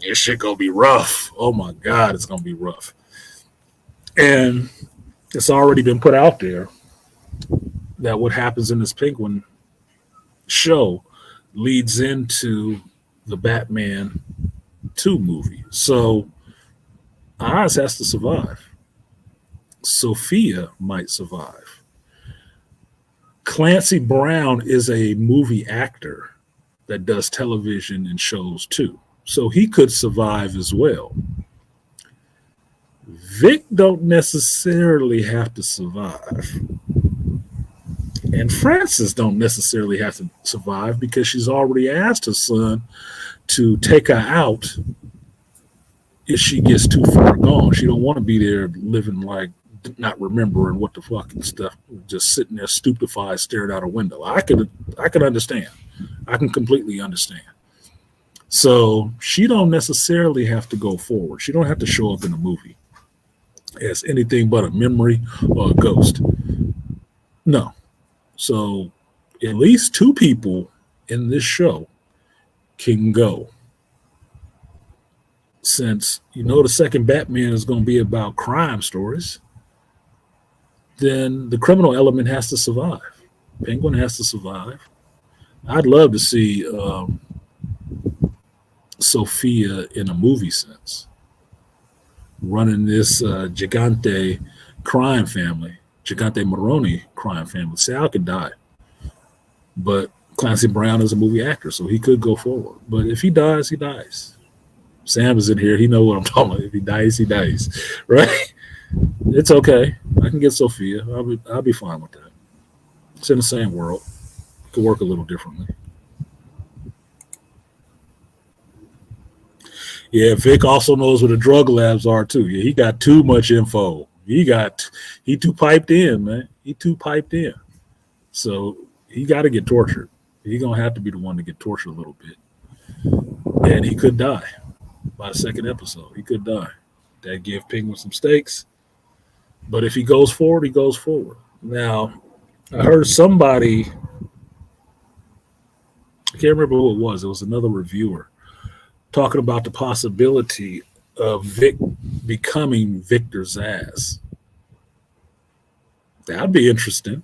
this shit gonna be rough. Oh my god, it's gonna be rough. And it's already been put out there that what happens in this Penguin show leads into the Batman 2 movie. So Oz has to survive. Sophia might survive. Clancy Brown is a movie actor that does television and shows too. So he could survive as well. Vic don't necessarily have to survive. And Frances don't necessarily have to survive because she's already asked her son to take her out if she gets too far gone. She don't want to be there living like not remembering what the fucking stuff, just sitting there stupefied, staring out a window. I could understand. I can completely understand. So she don't necessarily have to go forward. She don't have to show up in a movie as anything but a memory or a ghost. No. So at least 2 people in this show can go. Since you know the second Batman is going to be about crime stories, then the criminal element has to survive. Penguin has to survive. I'd love to see Sophia in a movie sense, running this Gigante crime family, Gigante Maroni crime family. Sal could die, but Clancy Brown is a movie actor, so he could go forward. But if he dies, he dies. Sam is in here. He knows what I'm talking about. If he dies, he dies. Right? It's okay. I can get Sophia. I'll be fine with that. It's in the same world. It could work a little differently. Yeah, Vic also knows where the drug labs are too. Yeah, he got too much info. He too piped in, man. He too piped in. So he got to get tortured. He's gonna have to be the one to get tortured a little bit. And he could die by the second episode. He could die. That give Penguin some stakes. But if he goes forward, he goes forward. Now, I heard somebody, I can't remember who it was. It was another reviewer talking about the possibility of Vic becoming Victor Zsasz. That'd be interesting.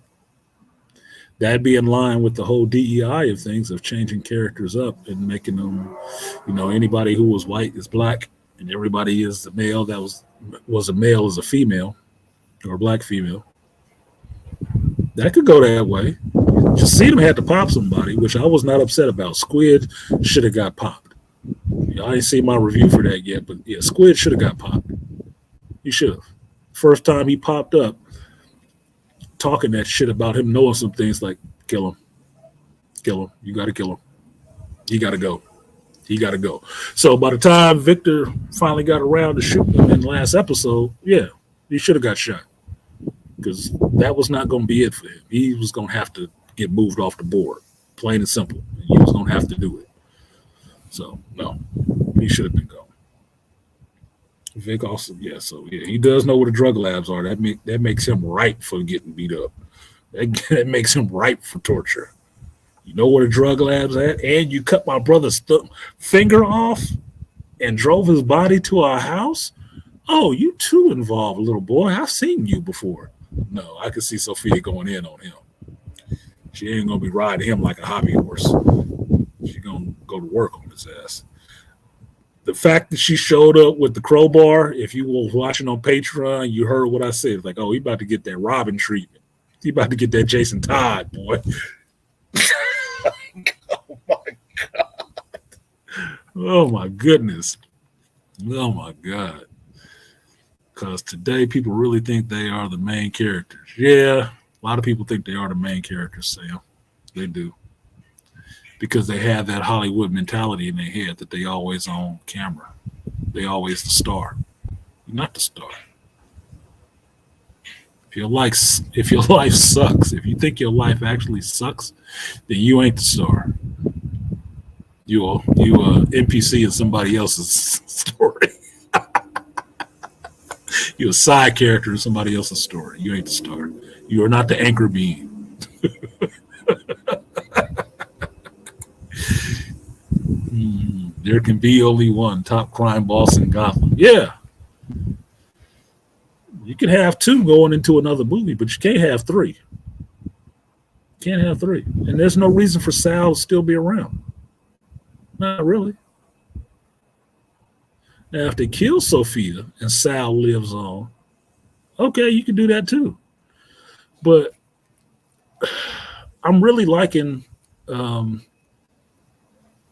That'd be in line with the whole DEI of things, of changing characters up and making them, anybody who was white is black, and everybody is a male that was a male is a female, or a black female. That could go that way. Just see them had to pop somebody, which I was not upset about. Squid should have got popped. I ain't seen my review for that yet, but yeah, Squid should have got popped. He should have. First time he popped up, talking that shit about him knowing some things like kill him. You got to kill him. He got to go. So by the time Victor finally got around to shooting him in the last episode, yeah, he should have got shot because that was not going to be it for him. He was going to have to get moved off the board, plain and simple. He was going to have to do it. So no, he should have been gone. Vic also, he does know where the drug labs are. That makes him ripe for getting beat up. That makes him ripe for torture. You know where the drug labs at, and you cut my brother's finger off. and drove his body to our house. Oh, you too involved, little boy. I've seen you before. No, I could see Sophia going in on him. She ain't gonna be riding him like a hobby horse. She gonna go to work on his ass. The fact that she showed up with the crowbar, if you were watching on Patreon, you heard what I said. It's like, oh, he about to get that Robin treatment. He about to get that Jason Todd, boy. Oh my God. Oh my goodness. Oh my God. Because today people really think they are the main characters. Yeah, a lot of people think they are the main characters, Sam. They do. Because they have that Hollywood mentality in their head that they always on camera. They always the star. You're not the star. If your life sucks, if you think your life actually sucks, then you ain't the star. You a NPC in somebody else's story. You're a side character in somebody else's story. You ain't the star. You are not the anchor beam. There can be only one top crime boss in Gotham. Yeah. You can have two going into another movie, but you can't have three. Can't have three. And there's no reason for Sal to still be around. Not really. Now, if they kill Sophia and Sal lives on, okay, you can do that too. But I'm really liking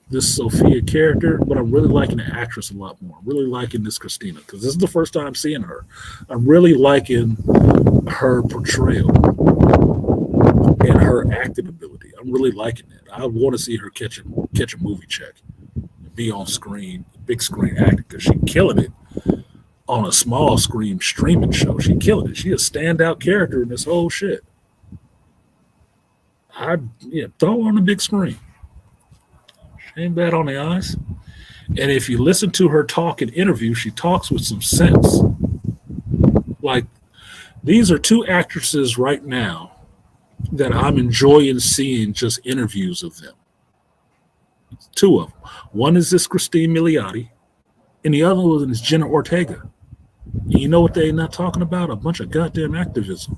this Sophia character, but I'm really liking the actress a lot more. I'm really liking this Christina because this is the first time seeing her. I'm really liking her portrayal and her acting ability. I'm really liking it. I want to see her catch a movie check, be on screen, big screen acting because she's killing it on a small screen streaming show. She's killing it. She's a standout character in this whole shit. Throw her on the big screen. She ain't bad on the eyes. And if you listen to her talk in interviews, she talks with some sense. Like, these are two actresses right now that I'm enjoying seeing just interviews of them. Two of them. One is this Christine Milioti, and the other one is Jenna Ortega. And you know what they're not talking about? A bunch of goddamn activism.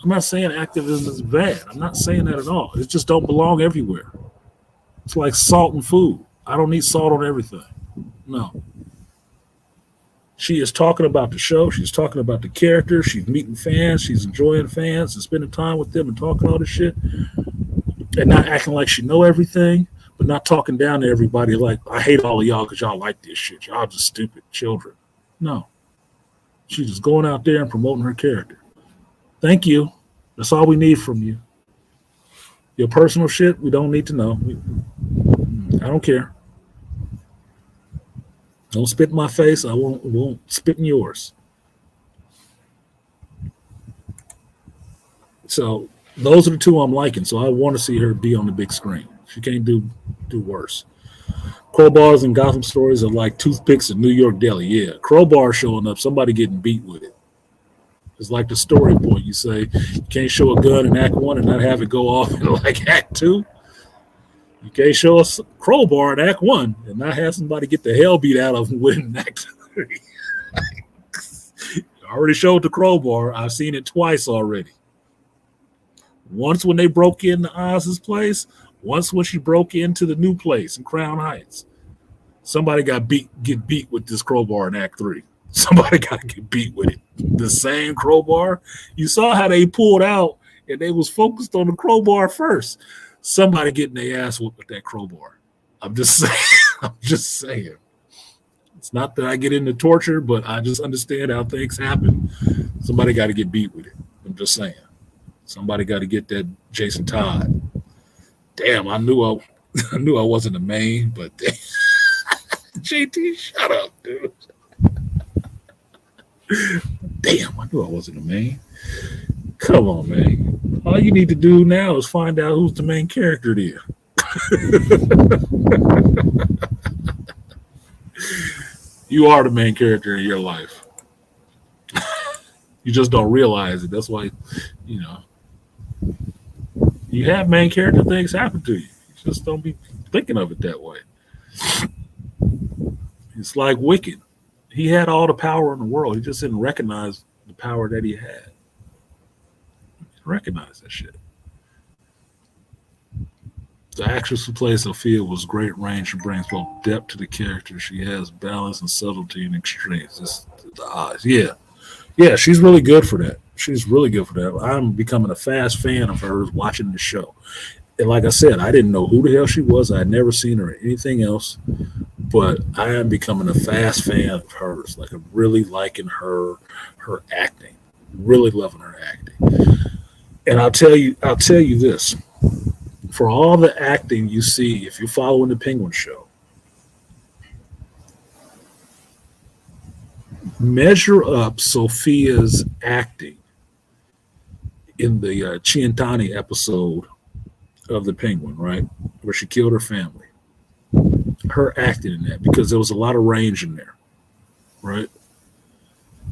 I'm not saying activism is bad. I'm not saying that at all. It just don't belong everywhere. It's like salt and food. I don't need salt on everything. No. She is talking about the show. She's talking about the characters. She's meeting fans. She's enjoying fans and spending time with them and talking all this shit. And not acting like she know everything, but not talking down to everybody like, I hate all of y'all because y'all like this shit. Y'all just stupid children. No. She's just going out there and promoting her character. Thank you. That's all we need from you. Your personal shit, we don't need to know. I don't care. Don't spit in my face. I won't spit in yours. So those are the two I'm liking. So I want to see her be on the big screen. She can't do worse. Crowbars and Gotham stories are like toothpicks in New York Deli. Yeah, crowbar showing up, somebody getting beat with it. It's like the story point. You say you can't show a gun in Act 1 and not have it go off in like Act 2. You can't show a crowbar in Act 1 and not have somebody get the hell beat out of them with in Act 3. I already showed the crowbar. I've seen it twice already. Once when they broke into Oz's place, once when she broke into the new place in Crown Heights. Somebody get beat with this crowbar in Act 3. Somebody got to get beat with it. The same crowbar. You saw how they pulled out and they was focused on the crowbar first. Somebody getting their ass whooped with that crowbar. I'm just saying. I'm just saying. It's not that I get into torture, but I just understand how things happen. Somebody got to get beat with it. I'm just saying. Somebody got to get that Jason Todd. Damn, I knew I wasn't the main, but JT, shut up, dude. Damn, I knew I wasn't the main. Come on, man. All you need to do now is find out who's the main character there. You are the main character in your life. You just don't realize it. That's why, you have main character things happen to you. You just don't be thinking of it that way. It's like Wicked. He had all the power in the world. He just didn't recognize the power that he had. Recognize that shit. The actress who plays Sophia was great range and brings both depth to the character. She has balance and subtlety in extremes. Just the eyes. Yeah. Yeah, she's really good for that. She's really good for that. I'm becoming a fast fan of hers watching the show. And like I said, I didn't know who the hell she was. I had never seen her in anything else. But I am becoming a fast fan of hers. Like I'm really liking her acting. Really loving her acting. And I'll tell you this. For all the acting you see, if you're following the Penguin Show, measure up Sophia's acting in the Chiantani episode of the Penguin, right? Where she killed her family. Her acting in that, because there was a lot of range in there, right?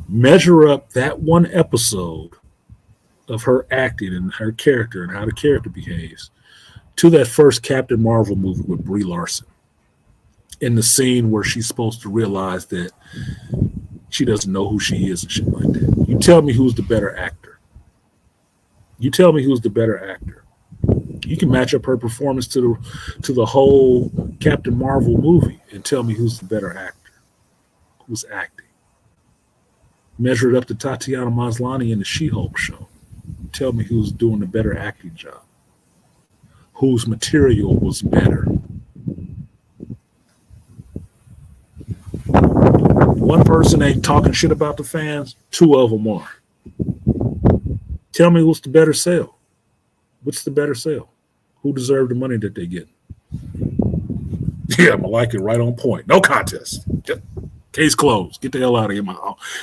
Measure up that one episode of her acting and her character and how the character behaves to that first Captain Marvel movie with Brie Larson, in the scene where she's supposed to realize that she doesn't know who she is and shit like that. You tell me who's the better actor. You tell me who's the better actor. You can match up her performance to the whole Captain Marvel movie and tell me who's the better actor, who's acting. Measure it up to Tatiana Maslany in the She-Hulk show. Tell me who's doing the better acting job. Whose material was better. One person ain't talking shit about the fans, two of them are. Tell me what's the better sale. What's the better sale? Who deserved the money that they get? Yeah, Malika right on point. No contest. Case closed. Get the hell out of here.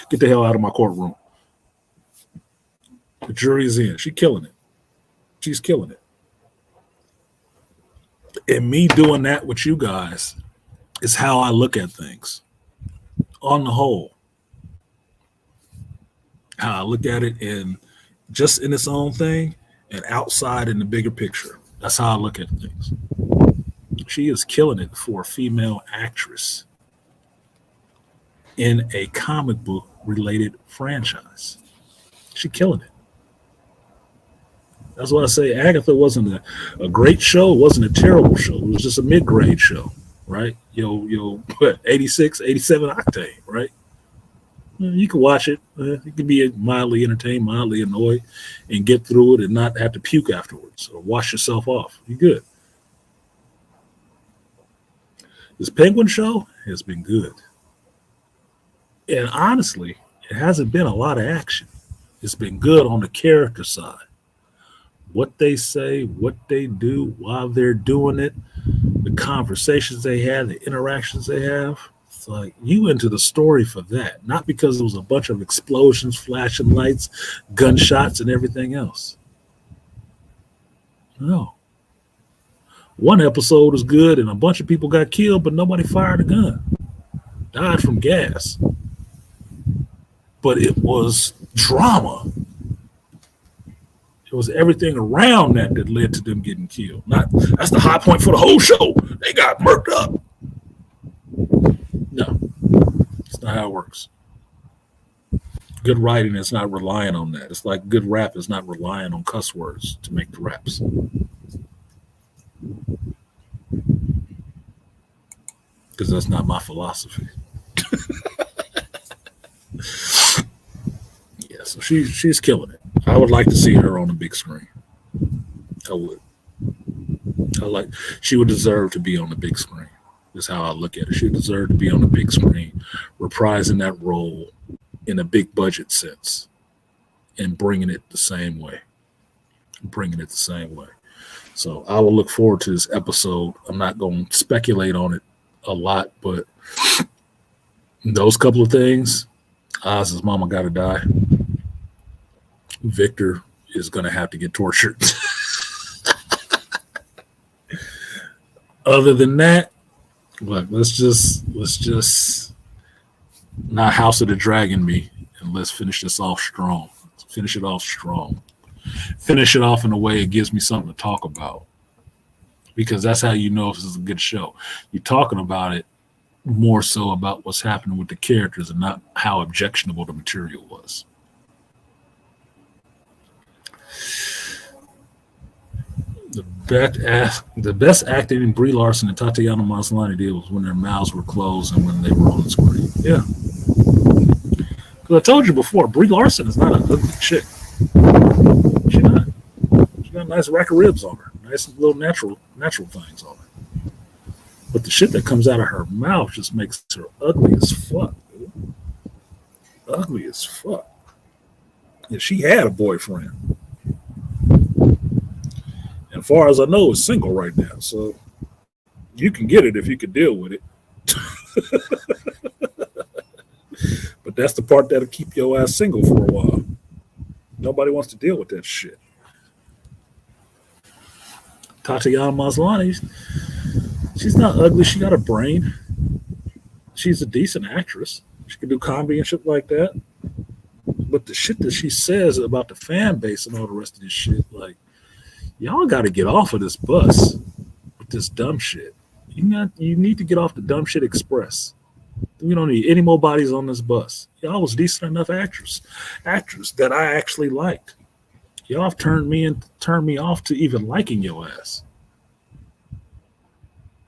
Get the hell out of my courtroom. The jury's in. She's killing it. She's killing it. And me doing that with you guys is how I look at things. On the whole. How I look at it in just in its own thing and outside in the bigger picture. That's how I look at things. She is killing it for a female actress in a comic book related franchise. She's killing it. That's why I say Agatha wasn't a great show. It wasn't a terrible show. It was just a mid-grade show, right? What, 86, 87 octane, right? You can watch it. You can be mildly entertained, mildly annoyed, and get through it and not have to puke afterwards or wash yourself off. You're good. This Penguin show has been good. And honestly, it hasn't been a lot of action. It's been good on the character side. What they say, what they do, while they're doing it, the conversations they have, the interactions they have. It's like you into the story for that, not because it was a bunch of explosions, flashing lights, gunshots, and everything else. No. One episode was good and a bunch of people got killed, but nobody fired a gun. Died from gas. But it was drama. It was everything around that led to them getting killed. That's the high point for the whole show. They got murked up. No, it's not how it works. Good writing is not relying on that. It's like good rap is not relying on cuss words to make the raps. Because that's not my philosophy. Yeah, so she's killing it. I would like to see her on the big screen. I would. She would deserve to be on the big screen. Is how I look at it. She would deserve to be on the big screen, reprising that role in a big budget sense and bringing it the same way. So I will look forward to this episode. I'm not going to speculate on it a lot, but those couple of things, Oz's mama got to die. Victor is going to have to get tortured. Other than that, look, let's just not House of the Dragon me, and let's finish this off strong. Finish it off strong. Finish it off in a way it gives me something to talk about. Because that's how you know if this is a good show. You're talking about it more so about what's happening with the characters and not how objectionable the material was. The best acting in Brie Larson and Tatiana Maslany did was when their mouths were closed and when they were on the screen. Yeah. Because I told you before, Brie Larson is not a ugly chick. She's not. She got a nice rack of ribs on her. Nice little natural things on her. But the shit that comes out of her mouth just makes her ugly as fuck, dude. Ugly as fuck. And she had a boyfriend. And as far as I know, is single right now. So you can get it if you can deal with it. But that's the part that'll keep your ass single for a while. Nobody wants to deal with that shit. Tatiana Maslany, she's not ugly. She got a brain. She's a decent actress. She can do comedy and shit like that. But the shit that she says about the fan base and all the rest of this shit, like, y'all got to get off of this bus with this dumb shit. You need to get off the dumb shit express. We don't need any more bodies on this bus. Y'all was decent enough actors that I actually liked. Y'all have turned me off to even liking your ass.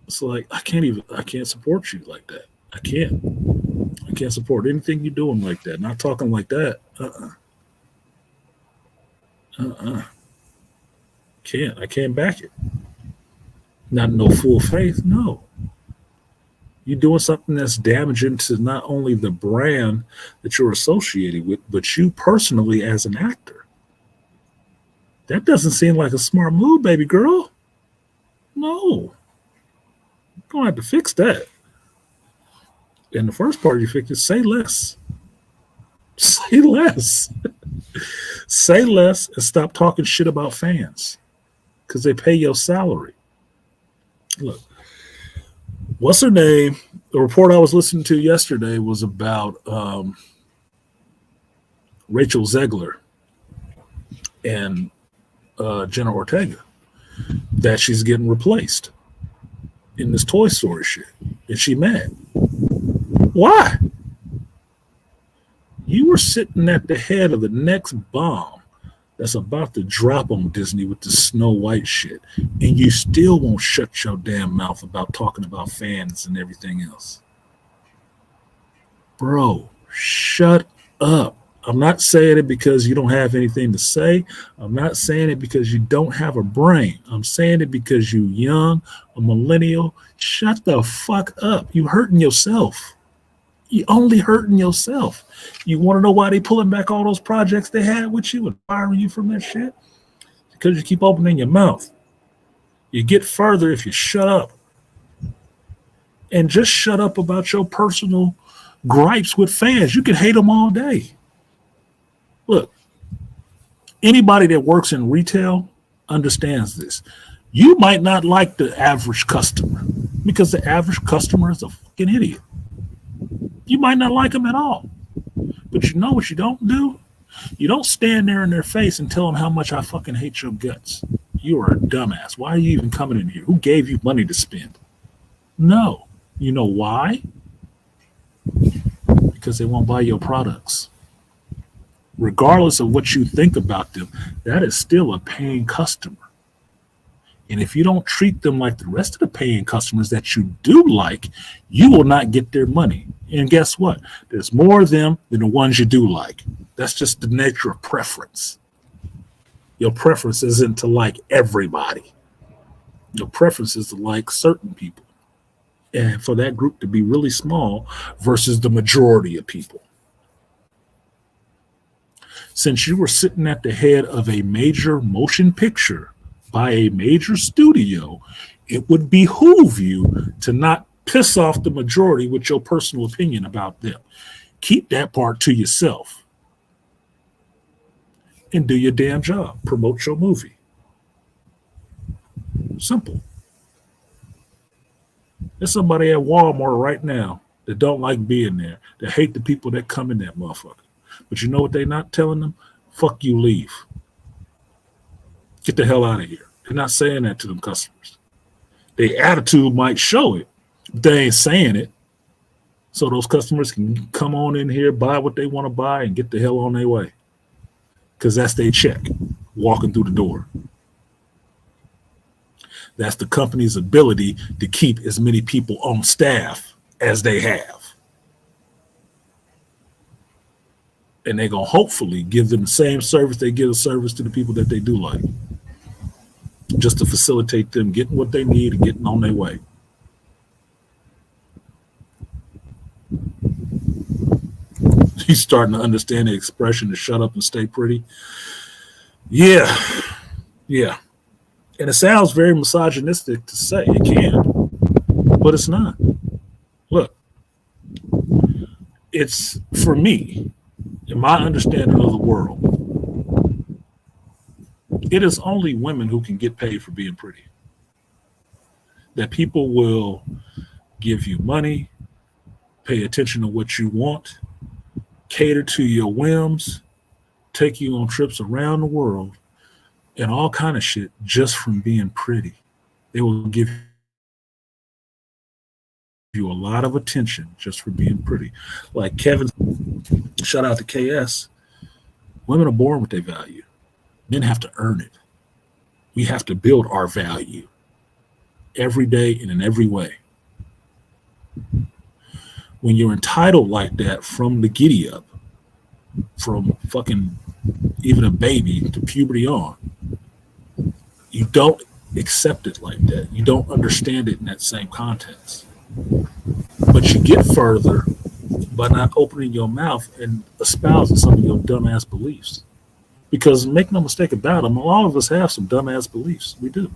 It's like I can't support you like that. I can't support anything you're doing like that. Not talking like that. I can't back it. Not no full faith. No. You're doing something that's damaging to not only the brand that you're associated with, but you personally as an actor. That doesn't seem like a smart move, baby girl. No. You're going to have to fix that. And the first part you fix is say less. Say less. Say less and stop talking shit about fans because they pay your salary. Look, what's her name? The report I was listening to yesterday was about Rachel Zegler and Jenna Ortega, that she's getting replaced in this Toy Story shit. And she mad. Why? You were sitting at the head of the next bomb that's about to drop on Disney with the Snow White shit, and you still won't shut your damn mouth about talking about fans and everything else. Bro, shut up. I'm not saying it because you don't have anything to say. I'm not saying it because you don't have a brain. I'm saying it because you're young, a millennial. Shut the fuck up. You hurting yourself. You only hurting yourself. You want to know why they pulling back all those projects they had with you and firing you from that shit? Because you keep opening your mouth. You get further if you shut up. And just shut up about your personal gripes with fans. You can hate them all day. Look, anybody that works in retail understands this. You might not like the average customer because the average customer is a fucking idiot. You might not like them at all. But you know what you don't do? You don't stand there in their face and tell them how much I fucking hate your guts. You are a dumbass. Why are you even coming in here? Who gave you money to spend? No. You know why? Because they won't buy your products. Regardless of what you think about them, that is still a paying customer. And if you don't treat them like the rest of the paying customers that you do like, you will not get their money. And guess what? There's more of them than the ones you do like. That's just the nature of preference. Your preference isn't to like everybody. Your preference is to like certain people. And for that group to be really small versus the majority of people. Since you were sitting at the head of a major motion picture by a major studio, it would behoove you to not piss off the majority with your personal opinion about them. Keep that part to yourself and do your damn job. Promote your movie. Simple. There's somebody at Walmart right now that don't like being there, that hate the people that come in that motherfucker. But you know what they're not telling them? Fuck you, leave. Get the hell out of here. They're not saying that to them customers. Their attitude might show it, but they ain't saying it. So those customers can come on in here, buy what they want to buy, and get the hell on their way. Because that's their check walking through the door. That's the company's ability to keep as many people on staff as they have. And they're going to hopefully give them the same service they give a service to the people that they do like, just to facilitate them getting what they need and getting on their way. He's starting to understand the expression to shut up and stay pretty. Yeah. And it sounds very misogynistic to say. It can, but it's not. Look, it's, for me, in my understanding of the world, it is only women who can get paid for being pretty. That people will give you money, pay attention to what you want, cater to your whims, take you on trips around the world, and all kind of shit just from being pretty. They will give you a lot of attention just for being pretty. Like Kevin, shout out to KS. Women are born with their value. Men have to earn it. We have to build our value every day and in every way. When you're entitled like that from the giddy up, from fucking even a baby to puberty on, you don't accept it like that. You don't understand it in that same context. But you get further by not opening your mouth and espousing some of your dumbass beliefs. Because make no mistake about them, a lot of us have some dumbass beliefs. We do.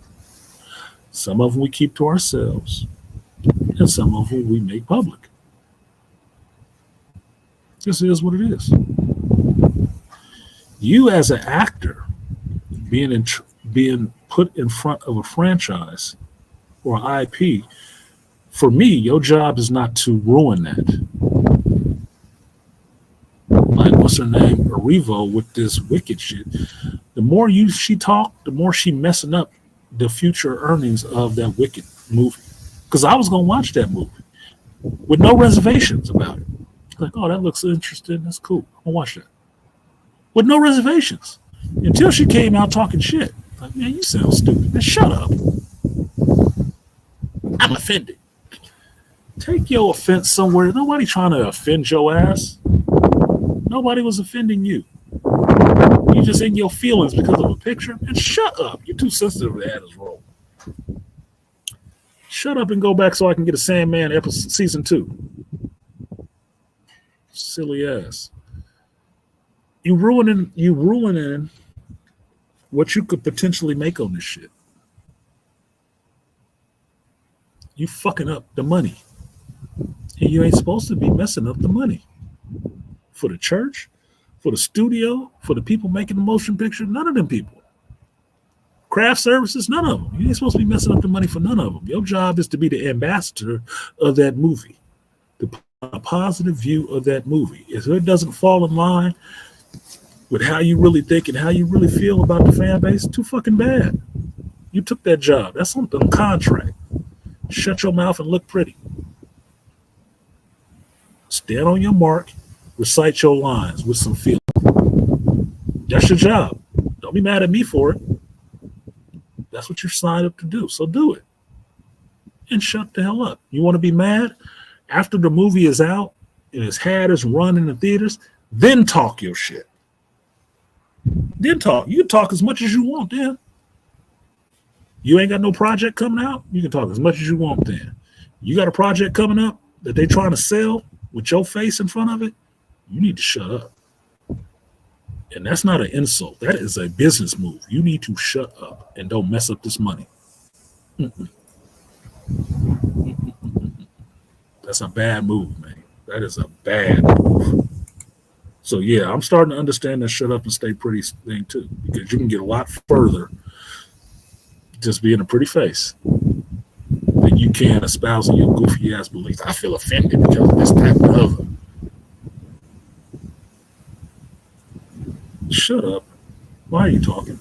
Some of them we keep to ourselves, and some of them we make public. This is what it is. You as an actor being put in front of a franchise or IP, for me, your job is not to ruin that. Like, what's her name? Arrivo with this Wicked shit. The more she talked, the more she messing up the future earnings of that Wicked movie. Because I was going to watch that movie with no reservations about it. Like, oh, that looks interesting. That's cool. I'll watch that. With no reservations. Until she came out talking shit. Like, man, you sound stupid. Man, shut up. I'm offended. Take your offense somewhere. Nobody trying to offend your ass. Nobody was offending you. You just in your feelings because of a picture. And shut up. You're too sensitive to that as role. Shut up and go back so I can get a Sandman episode season 2. Silly ass. You ruining what you could potentially make on this shit. You fucking up the money. And you ain't supposed to be messing up the money. For the church, for the studio, for the people making the motion picture, none of them people. Craft services, none of them. You ain't supposed to be messing up the money for none of them. Your job is to be the ambassador of that movie. To put a positive view of that movie. If it doesn't fall in line with how you really think and how you really feel about the fan base, too fucking bad. You took that job. That's on the contract. Shut your mouth and look pretty. Stand on your mark. Recite your lines with some feeling. That's your job. Don't be mad at me for it. That's what you're signed up to do. So do it. And shut the hell up. You want to be mad? After the movie is out and it's had its run in the theaters, then talk your shit. Then talk. You can talk as much as you want then. You ain't got no project coming out? You can talk as much as you want then. You got a project coming up that they trying to sell with your face in front of it? You need to shut up. And that's not an insult. That is a business move. You need to shut up and don't mess up this money. That's a bad move, man. That is a bad move. So, yeah, I'm starting to understand that shut up and stay pretty thing, too, because you can get a lot further just being a pretty face than you can espousing your goofy-ass beliefs. I feel offended because of this, that, and the other. Shut up. Why are you talking?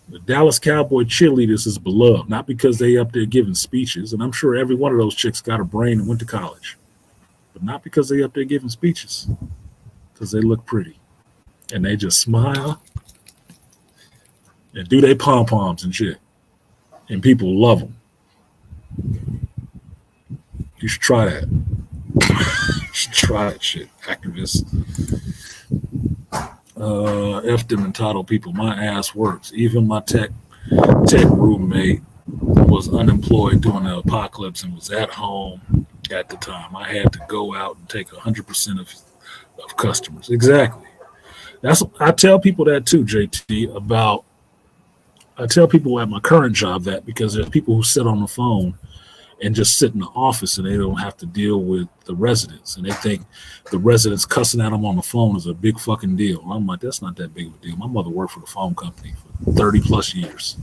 The Dallas Cowboy cheerleaders is beloved, not because they up there giving speeches, and I'm sure every one of those chicks got a brain and went to college, but not because they up there giving speeches, because they look pretty, and they just smile and do their pom-poms and shit, and people love them. You should try that. You should try that shit, activists. F them entitled people. My ass works. Even my tech roommate was unemployed during the apocalypse and was at home at the time. I had to go out and take 100% of customers. Exactly. I tell people that too, JT, about I tell people at my current job that because there's people who sit on the phone and just sit in the office and they don't have to deal with the residents. And they think the residents cussing at them on the phone is a big fucking deal. I'm like, that's not that big of a deal. My mother worked for the phone company for 30 plus years.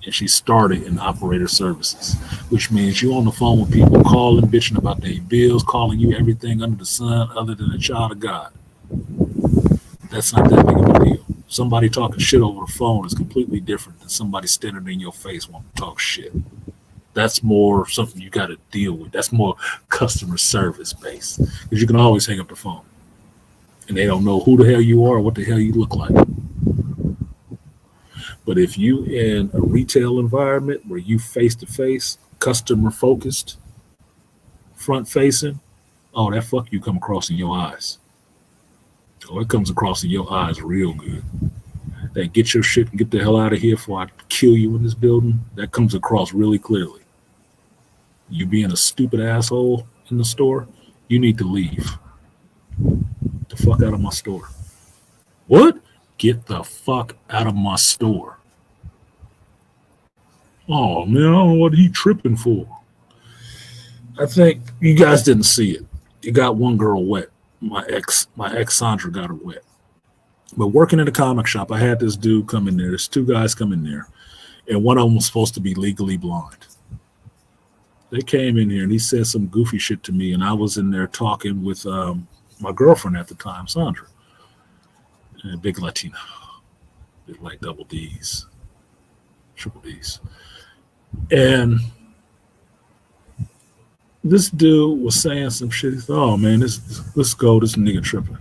And she started in operator services, which means you're on the phone with people calling, bitching about their bills, calling you everything under the sun other than a child of God. That's not that big of a deal. Somebody talking shit over the phone is completely different than somebody standing in your face wanting to talk shit. That's more something you got to deal with. That's more customer service based because you can always hang up the phone and they don't know who the hell you are or what the hell you look like. But if you in a retail environment where you face to face, customer focused, front facing, oh, that fuck you come across in your eyes. Oh, it comes across in your eyes real good. That get your shit and get the hell out of here before I kill you in this building. That comes across really clearly. You being a stupid asshole in the store, you need to leave. Get the fuck out of my store. What? Get the fuck out of my store. Oh man, I don't know what he tripping for. I think you guys didn't see it. You got one girl wet. My ex Sandra got her wet. But working in a comic shop, I had this dude come in there. There's two guys come in there, and one of them was supposed to be legally blind. They came in here and he said some goofy shit to me, and I was in there talking with my girlfriend at the time, Sandra, and big Latina, big like double D's, triple D's, and this dude was saying some shit. He thought, "Oh man, let's go. This nigga tripping."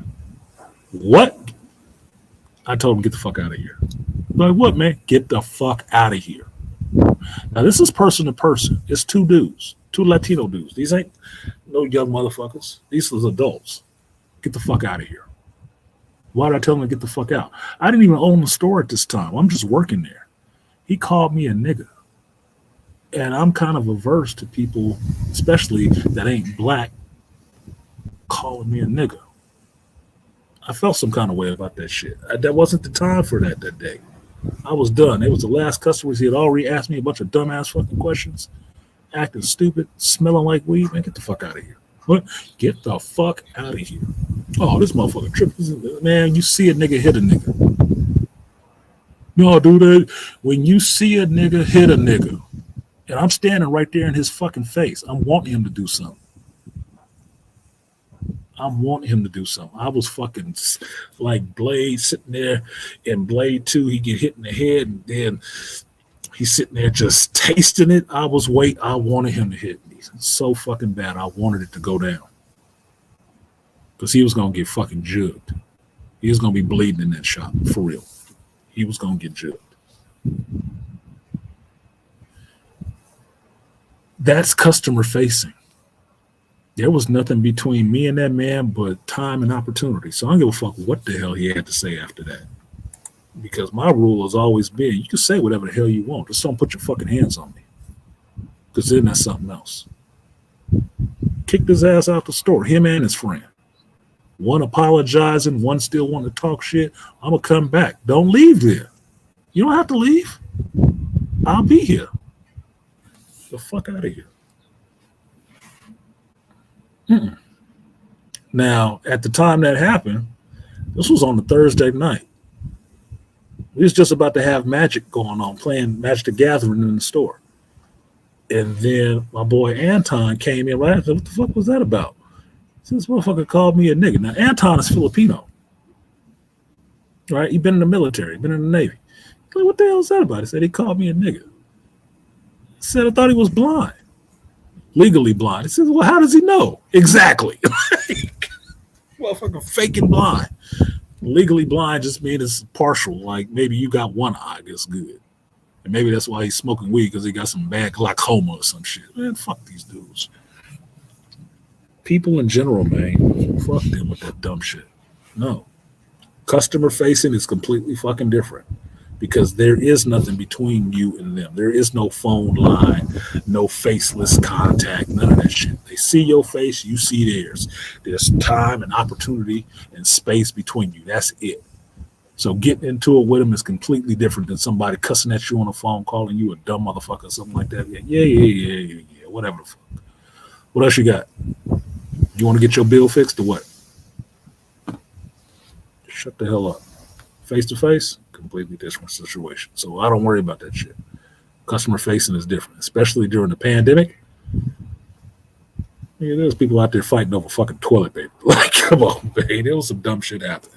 What? I told him, "Get the fuck out of here." Like, what, man? Get the fuck out of here. Now, this is person to person. It's two dudes, two Latino dudes. These ain't no young motherfuckers. These are adults. Get the fuck out of here. Why did I tell him to get the fuck out? I didn't even own the store at this time. I'm just working there. He called me a nigga. And I'm kind of averse to people, especially that ain't black, calling me a nigga. I felt some kind of way about that shit. That wasn't the time for that day. I was done. It was the last customers. He had already asked me a bunch of dumbass fucking questions, acting stupid, smelling like weed. Man, get the fuck out of here. What? Get the fuck out of here. Oh, this motherfucker tripping. Man, you see a nigga hit a nigga. No, dude, when you see a nigga hit a nigga, and I'm standing right there in his fucking face, I'm wanting him to do something. I'm wanting him to do something. I was fucking like Blade sitting there in Blade 2. He get hit in the head, and then he's sitting there just tasting it. I wanted him to hit me so fucking bad. I wanted it to go down because he was going to get fucking jugged. He was going to be bleeding in that shop, for real. He was going to get jugged. That's customer facing. There was nothing between me and that man but time and opportunity. So I don't give a fuck what the hell he had to say after that. Because my rule has always been, you can say whatever the hell you want. Just don't put your fucking hands on me. Because then that's something else. Kicked his ass out the store, him and his friend. One apologizing, one still wanting to talk shit. I'm going to come back. Don't leave there. You don't have to leave. I'll be here. Get the fuck out of here. Mm-mm. Now, at the time that happened, this was on a Thursday night. We was just about to have Magic going on, playing Magic the Gathering in the store. And then my boy Anton came in right after. What the fuck was that about? This motherfucker called me a nigga. Now, Anton is Filipino. Right? He been in the military, been in the Navy. Like, what the hell is that about? He said he called me a nigga. He said I thought he was blind. Legally blind. He said, well, how does he know? Exactly. Motherfucker faking blind. Legally blind just means it's partial. Like maybe you got one eye that's good. And maybe that's why he's smoking weed, because he got some bad glaucoma or some shit. Man, fuck these dudes. People in general, man, fuck them with that dumb shit. No. Customer facing is completely fucking different, because there is nothing between you and them. There is no phone line, no faceless contact, none of that shit. They see your face, you see theirs. There's time and opportunity and space between you. That's it. So getting into it with them is completely different than somebody cussing at you on a phone, calling you a dumb motherfucker or something like that. Yeah, whatever the fuck. What else you got? You want to get your bill fixed or what? Shut the hell up. Face to face, completely different situation. So I don't worry about that shit. Customer facing is different, especially during the pandemic. Yeah, there's people out there fighting over fucking toilet paper. Like, come on, man. There was some dumb shit happening.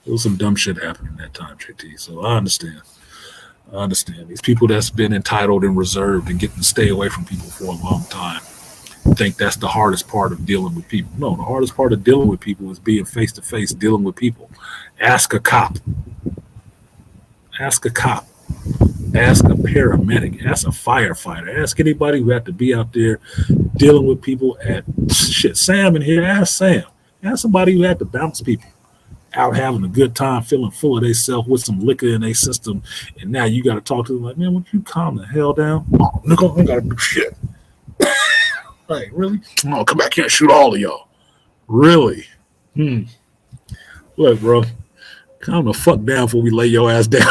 That time, JT. So I understand. These people that's been entitled and reserved and getting to stay away from people for a long time think that's the hardest part of dealing with people. No, the hardest part of dealing with people is being face to face, dealing with people. Ask a cop. Ask a paramedic. Ask a firefighter. Ask anybody who had to be out there dealing with people at shit. Sam in here. Ask Sam. Ask somebody who had to bounce people out having a good time, feeling full of themselves with some liquor in their system, and now you got to talk to them like, man, would you calm the hell down? Oh, nigga, I gotta do shit. Like, really? Oh, come back here and shoot all of y'all. Really? Look, bro, calm the fuck down before we lay your ass down.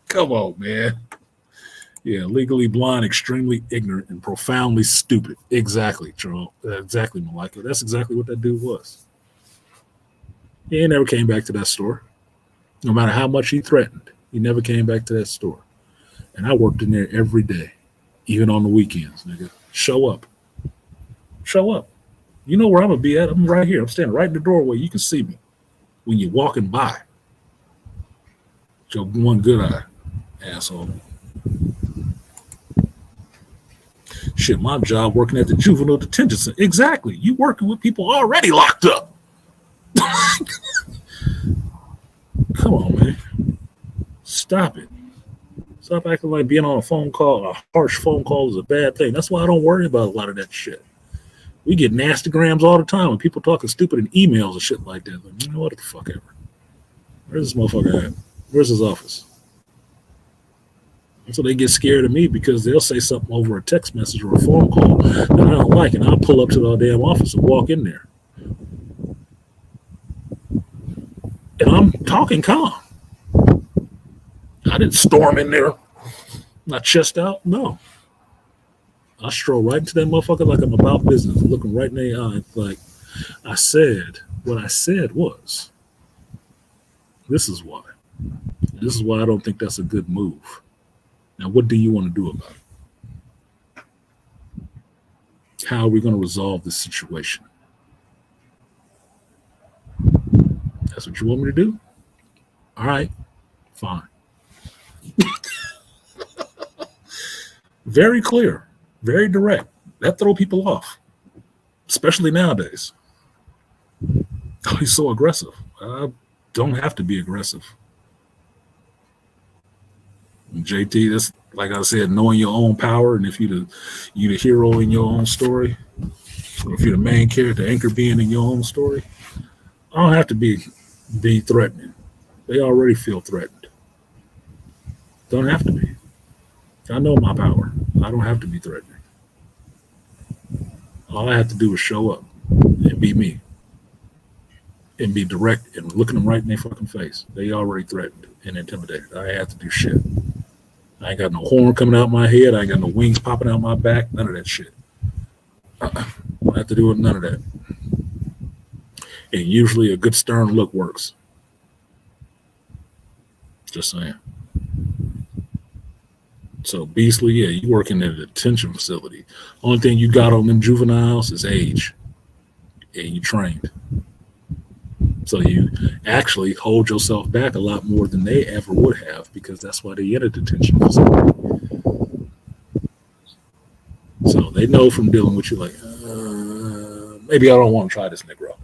Come on, man. Yeah, legally blind, extremely ignorant, and profoundly stupid. Exactly, Charles. Exactly, Malika. That's exactly what that dude was. He never came back to that store. No matter how much he threatened, he never came back to that store. And I worked in there every day, even on the weekends, nigga. Show up. You know where I'm going to be at. I'm right here. I'm standing right in the doorway. You can see me when you're walking by. Your one good eye, asshole. Shit, my job working at the juvenile detention center. Exactly. You working with people already locked up. Come on, man. Stop it. Stop acting like being on a phone call, a harsh phone call, is a bad thing. That's why I don't worry about a lot of that shit. We get nastygrams all the time when people talking stupid in emails and shit like that. Like, you know what the fuck ever. Where's this motherfucker at? Where's his office? And so they get scared of me because they'll say something over a text message or a phone call that I don't like, and I'll pull up to the damn office and walk in there. And I'm talking calm. I didn't storm in there, my chest out. No. I stroll right into that motherfucker like I'm about business, looking right in their eye. Like I said, what I said was, this is why. This is why I don't think that's a good move. Now, what do you want to do about it? How are we going to resolve this situation? That's what you want me to do? All right, fine. Very clear, very direct. That throw people off, especially nowadays. Oh, he's so aggressive. I don't have to be aggressive. JT, that's like I said, knowing your own power, and if you the hero in your own story, or if you're the main character, anchor being in your own story, I don't have to be threatening. They already feel threatened. Don't have to be. I know my power. I don't have to be threatening. All I have to do is show up and be me. And be direct and looking them right in their fucking face. They already threatened and intimidated. I have to do shit. I ain't got no horn coming out my head. I ain't got no wings popping out my back. None of that shit. I don't have to do none of that. And usually a good stern look works. Just saying. So Beasley, yeah, you working at a detention facility. Only thing you got on them juveniles is age. And you trained. So you actually hold yourself back a lot more than they ever would have, because that's why they entered detention facility. So they know from dealing with you, like, maybe I don't want to try this Negro.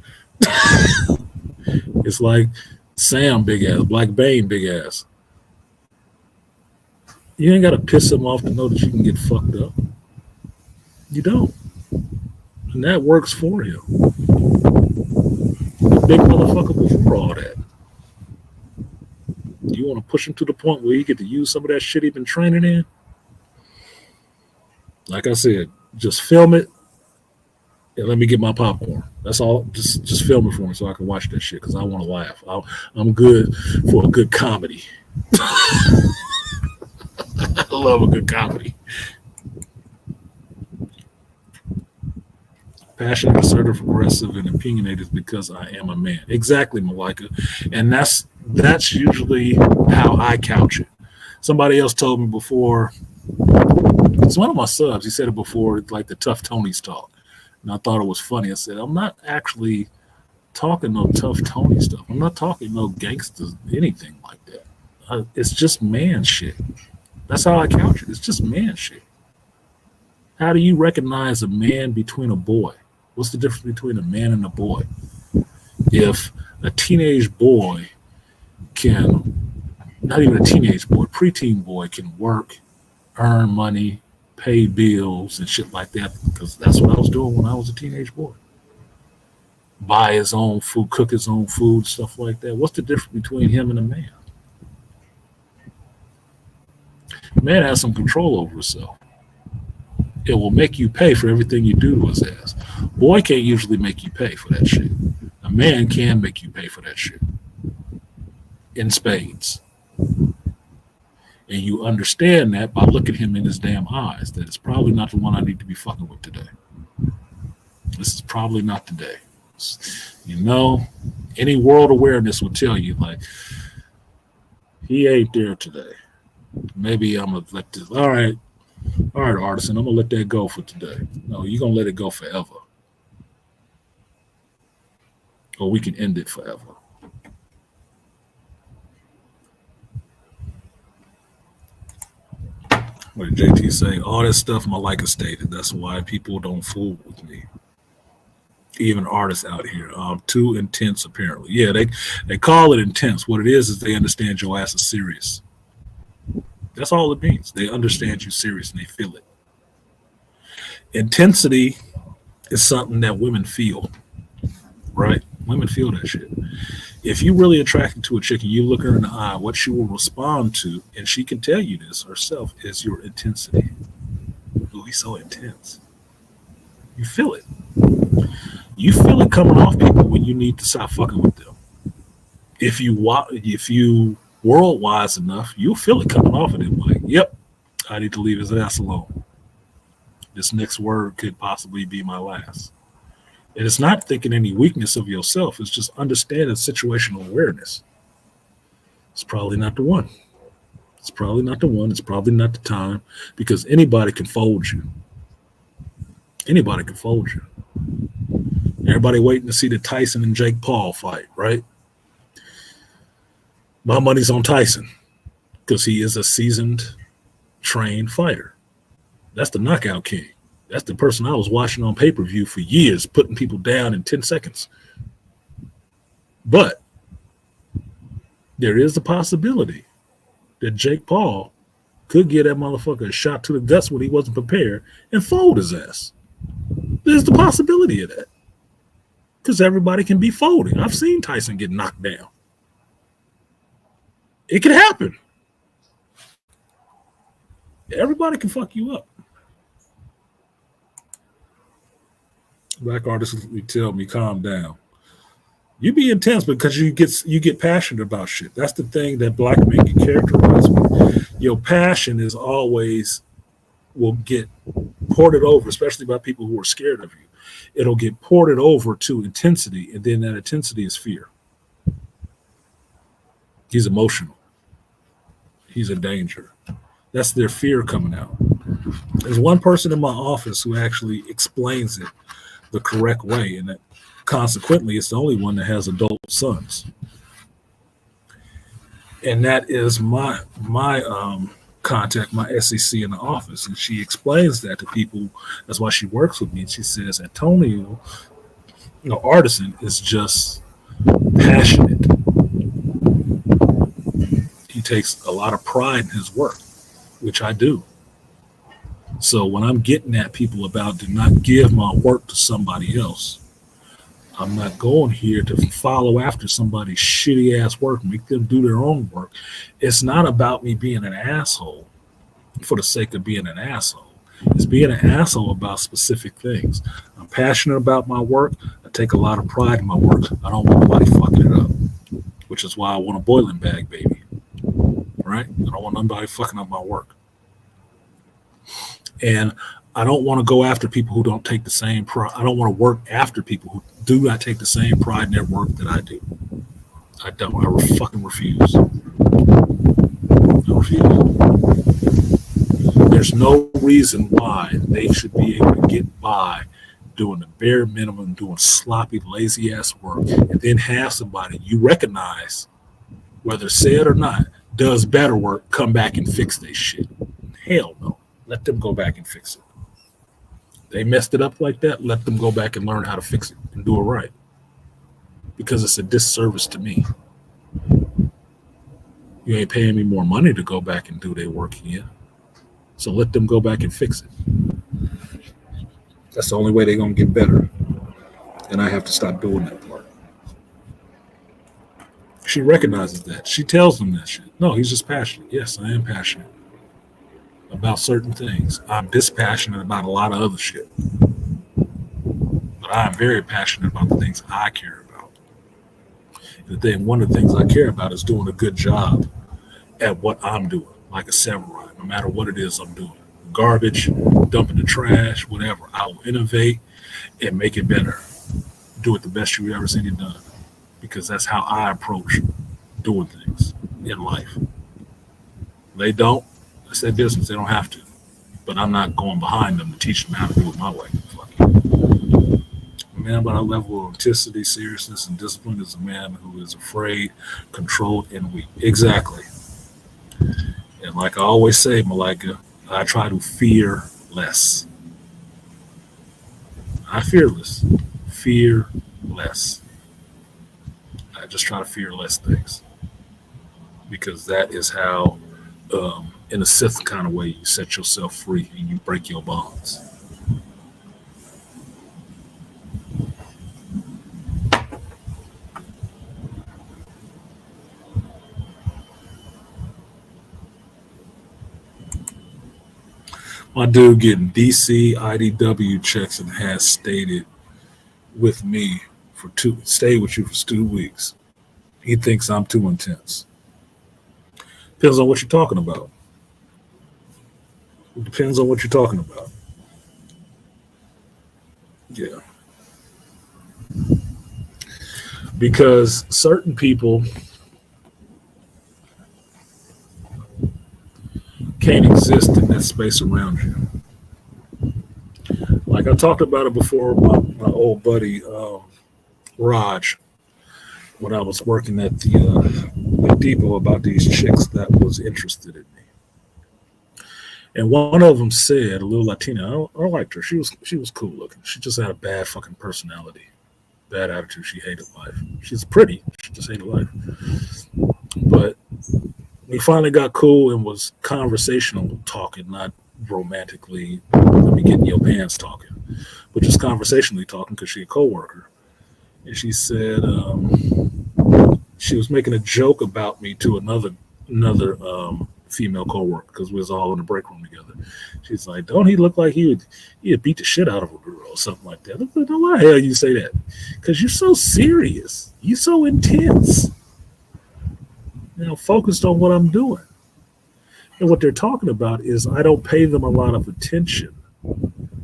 It's like Sam, big ass, Black Bane, big ass. You ain't got to piss them off to know that you can get fucked up. You don't. And that works for him. Big motherfucker before all that. You want to push him to the point where you get to use some of that shit he been training in? Like I said, just film it and let me get my popcorn. That's all. Just film it for me so I can watch that shit, because I want to laugh. I'm good for a good comedy. I love a good comedy. Passionate, assertive, aggressive, and opinionated because I am a man. Exactly, Malika. And that's usually how I couch it. Somebody else told me before, it's one of my subs, he said it before, like the Tough Tony's talk. And I thought it was funny. I said, I'm not actually talking no Tough Tony stuff. I'm not talking no gangsters, anything like that. It's just man shit. That's how I couch it. It's just man shit. How do you recognize a man between a boy? What's the difference between a man and a boy? If a teenage boy can, not even a teenage boy, preteen boy can work, earn money, pay bills and shit like that, because that's what I was doing when I was a teenage boy. Buy his own food, cook his own food, stuff like that. What's the difference between him and a man? A man has some control over himself. It will make you pay for everything you do to his ass. Boy can't usually make you pay for that shit. A man can make you pay for that shit. In spades. And you understand that by looking him in his damn eyes, that it's probably not the one I need to be fucking with today. This is probably not today. You know, any world awareness will tell you, like, he ain't there today. Maybe I'm going to let this, all right, artisan, I'm going to let that go for today. No, you're going to let it go forever. Or we can end it forever. What did JT say? All that stuff Malika stated. That's why people don't fool with me. Even artists out here. Too intense, apparently. Yeah, they call it intense. What it is they understand your ass is serious. That's all it means. They understand you serious and they feel it. Intensity is something that women feel, right? Women feel that shit. If you're really attracted to a chick and you look her in the eye, what she will respond to, and she can tell you this herself, is your intensity. Ooh, he's so intense. You feel it. You feel it coming off people when you need to stop fucking with them. If you world wise enough, you'll feel it coming off of them. Like, yep, I need to leave his ass alone. This next word could possibly be my last. And it's not thinking any weakness of yourself. It's just understanding situational awareness. It's probably not the one. It's probably not the one. It's probably not the time, because anybody can fold you. Anybody can fold you. Everybody waiting to see the Tyson and Jake Paul fight, right? My money's on Tyson because he is a seasoned, trained fighter. That's the knockout king. That's the person I was watching on pay-per-view for years, putting people down in 10 seconds. But there is a possibility that Jake Paul could get that motherfucker a shot to the guts when he wasn't prepared and fold his ass. There's the possibility of that. Because everybody can be folding. I've seen Tyson get knocked down. It can happen. Everybody can fuck you up. Black artists tell me, calm down. You be intense because you get passionate about shit. That's the thing that black men get characterized with. Your passion is always will get ported over, especially by people who are scared of you. It'll get ported over to intensity, and then that intensity is fear. He's emotional. He's in danger. That's their fear coming out. There's one person in my office who actually explains it the correct way, and that Consequently, it's the only one that has adult sons. And that is my contact, my SEC in the office. And she explains that to people. That's why she works with me. And she says, Antonio, artisan is just passionate. He takes a lot of pride in his work, which I do. So when I'm getting at people about do not give my work to somebody else, I'm not going here to follow after somebody's shitty ass work, make them do their own work. It's not about me being an asshole for the sake of being an asshole. It's being an asshole about specific things. I'm passionate about my work. I take a lot of pride in my work. I don't want nobody fucking it up, which is why I want a boiling bag, baby. Right? I don't want nobody fucking up my work. And I don't want to go after people who don't take the same pride. I don't want to work after people who do not take the same pride in their work that I do. I don't. I fucking refuse. I refuse. There's no reason why they should be able to get by doing the bare minimum, doing sloppy, lazy ass work, and then have somebody you recognize, whether said or not, does better work, come back and fix their shit. Hell no. Let them go back and fix it. They messed it up like that. Let them go back and learn how to fix it and do it right. Because it's a disservice to me. You ain't paying me more money to go back and do their work again. So let them go back and fix it. That's the only way they're going to get better. And I have to stop doing that part. She recognizes that. She tells them that shit. No, he's just passionate. Yes, I am passionate about certain things. I'm dispassionate about a lot of other shit. But I'm very passionate about the things I care about. One of the things I care about is doing a good job at what I'm doing, like a samurai, no matter what it is I'm doing. Garbage, dumping the trash, whatever. I will innovate and make it better. Do it the best you've ever seen it done. Because that's how I approach doing things in life. They don't. It's their business. They don't have to. But I'm not going behind them to teach them how to do it my way. Fuck it. A man by a level of authenticity, seriousness, and discipline is a man who is afraid, controlled, and weak. Exactly. And like I always say, Malika, I try to fear less. I fear less. Fear less. I just try to fear less things. Because that is how in a Sith kind of way, you set yourself free and you break your bonds. My dude getting DC IDW checks and has stayed with me stayed with you for 2 weeks. He thinks I'm too intense. Depends on what you're talking about. It depends on what you're talking about. Yeah. Because certain people can't exist in that space around you. Like I talked about it before, my old buddy Raj, when I was working at the depot about these chicks that was interested in me. And one of them said, a little Latina, I liked her. She was cool looking. She just had a bad fucking personality, bad attitude. She hated life. She's pretty. She just hated life. But we finally got cool and was conversational talking, not romantically, let me get in your pants talking, but just conversationally talking because she a coworker. And she said she was making a joke about me to another female coworker because we was all in the break room together. She's like, "Don't he look like he'd beat the shit out of a girl or something like that?" I'm like, "Why the hell you say that?" Because you're so serious. You're so intense. Focused on what I'm doing. And what they're talking about is I don't pay them a lot of attention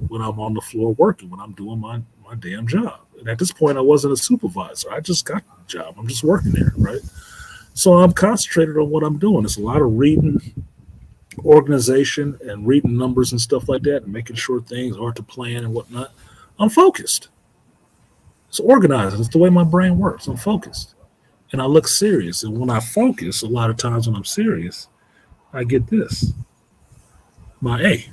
when I'm on the floor working, when I'm doing my damn job. And at this point, I wasn't a supervisor. I just got the job. I'm just working there, right? So I'm concentrated on what I'm doing. It's a lot of reading organization and reading numbers and stuff like that and making sure things are to plan and whatnot. I'm focused. It's organized. It's the way my brain works. I'm focused and I look serious. And when I focus, a lot of times when I'm serious, I get this, my A,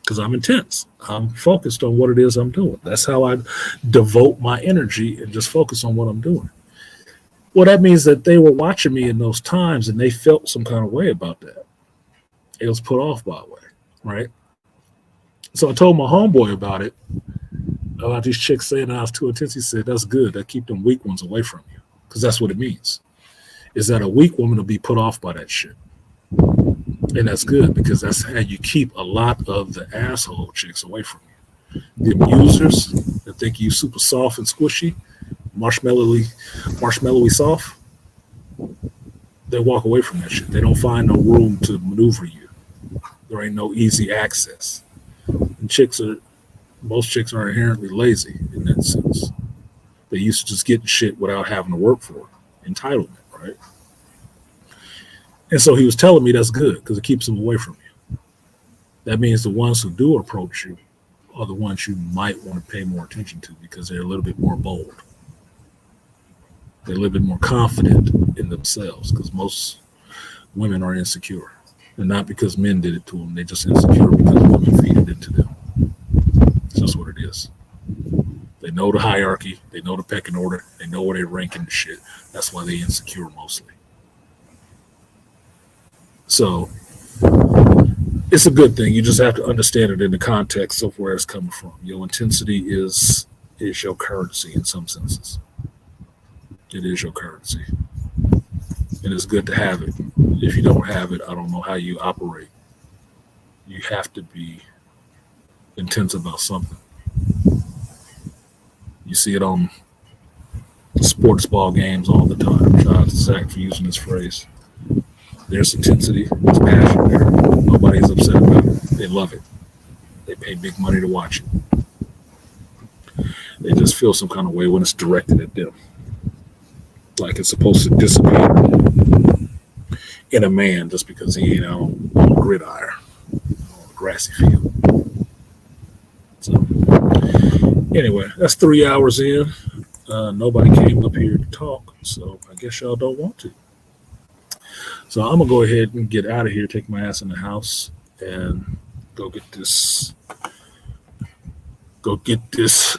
because I'm intense. I'm focused on what it is I'm doing. That's how I devote my energy and just focus on what I'm doing. Well, that means that they were watching me in those times and they felt some kind of way about that. It was put off by a way, right? So I told my homeboy about these chicks saying I was too intense. He said, that's good. That keep them weak ones away from you. Because that's what it means. Is that a weak woman will be put off by that shit. And that's good because that's how you keep a lot of the asshole chicks away from you. The abusers that think you super soft and squishy, marshmallowy soft, they walk away from that shit. They don't find no room to maneuver you. There ain't no easy access. And most chicks are inherently lazy in that sense. They used to just getting shit without having to work for it. Entitlement, right? And so he was telling me that's good because it keeps them away from you. That means the ones who do approach you are the ones you might want to pay more attention to because they're a little bit more bold. They're a little bit more confident in themselves because most women are insecure. And not because men did it to them. They're just insecure because women feed it into them. That's just what it is. They know the hierarchy. They know the pecking order. They know where they rank in the shit. That's why they're insecure mostly. So it's a good thing. You just have to understand it in the context of where it's coming from. Your intensity is your currency in some senses. It is your currency. And it's good to have it. If you don't have it, I don't know how you operate. You have to be intense about something. You see it on sports ball games all the time. Shout out to Zach for using this phrase. There's intensity, there's passion there. Nobody's upset about it. They love it. They pay big money to watch it. They just feel some kind of way when it's directed at them. Like it's supposed to dissipate in a man just because he ain't out on a gridiron, on a grassy field. So anyway, that's 3 hours in. Nobody came up here to talk, so I guess y'all don't want to. So I'm gonna go ahead and get out of here, take my ass in the house, and go get this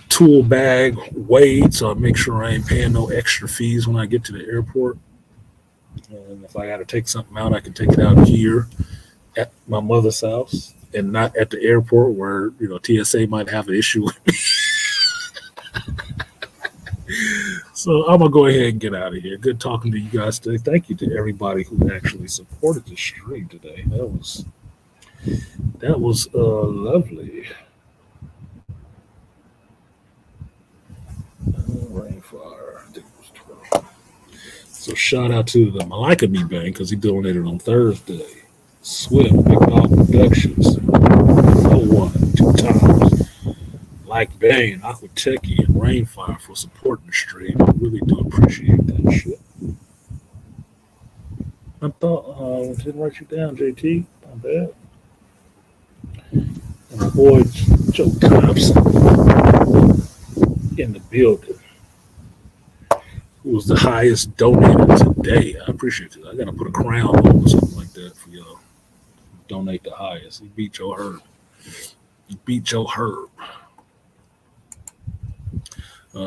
tool bag weighed so I make sure I ain't paying no extra fees when I get to the airport. And if I got to take something out, I can take it out here at my mother's house and not at the airport where, TSA might have an issue with me. So I'm going to go ahead and get out of here. Good talking to you guys today. Thank you to everybody who actually supported the stream today. That was lovely. Rainfire. I think it was 12. So shout out to the Malika Me Bank because he donated on Thursday. Swift, Big Dog Productions. 01, 2 times. Like Bane, Aquateki, and Rainfire for supporting the stream. I really do appreciate that shit. I thought, didn't write you down, JT. Not bad. And my boy Joe Thompson in the building, who was the highest donated today. I appreciate it. I got to put a crown on or something like that for y'all. Donate the highest. He beat Joe Herb.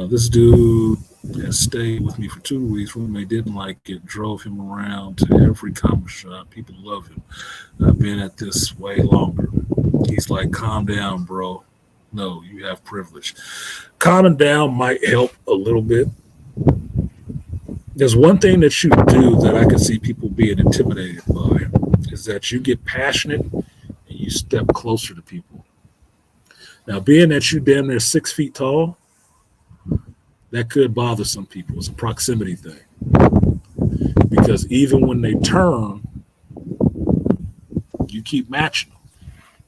This dude has stayed with me for 2 weeks. Roommate didn't like it, drove him around to every comic shop. People love him. I've been at this way longer. He's like, calm down, bro. No, you have privilege. Calming down might help a little bit. There's one thing that you do that I can see people being intimidated by is that you get passionate and you step closer to people. Now, being that you damn near 6 feet tall, that could bother some people. It's a proximity thing. Because even when they turn, you keep matching them.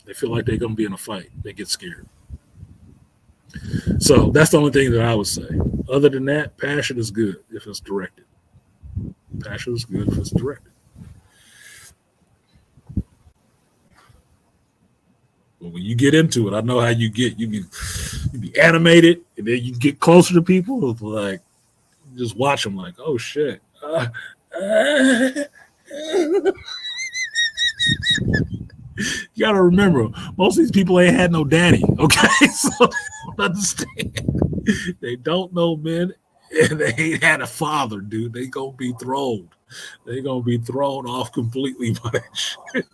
They feel like they're going to be in a fight. They get scared. So that's the only thing that I would say. Other than that, passion is good if it's directed. Passion is good if it's directed. But when you get into it, I know how you get. You be animated, and then you get closer to people. It's like just watch them, like, oh shit. You gotta remember, most of these people ain't had no daddy. Okay, so they don't understand. They don't know men, and they ain't had a father, dude. They gonna be thrown. They gonna be thrown off completely by that shit.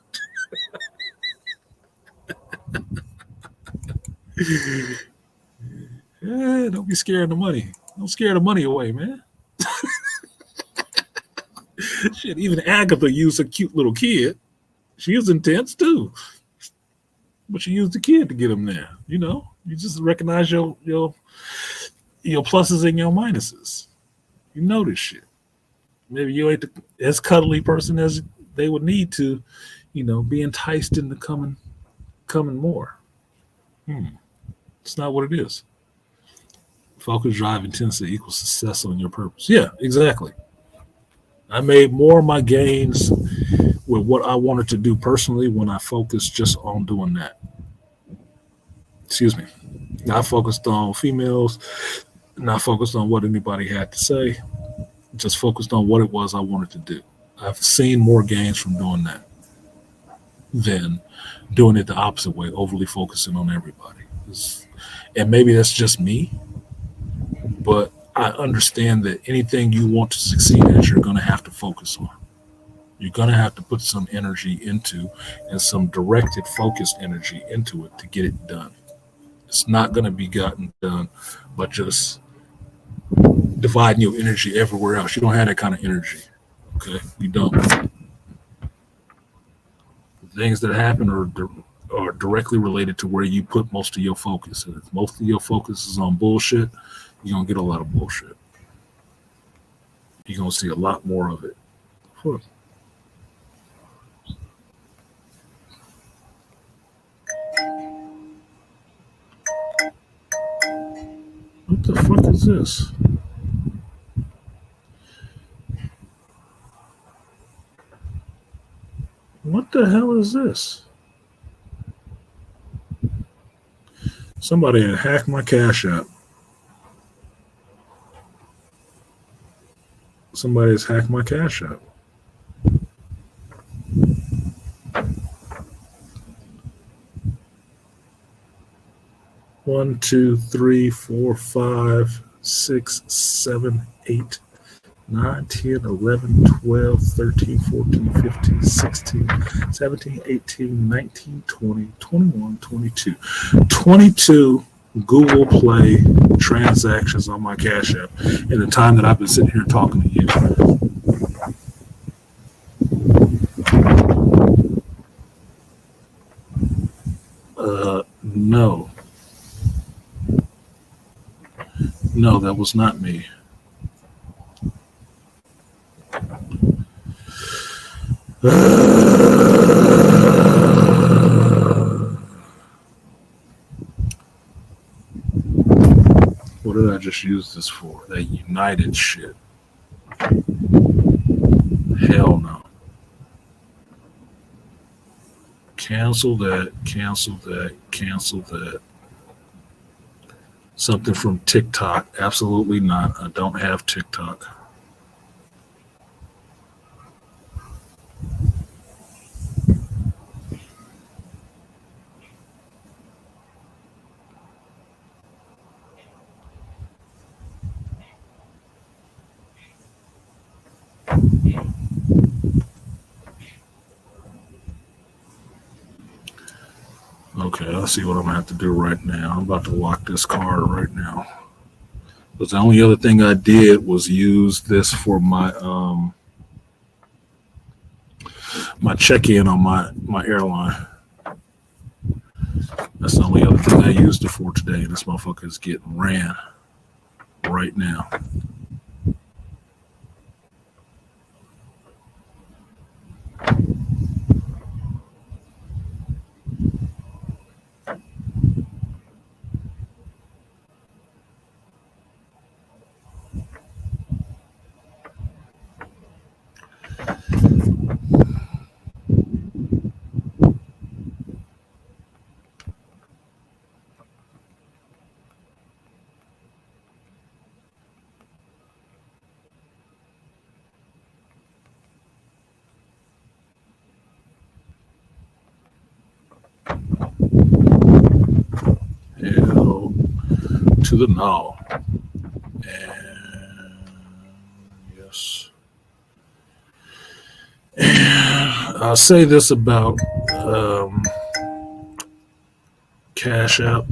Yeah, don't be scared of the money. Don't scare the money away, man. Shit, even Agatha used a cute little kid. She was intense too, but she used the kid to get him there. You know, you just recognize your pluses and your minuses. You know this shit. Maybe you ain't as cuddly person as they would need to, be enticed into coming more. It's not what it is. Focus, drive, intensity equals success on your purpose. Yeah, exactly. I made more of my gains with what I wanted to do personally when I focused just on doing that. Excuse me. Not focused on females, not focused on what anybody had to say, just focused on what it was I wanted to do. I've seen more gains from doing that than doing it the opposite way, overly focusing on everybody. And maybe that's just me, but I understand that anything you want to succeed at, you're going to have to focus on. You're going to have to put some energy into and some directed, focused energy into it to get it done. It's not going to be gotten done by just dividing your energy everywhere else. You don't have that kind of energy. Okay? You don't. The things that happen are directly related to where you put most of your focus. And if most of your focus is on bullshit, you're going to get a lot of bullshit. You're going to see a lot more of it. What the fuck is this? What the hell is this? Somebody had hacked my Cash App. Somebody has hacked my Cash App. One, 2, 3, 4, 5, 6, 7, 8, 9, 10, 11, 12, 13, 14, 15, 16, 17, 18, 19, 20, 21, 22. 22 Google Play transactions on my Cash App in the time that I've been sitting here talking to you. No. No, that was not me. What did I just use this for? That United shit. Hell no. Cancel that, cancel that, cancel that. Something from TikTok. Absolutely not. I don't have TikTok. Okay, I'll see what I'm going to have to do right now. I'm about to lock this card right now. Because the only other thing I did was use this for my my check-in on my airline. That's the only other thing I used it for today. This motherfucker is getting ran right now. to the now. And yes. And I'll say this about Cash App.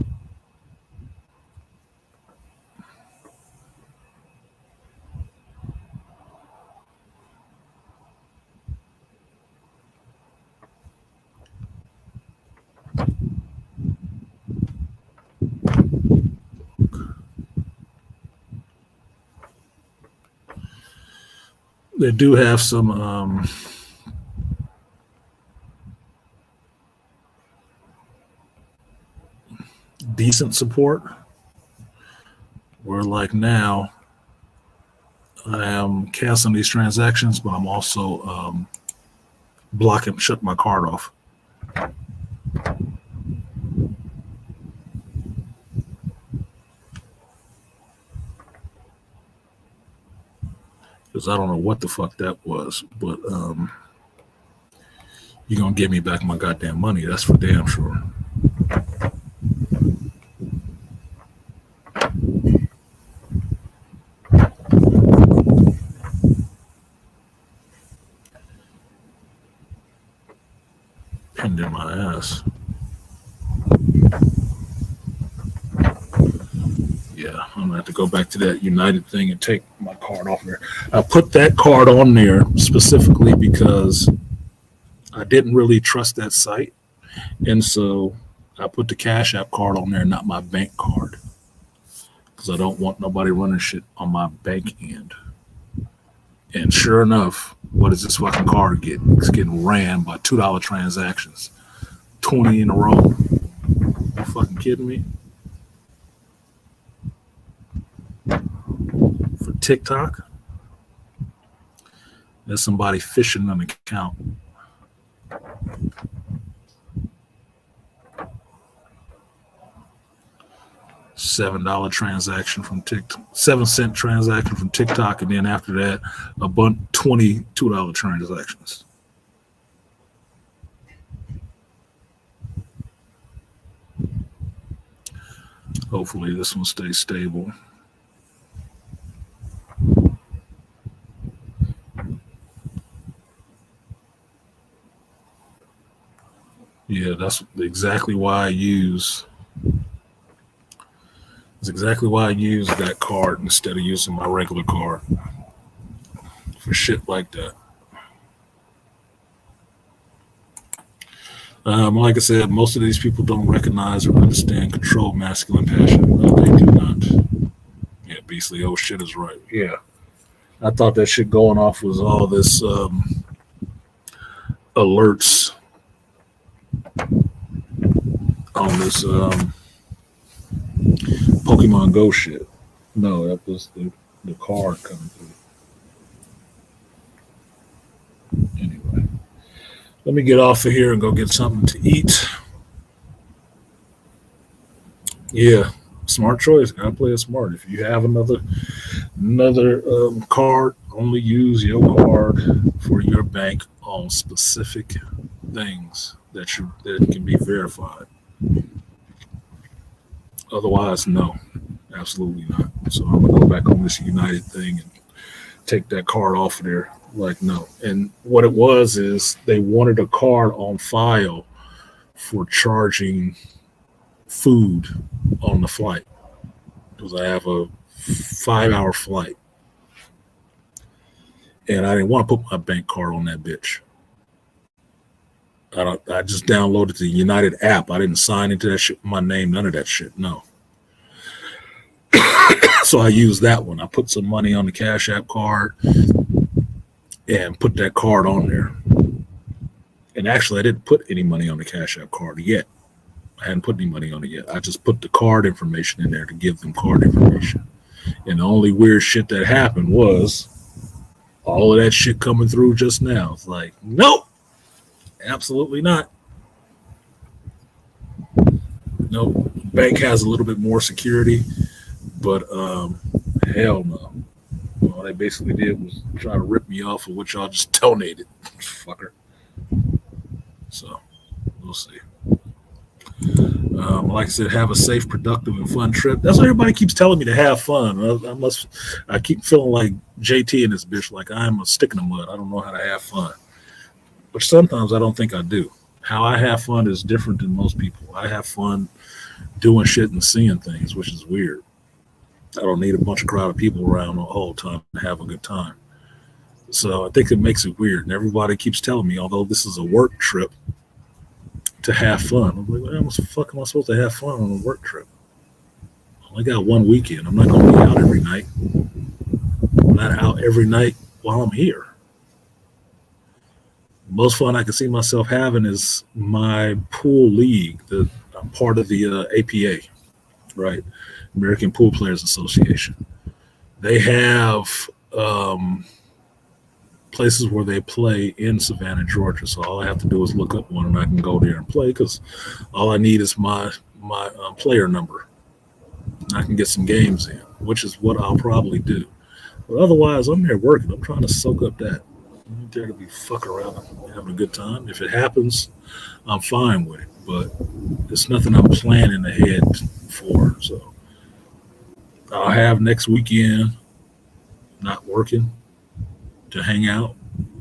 They do have some decent support. Where like now, I am canceling these transactions, but I'm also shut my card off. Because I don't know what the fuck that was, but you're gonna give me back my goddamn money. That's for damn sure. Pinned in my ass. Yeah, I'm gonna have to go back to that United thing and take my card off there. I put that card on there specifically because I didn't really trust that site, and so I put the Cash App card on there, not my bank card, because I don't want nobody running shit on my bank end. And sure enough, what is this fucking card getting? It's getting ran by $2 transactions, 20 in a row. You fucking kidding me? For TikTok, there's somebody fishing an account. $7 transaction from TikTok, 7-cent transaction from TikTok, and then after that, a bunch $22 transactions. Hopefully, this one stays stable. Yeah, that's exactly why I use. That's exactly why I use that card instead of using my regular card for shit like that. Like I said, most of these people don't recognize or understand controlled masculine passion. No, they do not. Yeah, Beastly, oh shit is right. Yeah. I thought that shit going off was all this alerts on this Pokemon Go shit. No, that was the card coming through. Anyway, let me get off of here and go get something to eat. Yeah, smart choice. Gotta play it smart. If you have another card, only use your card for your bank on specific things that can be verified. Otherwise, no, absolutely not. So I'm gonna go back on this United thing and take that card off of there. Like, no. And what it was is they wanted a card on file for charging food on the flight, because I have a 5-hour flight and I didn't want to put my bank card on that bitch. I just downloaded the United app. I didn't sign into that shit with my name, none of that shit. No. So I used that one. I put some money on the Cash App card and put that card on there. And actually, I didn't put any money on the Cash App card yet. I hadn't put any money on it yet. I just put the card information in there to give them card information. And the only weird shit that happened was all of that shit coming through just now. It's like, nope. Absolutely not. No, bank has a little bit more security, but hell no. All they basically did was try to rip me off of what y'all just donated, fucker. So we'll see. Like I said, have a safe, productive, and fun trip. That's what everybody keeps telling me, to have fun. I keep feeling like JT and this bitch, like I'm a stick in the mud. I don't know how to have fun. But sometimes I don't think I do. How I have fun is different than most people. I have fun doing shit and seeing things, which is weird. I don't need a bunch of crowd of people around the whole time to have a good time. So I think it makes it weird. And everybody keeps telling me, although this is a work trip, to have fun. I'm like, well, how the fuck am I supposed to have fun on a work trip? I only got one weekend. I'm not going to be out every night. I'm not out every night while I'm here. Most fun I can see myself having is my pool league. I'm part of the APA, right? American Pool Players Association. They have places where they play in Savannah, Georgia. So all I have to do is look up one, and I can go there and play, because all I need is my player number. I can get some games in, which is what I'll probably do. But otherwise, I'm there working. I'm trying to soak up that. I'm there to be fucking around and having a good time. If it happens, I'm fine with it. But it's nothing I'm planning ahead for. So I'll have next weekend not working to hang out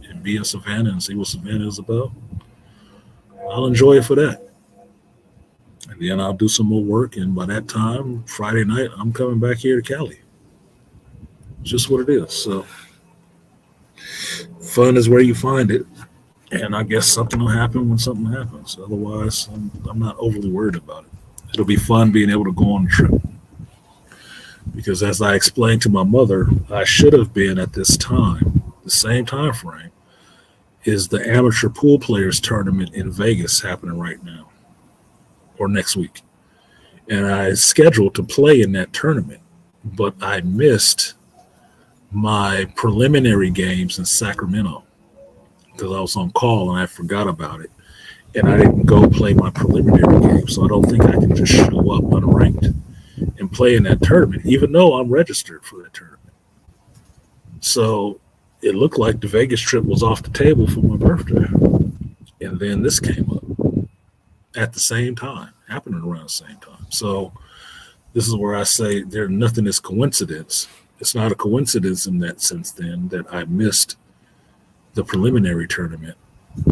and be in Savannah and see what Savannah is about. I'll enjoy it for that. And then I'll do some more work. And by that time, Friday night, I'm coming back here to Cali. It's just what it is. So fun is where you find it. And I guess something will happen when something happens. Otherwise, I'm not overly worried about it. It'll be fun being able to go on a trip. Because as I explained to my mother, I should have been at this time, the same time frame, is the amateur pool players tournament in Vegas happening right now, or next week. And I scheduled to play in that tournament, but I missed my preliminary games in Sacramento because I was on call and I forgot about it. And I didn't go play my preliminary game, so I don't think I can just show up unranked and play in that tournament, even though I'm registered for that tournament. So it looked like the Vegas trip was off the table for my birthday. And then this came up at the same time, happening around the same time. So this is where I say nothing is coincidence. It's not a coincidence in that sense then that I missed the preliminary tournament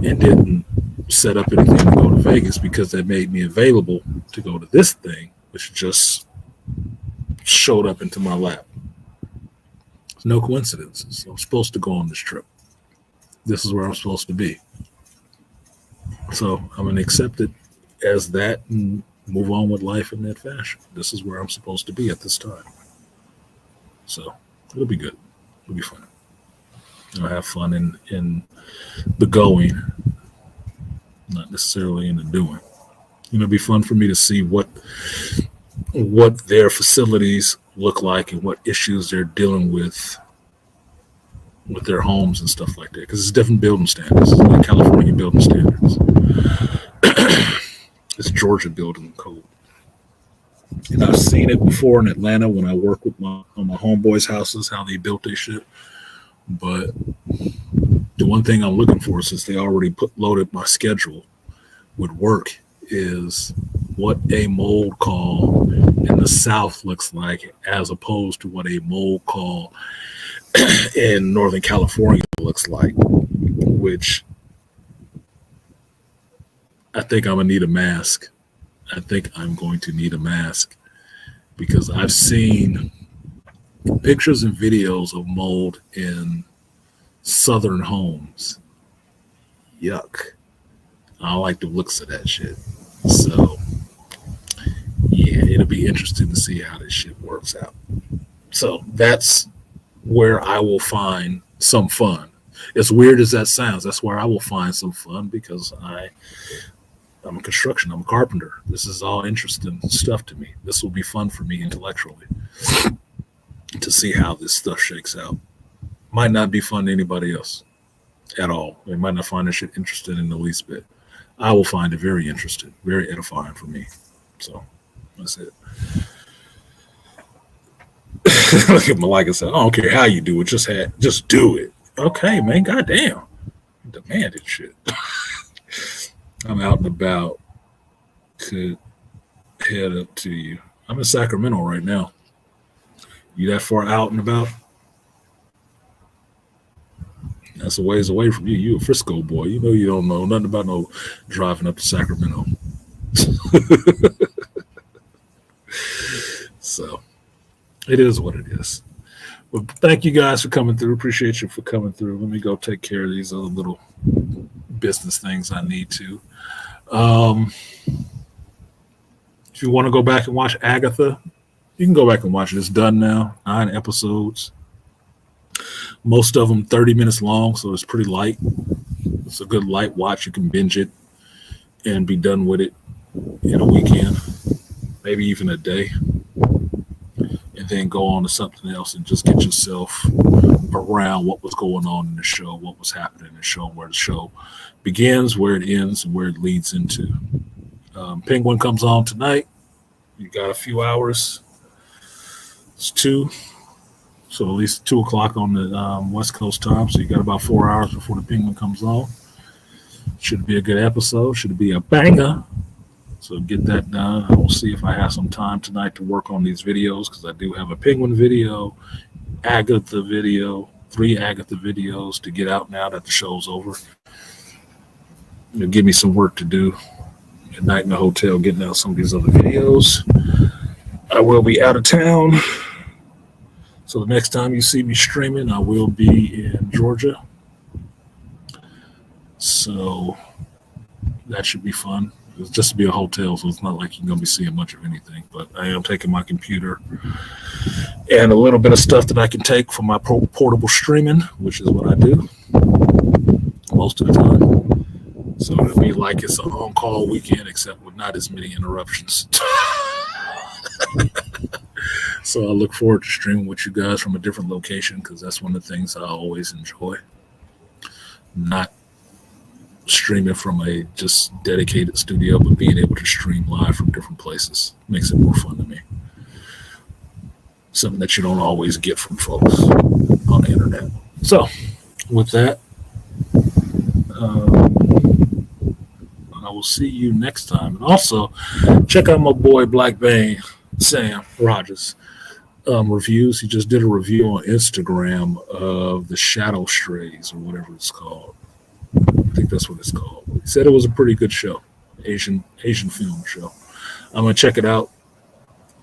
and didn't set up anything to go to Vegas, because that made me available to go to this thing, which just showed up into my lap. It's no coincidences. I'm supposed to go on this trip. This is where I'm supposed to be. So I'm going to accept it as that and move on with life in that fashion. This is where I'm supposed to be at this time. So it'll be good. It'll be fun. I'll have fun in the going, not necessarily in the doing. It'll be fun for me to see what their facilities look like and what issues they're dealing with their homes and stuff like that, because it's different building standards. It's not California building standards. It's Georgia building code. And I've seen it before in Atlanta when I work with on my homeboys' houses, how they built their shit. But the one thing I'm looking for, since they already loaded my schedule with work, is what a mold call in the South looks like, as opposed to what a mold call in Northern California looks like, which I think I'm going to need a mask. I think I'm going to need a mask, because I've seen pictures and videos of mold in Southern homes. Yuck. I don't like the looks of that shit. So, yeah, it'll be interesting to see how this shit works out. So that's where I will find some fun. As weird as that sounds, that's where I will find some fun, because I'm a construction, I'm a carpenter. This is all interesting stuff to me. This will be fun for me intellectually to see how this stuff shakes out. Might not be fun to anybody else at all. They might not find this shit interesting in the least bit. I will find it very interesting, very edifying for me. So that's it. Look at Malika said, I don't care how you do it, just do it. Okay, man, goddamn. Demanded shit. I'm out and about. Could head up to you. I'm in Sacramento right now. You that far out and about? That's a ways away from you. You a Frisco boy. You know you don't know nothing about no driving up to Sacramento. So it is what it is. Well, thank you guys for coming through. Appreciate you for coming through. Let me go take care of these other little business things I need to. If you want to go back and watch Agatha, you can go back and watch it. It's done now. 9 episodes. Most of them 30 minutes long, so it's pretty light. It's a good light watch. You can binge it and be done with it in a weekend, maybe even a day, and then go on to something else and just get yourself around what was going on in the show, what was happening in the show, where the show begins, where it ends, and where it leads into. Penguin comes on tonight. You got a few hours. It's 2. So at least 2 o'clock on the West Coast time. So you got about 4 hours before the Penguin comes on. Should be a good episode. Should be a banger. So get that done. I will see if I have some time tonight to work on these videos, because I do have a Penguin video, Agatha video, 3 Agatha videos to get out now that the show's over. It'll give me some work to do at night in the hotel, getting out some of these other videos. I will be out of town. So the next time you see me streaming, I will be in Georgia. So that should be fun. It's just to be a hotel, so it's not like you're going to be seeing much of anything. But I am taking my computer and a little bit of stuff that I can take for my portable streaming, which is what I do most of the time. So it'll be like it's an on-call weekend, except with not as many interruptions. So I look forward to streaming with you guys from a different location, because that's one of the things I always enjoy. Not streaming from a just dedicated studio, but being able to stream live from different places makes it more fun to me. Something that you don't always get from folks on the internet. So with that, I will see you next time. And also check out my boy Black Bane, Sam Rogers, reviews. He just did a review on Instagram of the Shadow Strays, or whatever it's called. I think that's what it's called. He said it was a pretty good show, Asian film show. I'm gonna check it out.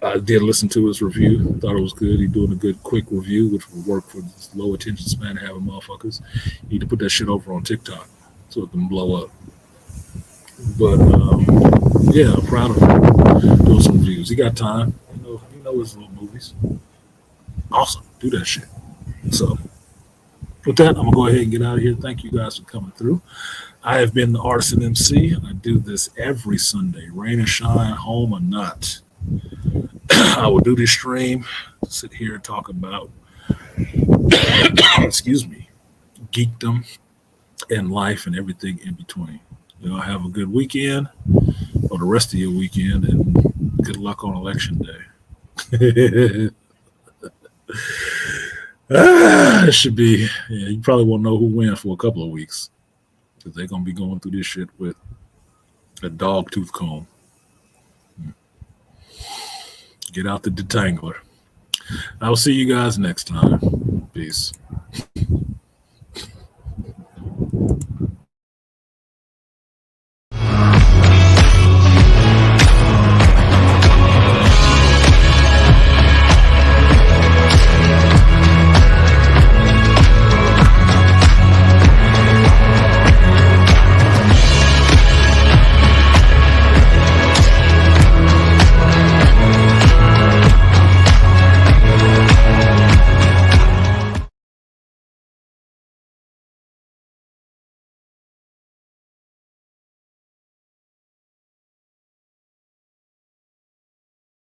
I did listen to his review. Thought it was good. He's doing a good quick review, which will work for this low attention span to having motherfuckers. You need to put that shit over on TikTok so it can blow up. But yeah, I'm proud of him doing some reviews. He got time. You know his little movies. Awesome. Do that shit. So with that, I'm going to go ahead and get out of here. Thank you guys for coming through. I have been the Artisan MC. I do this every Sunday, rain or shine, home or not. I will do this stream, sit here and talk about, excuse me, geekdom and life and everything in between. Have a good weekend, or the rest of your weekend, and good luck on election day. It should be, you probably won't know who wins for a couple of weeks, because they're going to be going through this shit with a dog tooth comb. Get out the detangler. I will see you guys next time. Peace.